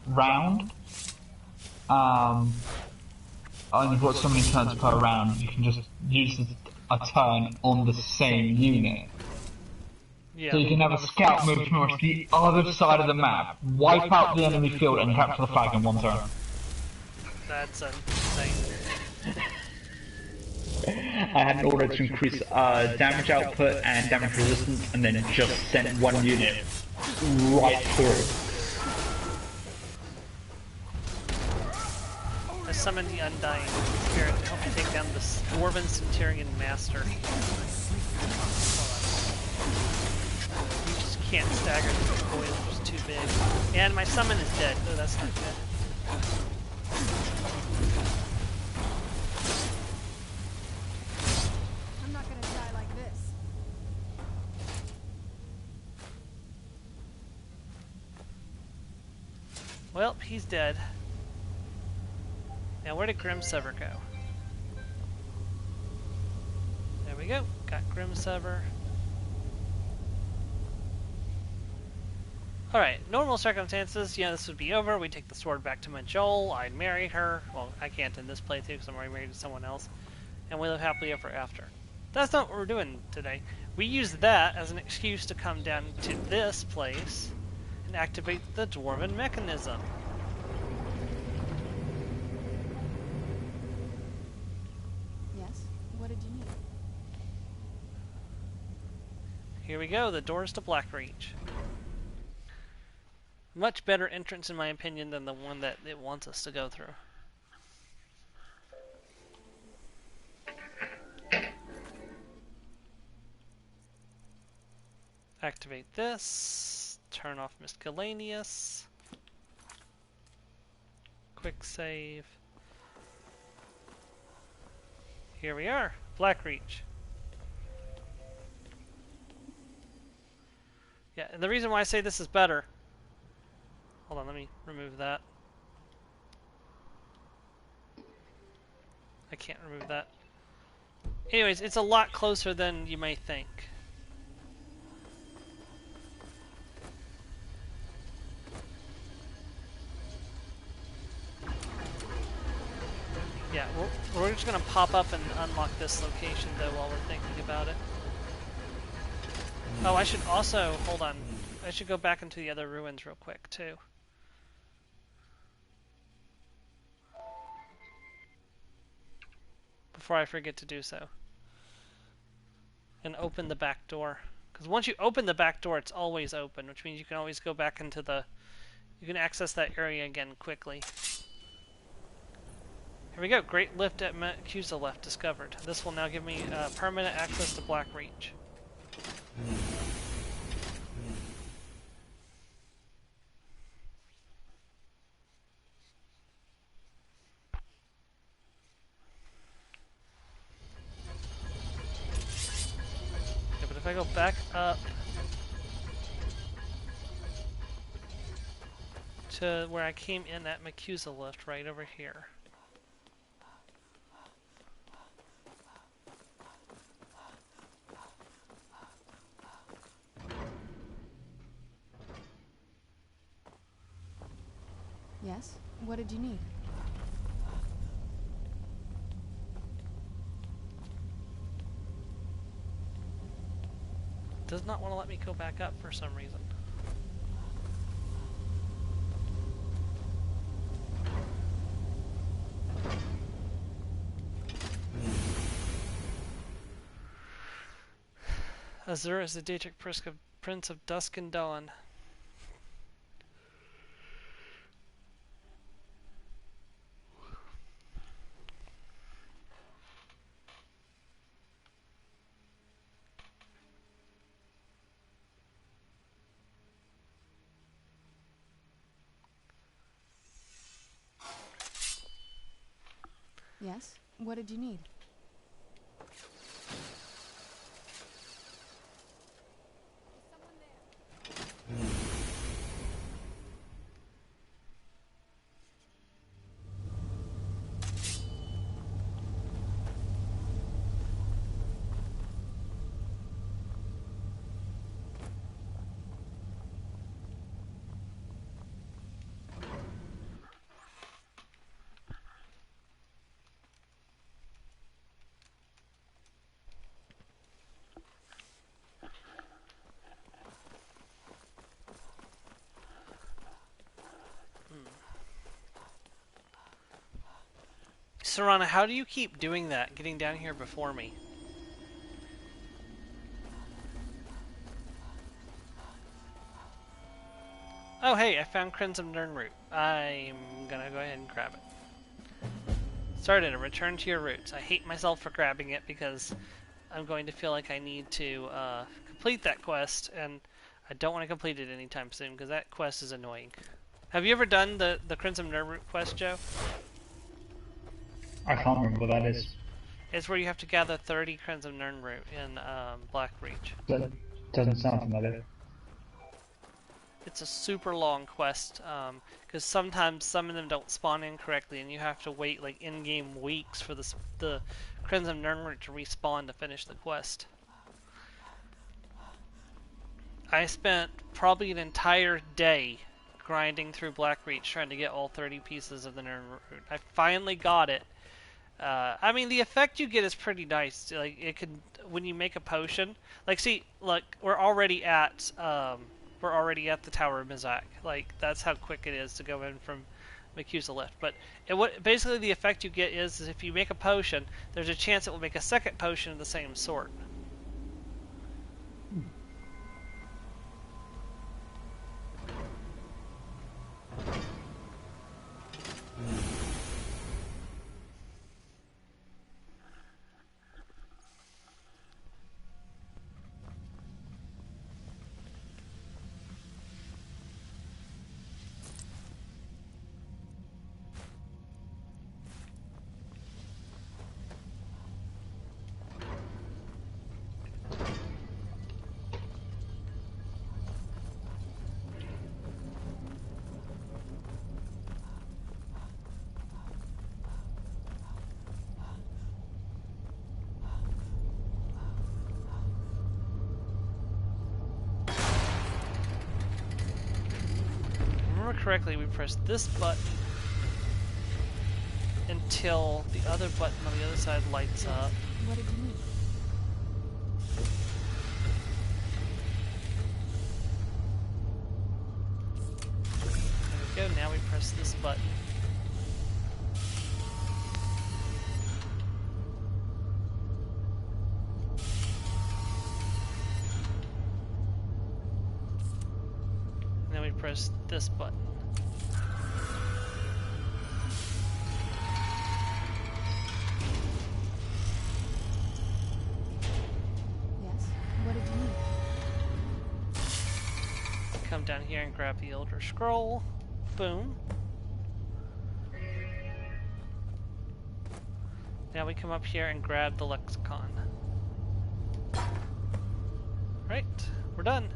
round. And you've got so many turns per round, you can just use a turn on the same unit. Yeah. So you can have a scout move towards the other side of the map, wipe out the enemy field, and capture the flag in one turn. That's insane. I had an order to increase damage output and damage resistance, and then just sent one unit right through. I summoned the Undying Spirit to help you take down the Dwarven Centurion Master. You just can't stagger the boys, it's just too big. And my summon is dead. Oh, that's not good. I'm not gonna die like this. Well, he's dead. Now where did Grimsever go? There we go. Got Grimsever. Alright, normal circumstances, yeah, this would be over. We'd take the sword back to Majol. I'd marry her. Well, I can't in this playthrough because I'm already married to someone else. And we live happily ever after. That's not what we're doing today. We use that as an excuse to come down to this place and activate the Dwarven mechanism. Yes? What did you need? Here we go, the doors to Blackreach. Much better entrance in my opinion than the one that it wants us to go through. Activate this. Turn off miscellaneous. Quick save. Here we are. Blackreach. Yeah, and the reason why I say this is better... Hold on, let me remove that. I can't remove that. Anyways, it's a lot closer than you may think. Yeah, we're just going to pop up and unlock this location, though, while we're thinking about it. Oh, I should also... Hold on. I should go back into the other ruins real quick, too. Before I forget to do so. And open the back door. Because once you open the back door, it's always open, which means you can always go back into the... You can access that area again quickly. Here we go. Great lift at Macusa left discovered. This will now give me permanent access to Blackreach. Yeah, but if I go back up to where I came in at Macusa lift, right over here. Yes? What did you need? Does not want to let me go back up for some reason. Azur is the Daedric Prince of Dusk and Dawn. Yes? What did you need? Serana, how do you keep doing that, getting down here before me? Oh hey, I found Crimson Nirnroot. I'm gonna go ahead and grab it. Started a return to your roots. I hate myself for grabbing it because I'm going to feel like I need to complete that quest, and I don't want to complete it anytime soon because that quest is annoying. Have you ever done the Crimson Nirnroot quest, Joe? I can't remember what that is. It's where you have to gather 30 Crimson Nirnroot in Blackreach. That doesn't sound familiar. It's a super long quest, because sometimes some of them don't spawn in correctly, and you have to wait like in-game weeks for the Crimson Nirnroot to respawn to finish the quest. I spent probably an entire day grinding through Blackreach trying to get all 30 pieces of the Nirnroot. I finally got it. I mean, the effect you get is pretty nice. Like, it can, when you make a potion, like, see, look, we're already at the Tower of Mizak. Like, that's how quick it is to go in from Macusa lift. But basically the effect you get is if you make a potion, there's a chance it will make a second potion of the same sort. remember correctly, we press this button until the other button on the other side lights up. What did you need? There we go, now we press this button. And then we press this button. Yes? What did you need? Come down here and grab the Elder Scroll. Boom. Now we come up here and grab the lexicon. Right, we're done.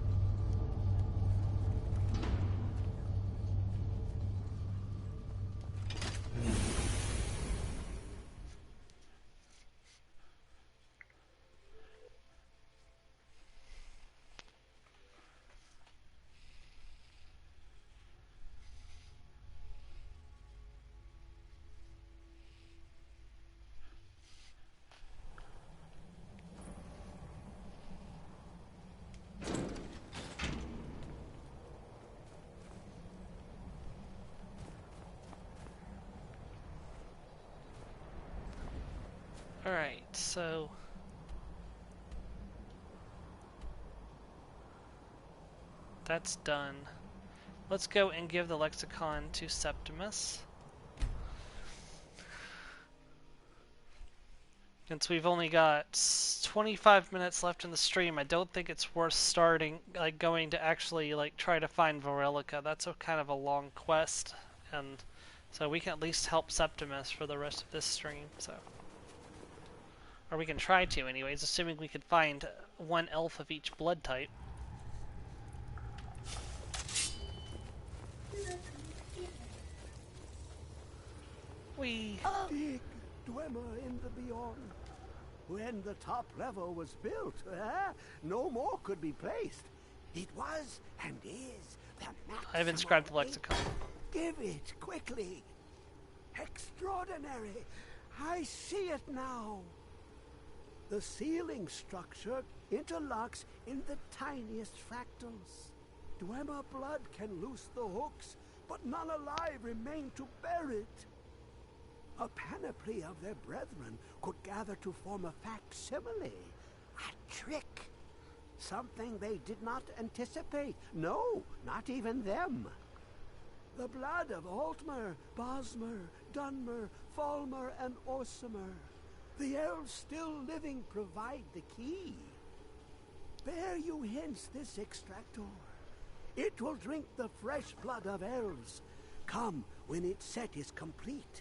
Alright, so that's done. Let's go and give the lexicon to Septimus. Since we've only got 25 minutes left in the stream, I don't think it's worth starting, like, going to actually, like, try to find Vorelica. That's a kind of a long quest, and so we can at least help Septimus for the rest of this stream, so. Or we can try to, anyways, assuming we can find one elf of each blood type. Big Dwemer in the beyond. When the top level was built, no more could be placed. It was and is the maximum. I've inscribed the lexicon. Give it quickly. Extraordinary. I see it now. The ceiling structure interlocks in the tiniest fractals. Dwemer blood can loose the hooks, but none alive remain to bear it. A panoply of their brethren could gather to form a facsimile. A trick. Something they did not anticipate. No, not even them. The blood of Altmer, Bosmer, Dunmer, Falmer, and Orsimer. The elves still living provide the key. Bear you hence this extractor. It will drink the fresh blood of elves. Come when its set is complete.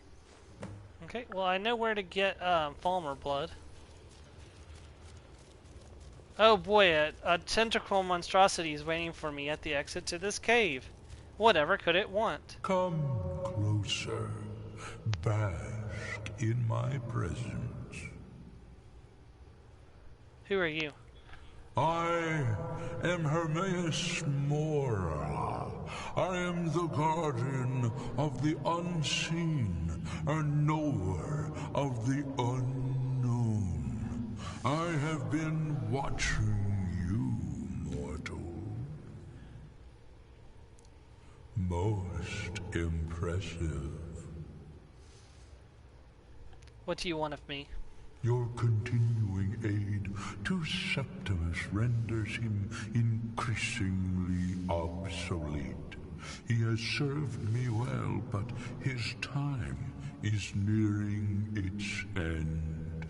Okay, well I know where to get Falmer blood. Oh boy, a tentacle monstrosity is waiting for me at the exit to this cave. Whatever could it want? Come closer. Bask in my presence. Who are you? I am Hermaeus Mora. I am the guardian of the unseen, a knower of the unknown. I have been watching you, mortal. Most impressive. What do you want of me? Your continuing aid to Septimus renders him increasingly obsolete. He has served me well, but his time is nearing its end.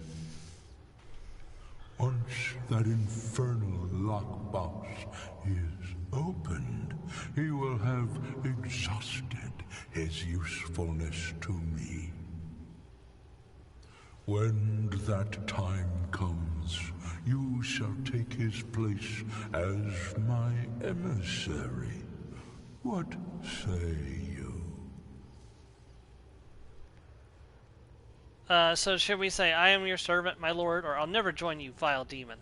Once that infernal lockbox is opened, he will have exhausted his usefulness to me. When that time comes, you shall take his place as my emissary. What say you? So should we say, I am your servant, my lord, or I'll never join you, vile demon?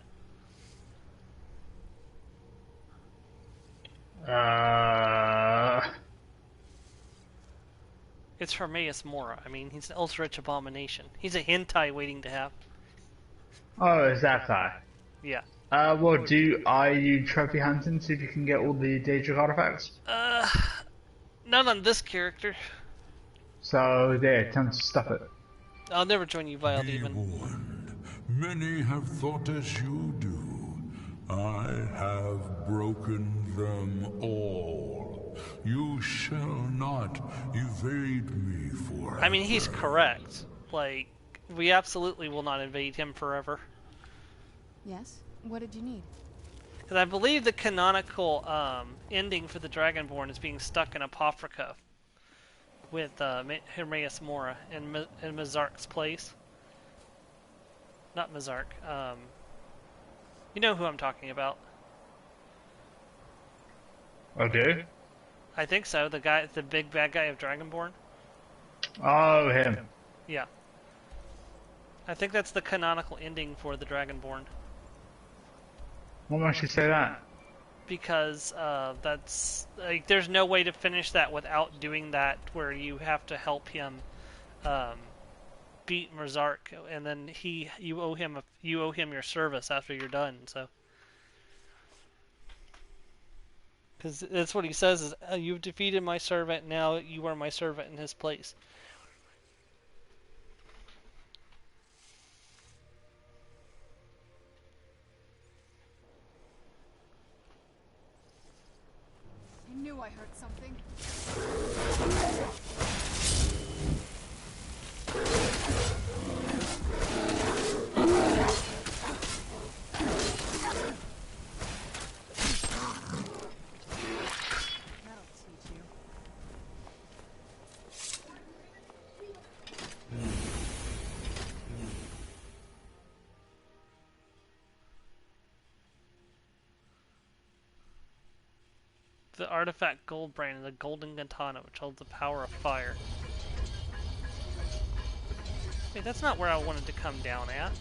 It's Hermaeus Mora. I mean, he's an ultra-rich abomination. He's a hentai waiting to happen. Oh, is that guy? Yeah. Well, are you trophy hunting, see if you can get all the Daedric artifacts? Not on this character. So, there, time to stuff it. I'll never join you, Vile Be Demon. warned. Many have thought as you do. I have broken them all. You shall not evade me forever. I mean, he's correct. Like, we absolutely will not invade him forever. Yes? What did you need? Because I believe the canonical ending for the Dragonborn is being stuck in Apocrypha with Hermaeus Mora in Mazark's place. Not Mazark. You know who I'm talking about. Oh, do? I think so. The guy, the big bad guy of Dragonborn. Oh, him. Yeah. I think that's the canonical ending for the Dragonborn. What makes you say that? Because that's like, there's no way to finish that without doing that, where you have to help him beat Mazark, and then you owe him your service after you're done. So, because that's what he says is, you've defeated my servant, now you are my servant in his place. I knew I heard something. That'll teach you. The artifact Goldbrand is a golden katana which holds the power of fire. Wait, that's not where I wanted to come down at.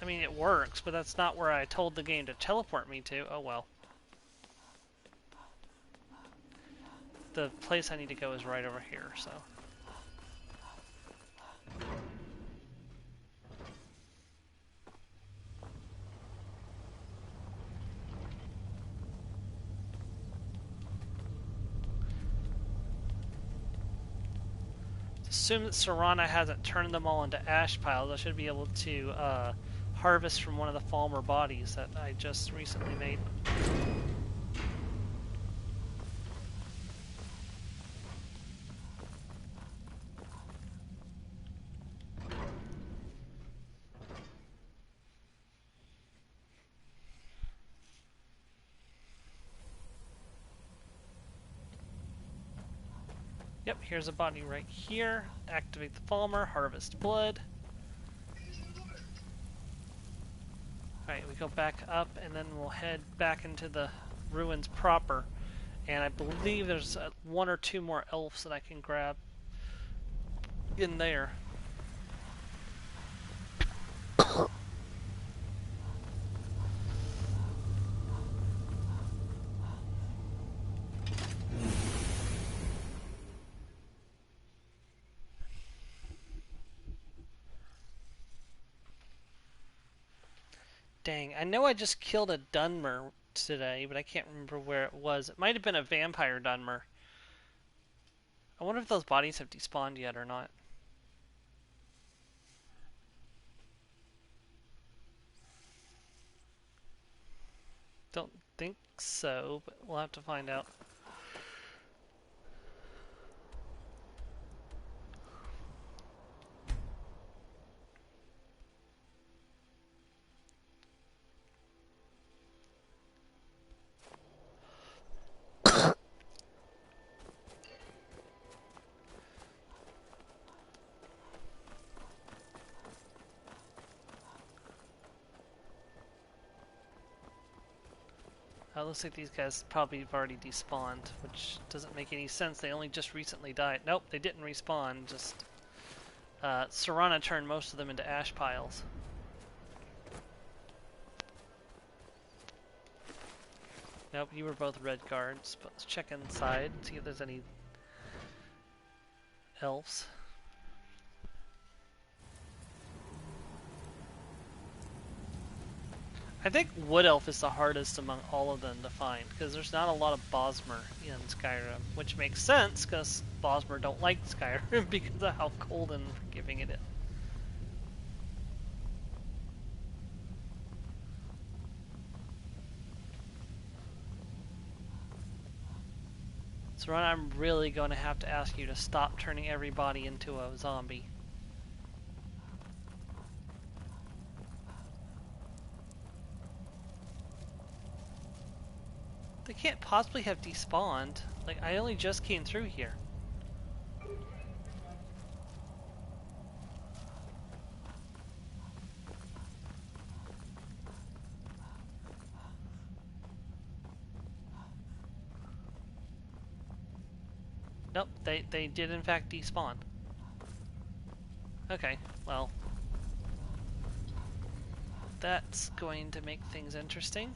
I mean, it works, but that's not where I told the game to teleport me to. Oh well. The place I need to go is right over here, so. Assume that Serana hasn't turned them all into ash piles. I should be able to harvest from one of the Falmer bodies that I just recently made. Yep, here's a body right here. Activate the Falmer, harvest blood. Alright, we go back up and then we'll head back into the ruins proper. And I believe there's one or two more elves that I can grab in there. Dang, I know I just killed a Dunmer today, but I can't remember where it was. It might have been a vampire Dunmer. I wonder if those bodies have despawned yet or not. Don't think so, but we'll have to find out. Looks like these guys probably have already despawned, which doesn't make any sense. They only just recently died. Nope, they didn't respawn, just... Serana turned most of them into ash piles. Nope, you were both red guards, but let's check inside, see if there's any elves. I think Wood Elf is the hardest among all of them to find, because there's not a lot of Bosmer in Skyrim, which makes sense, because Bosmer don't like Skyrim because of how cold and forgiving it is. So Ron, I'm really going to have to ask you to stop turning everybody into a zombie. They can't possibly have despawned. Like, I only just came through here. Nope, they did in fact despawn. Okay, well. That's going to make things interesting.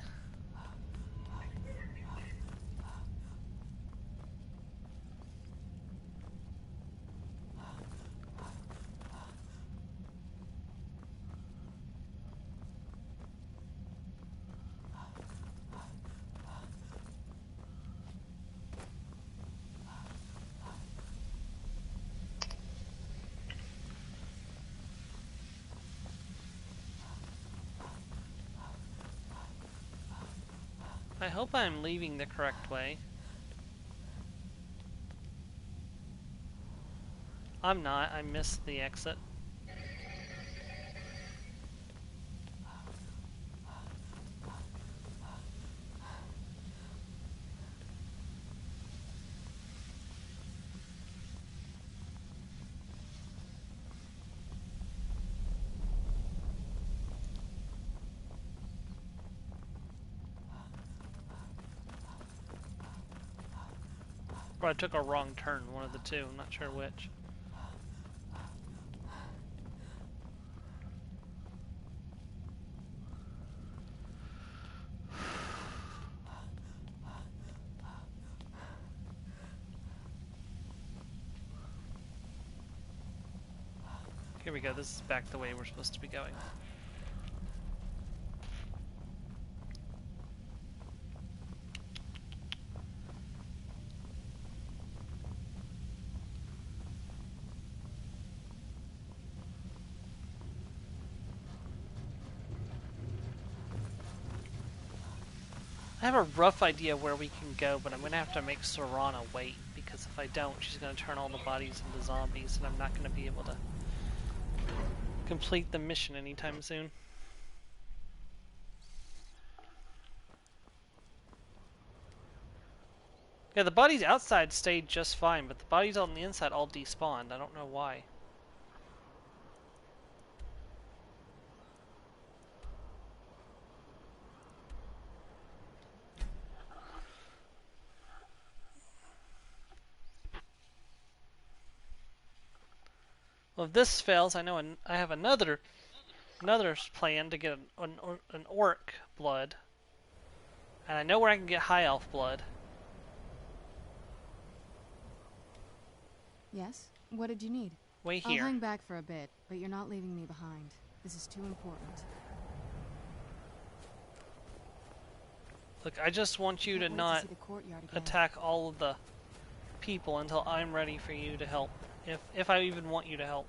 I hope I'm leaving the correct way. I'm not. I missed the exit. Or I took a wrong turn, one of the two. I'm not sure which. Here we go. This is back the way we're supposed to be going. I have a rough idea where we can go, but I'm going to have to make Serana wait, because if I don't, she's going to turn all the bodies into zombies, and I'm not going to be able to complete the mission anytime soon. Yeah, the bodies outside stayed just fine, but the bodies on the inside all despawned. I don't know why. Well, if this fails, I know I have another plan to get an orc blood, and I know where I can get high elf blood. Yes? What did you need? Wait here. I'll hang back for a bit, but you're not leaving me behind. This is too important. Look, I just want you to not attack all of the people until I'm ready for you to help. If I even want you to help.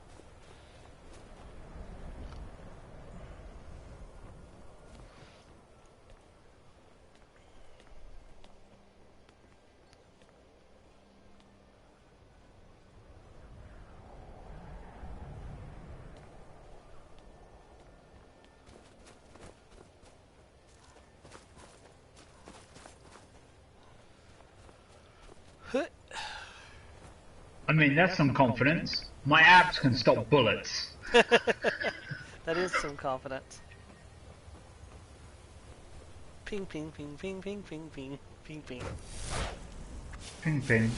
I mean, that's some confidence. My abs can stop bullets. That is some confidence. Ping, ping, ping, ping, ping, ping, ping, ping, ping. Ping, ping.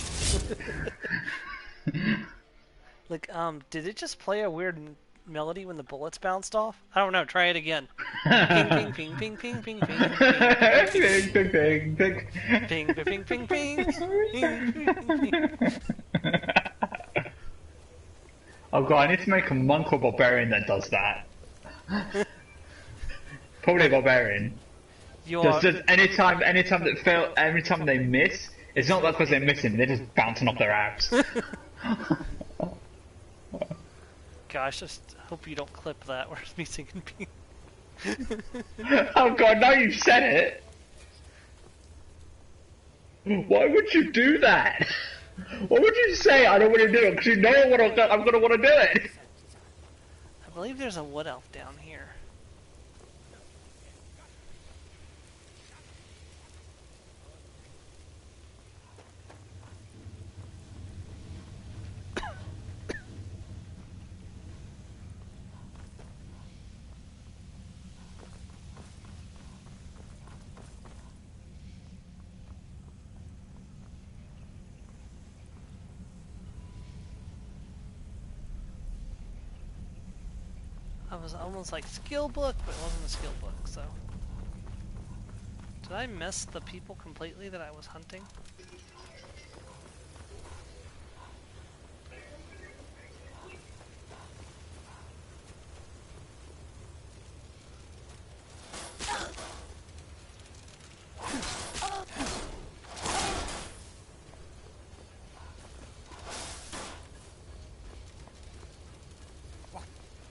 Like, did it just play a weird melody when the bullets bounced off? I don't know. Try it again. Ping, ping, ping, ping, ping, ping, ping, ping, ping, ping, ping, ping, ping, ping, ping, ping, ping, ping. Oh god, I need to make a monk or barbarian that does that. Probably a barbarian. Just anytime they miss, it's not that because they're missing, they're just bouncing off their abs. Gosh, just hope you don't clip that. Where's me singing P? Oh god, now you've said it! Why would you do that? Why would you say I don't want to do it? Because you know I'm gonna want to do it! I believe there's a wood elf down here. I was almost like skill book, but it wasn't a skill book, so. Did I miss the people completely that I was hunting?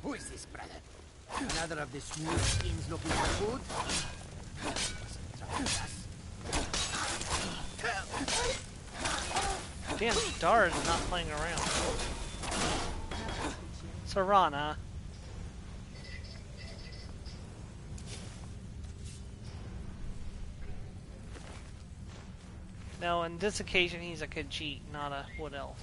Who is this, brother? Another of the smooth skins looking for food? Damn, Dara is not playing around. Serana. No, on this occasion he's a Khajiit, not a wood elf.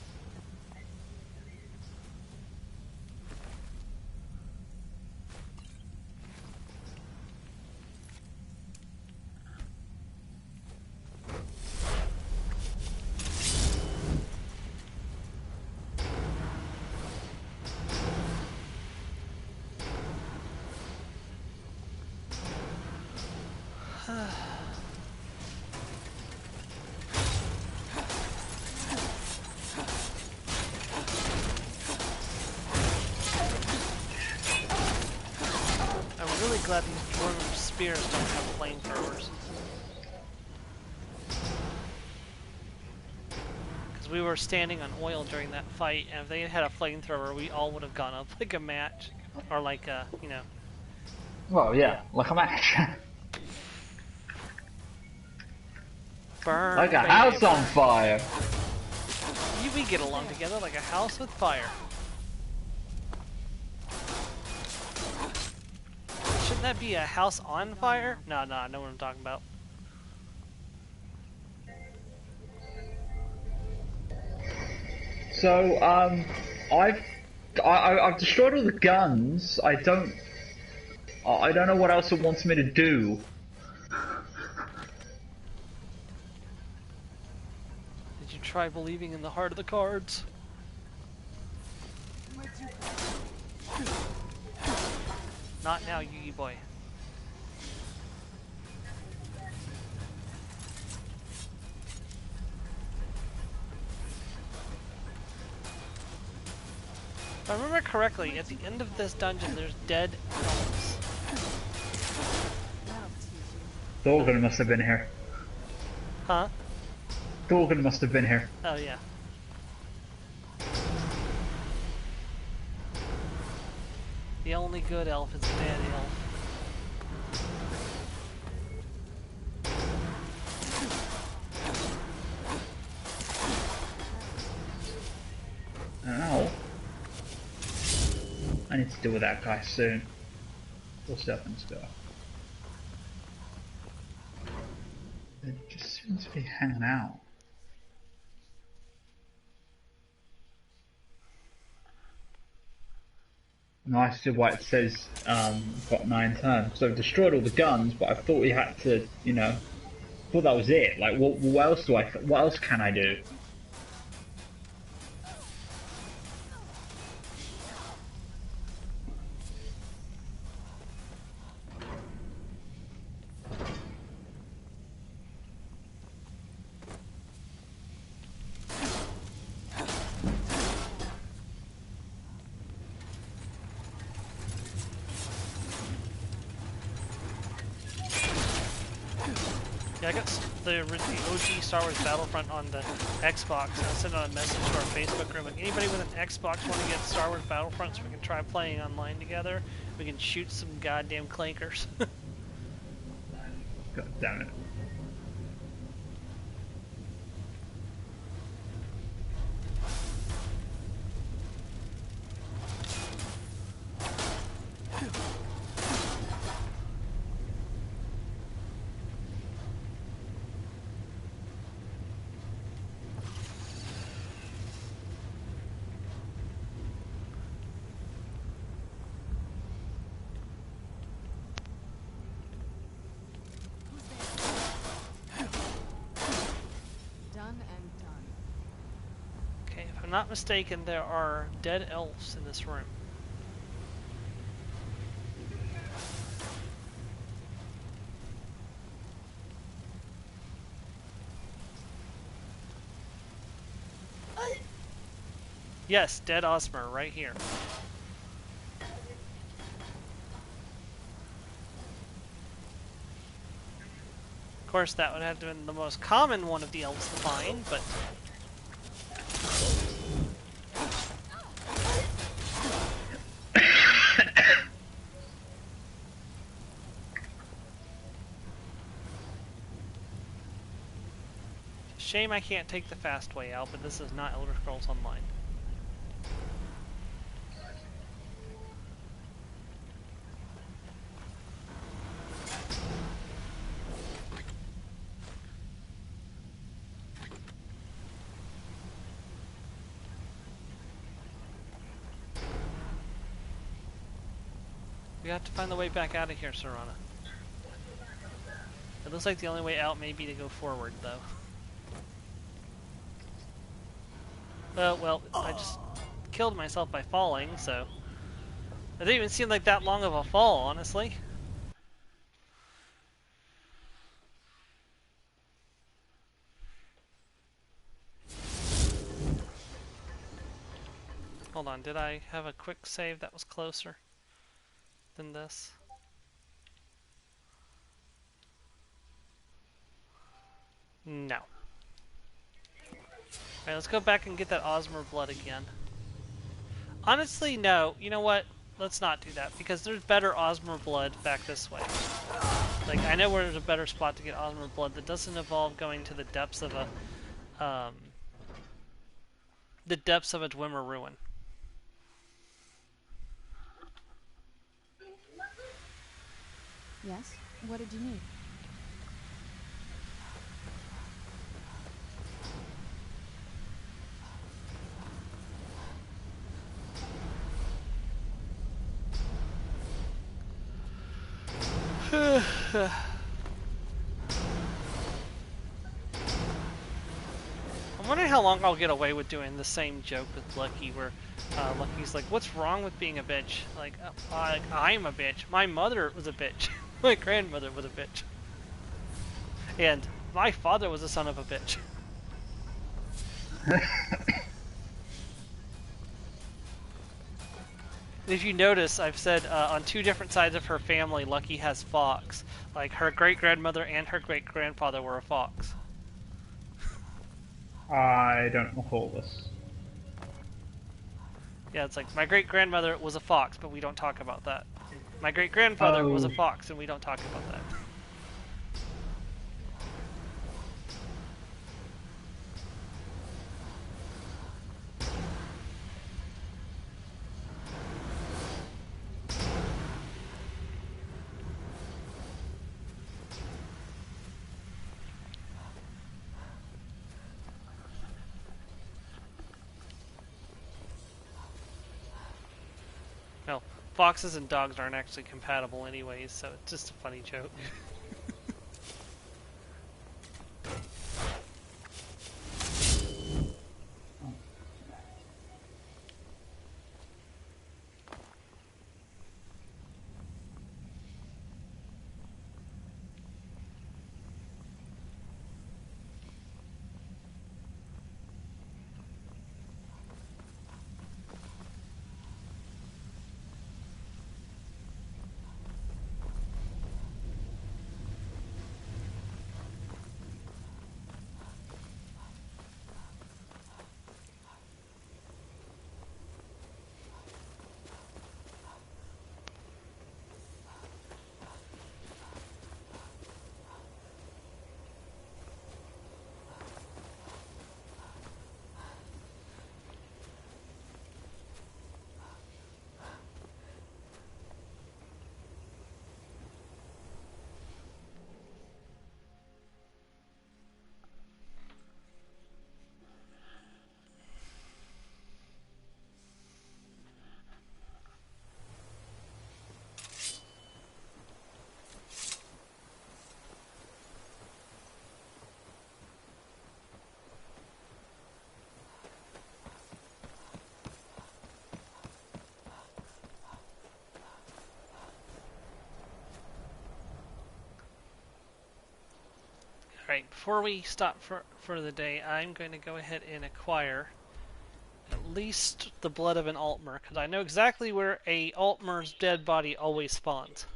I'm really glad these dwarven spears don't have flamethrowers. Because we were standing on oil during that fight, and if they had a flamethrower, we all would have gone up like a match. Or like a, you know. Well, yeah, like a match. Burn, like a baby, house on burn. fire. We get along together like a house with fire. Shouldn't that be a house on fire? No, I know what I'm talking about. So, I've destroyed all the guns. I don't know what else it wants me to do. Did you try believing in the heart of the cards? Not now, Yugi boy. If I remember correctly, at the end of this dungeon, there's dead elves. Thorgan must have been here. Huh? Thorgan must have been here. Oh, yeah. The only good elf is a dead elf. Ow. I need to deal with that guy soon. Full stuff and stuff. It just seems to be hanging out. No, I see why it says got 9 turns. So I've destroyed all the guns, but I thought we had to, you know, I thought that was it. Like, what else what else can I do? Yeah, I got the OG Star Wars Battlefront on the Xbox. I sent out a message to our Facebook group. Like, anybody with an Xbox want to get Star Wars Battlefront so we can try playing online together? We can shoot some goddamn clankers. God damn it. Okay, if I'm not mistaken, there are dead elves in this room. Yes, dead Osmer right here. Of course, that would have been the most common one of the elves to find, but... Shame I can't take the fast way out, but this is not Elder Scrolls Online. We have to find the way back out of here, Serana. It looks like the only way out may be to go forward, though. Well, I just killed myself by falling, so... It didn't even seem like that long of a fall, honestly. Hold on, did I have a quick save that was closer than this? No. Alright, let's go back and get that Osmer blood again. Honestly, no. You know what? Let's not do that, because there's better Osmer blood back this way. Like, I know where there's a better spot to get Osmer blood that doesn't involve going to the depths of a... Dwemer ruin. Yes? What did you need? I'm wondering how long I'll get away with doing the same joke with Lucky, where Lucky's like, "What's wrong with being a bitch?" Like, I'm a bitch. My mother was a bitch. My grandmother was a bitch. And my father was a son of a bitch. If you notice, I've said on two different sides of her family, Lucky has fox. Like, her great-grandmother and her great-grandfather were a fox. I don't recall this. Yeah, it's like, my great-grandmother was a fox, but we don't talk about that. My great-grandfather was a fox, and we don't talk about that. Well, foxes and dogs aren't actually compatible anyways, so it's just a funny joke. Alright, before we stop for the day, I'm going to go ahead and acquire at least the blood of an Altmer, because I know exactly where a Altmer's dead body always spawns.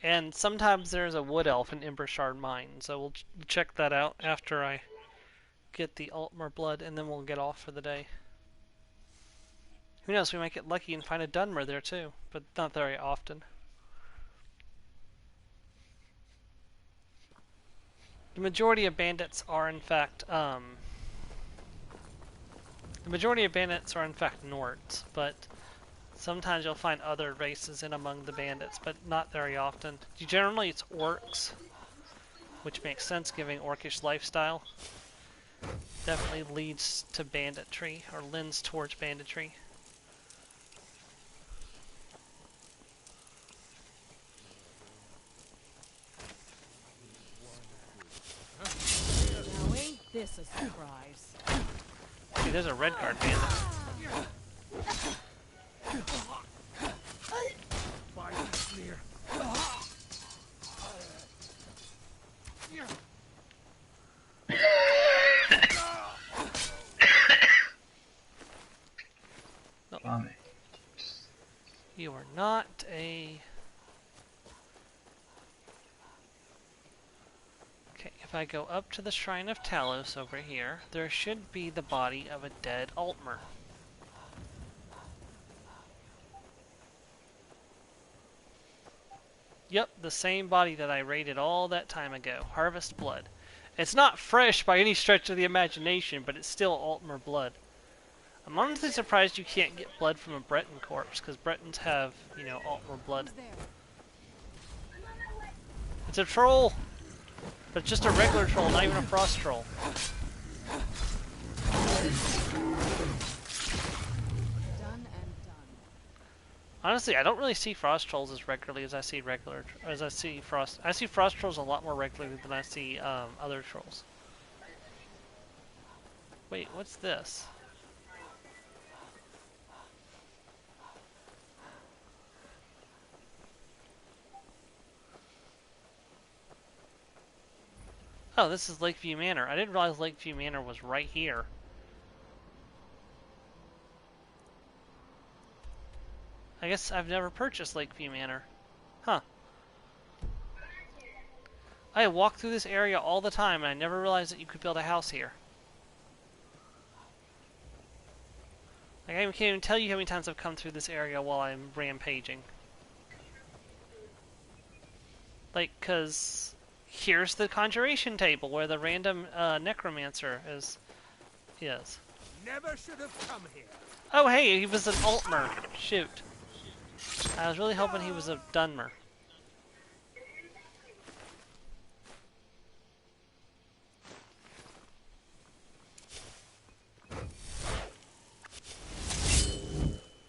And sometimes there's a wood elf in Embershard Mine, so we'll check that out after I get the Altmer blood, and then we'll get off for the day. Who knows, we might get lucky and find a Dunmer there too, but not very often. The majority of bandits are in fact, Nords, but sometimes you'll find other races in among the bandits, but not very often. Generally it's orcs, which makes sense given orcish lifestyle. Definitely leads to banditry, or lends towards banditry. Now ain't this a surprise? See, there's a red guard bandit. Blimey. You are not a... Okay, if I go up to the Shrine of Talos over here, there should be the body of a dead Altmer. Yep, the same body that I raided all that time ago. Harvest blood. It's not fresh by any stretch of the imagination, but it's still Altmer blood. I'm honestly surprised you can't get blood from a Breton corpse, because Bretons have, you know, Altmer blood. It's a troll! But it's just a regular troll, not even a frost troll. Honestly, I don't really see frost trolls as regularly as I see frost. I see frost trolls a lot more regularly than I see other trolls. Wait, what's this? Oh, this is Lakeview Manor. I didn't realize Lakeview Manor was right here. I guess I've never purchased Lakeview Manor. Huh. I walk through this area all the time and I never realized that you could build a house here. Like, I can't even tell you how many times I've come through this area while I'm rampaging. Like, 'cause here's the conjuration table where the random necromancer is. Never should have come here. Oh hey, he was an Altmer. Shoot. I was really hoping he was a Dunmer.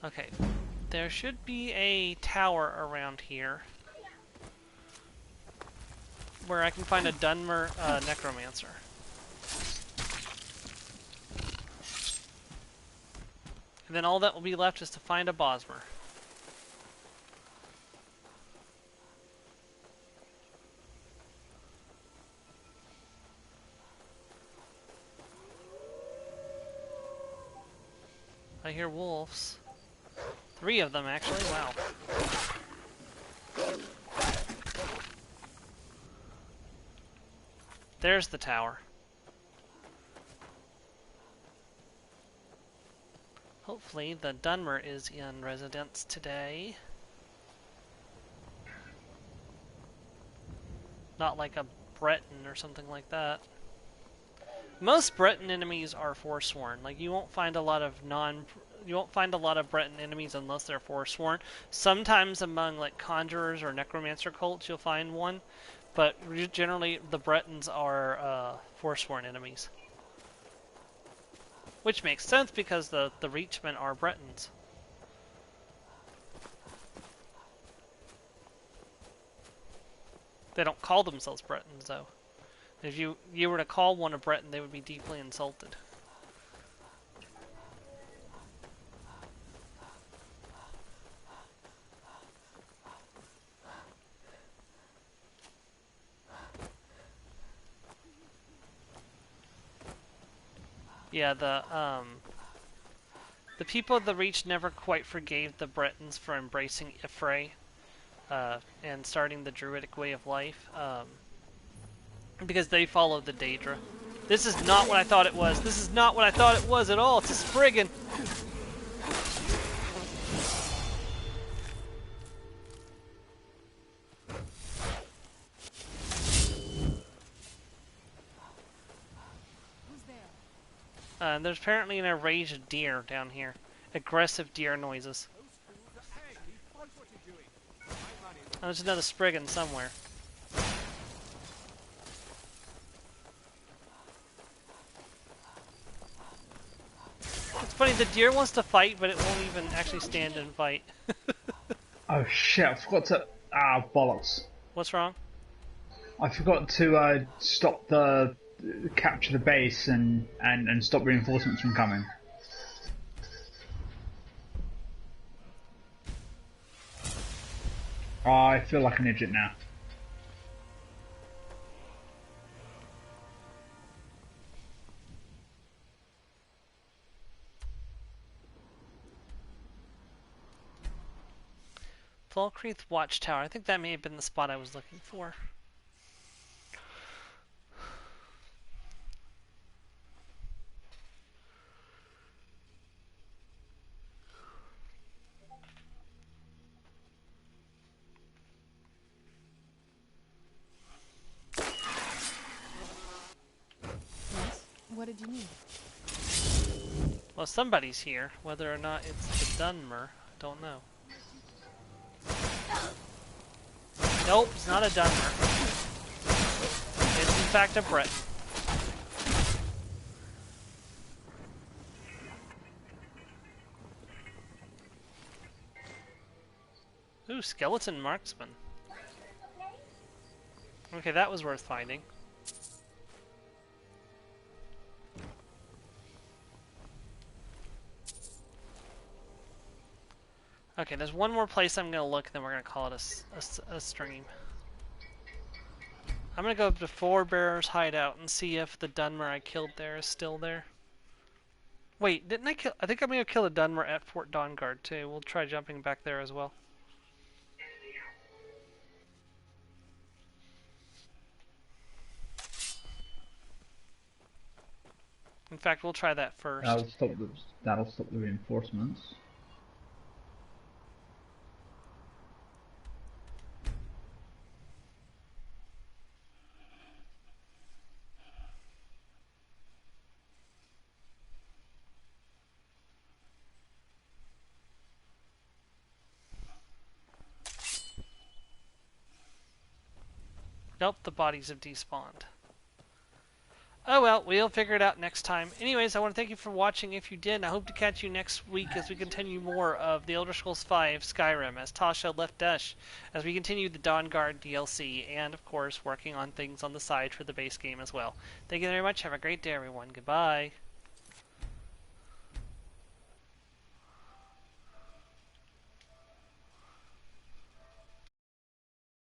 Okay, there should be a tower around here where I can find a Dunmer necromancer. And then all that will be left is to find a Bosmer. I hear wolves. 3 of them, actually. Wow. There's the tower. Hopefully the Dunmer is in residence today. Not like a Breton or something like that. Most Breton enemies are Forsworn. Like, you won't find a lot of Breton enemies unless they're Forsworn. Sometimes among like conjurers or necromancer cults you'll find one, but generally the Bretons are Forsworn enemies. Which makes sense because the Reachmen are Bretons. They don't call themselves Bretons though. If you were to call one a Breton, they would be deeply insulted. Yeah, the people of the Reach never quite forgave the Bretons for embracing Ifray and starting the Druidic way of life, because they followed the Daedra. This is not what I thought it was. This is not what I thought it was at all. It's a Spriggan. There's apparently an enraged deer down here. Aggressive deer noises. Oh, there's another Spriggan somewhere. It's funny, the deer wants to fight, but it won't even actually stand and fight. Oh shit, I forgot to... Ah, bollocks. What's wrong? I forgot to stop the... capture the base and stop reinforcements from coming. Oh, I feel like an idiot now. Falkreath Watchtower. I think that may have been the spot I was looking for. What did you need? Well, somebody's here. Whether or not it's the Dunmer, I don't know. Nope, it's not a Dunmer. It's in fact a Breton. Ooh, skeleton marksman. Okay, that was worth finding. Okay, there's one more place I'm going to look, and then we're going to call it a stream. I'm going to go up to Forebearer's hideout and see if the Dunmer I killed there is still there. Wait, didn't I kill... I think I may have killed a Dunmer at Fort Dawnguard, too. We'll try jumping back there as well. In fact, we'll try that first. That'll stop the reinforcements. Nope, the bodies have despawned. Oh well, we'll figure it out next time. Anyways, I want to thank you for watching if you did, and I hope to catch you next week as we continue more of The Elder Scrolls V Skyrim as Tasha left Dash, as we continue the Dawnguard DLC, and of course working on things on the side for the base game as well. Thank you very much, have a great day everyone, goodbye.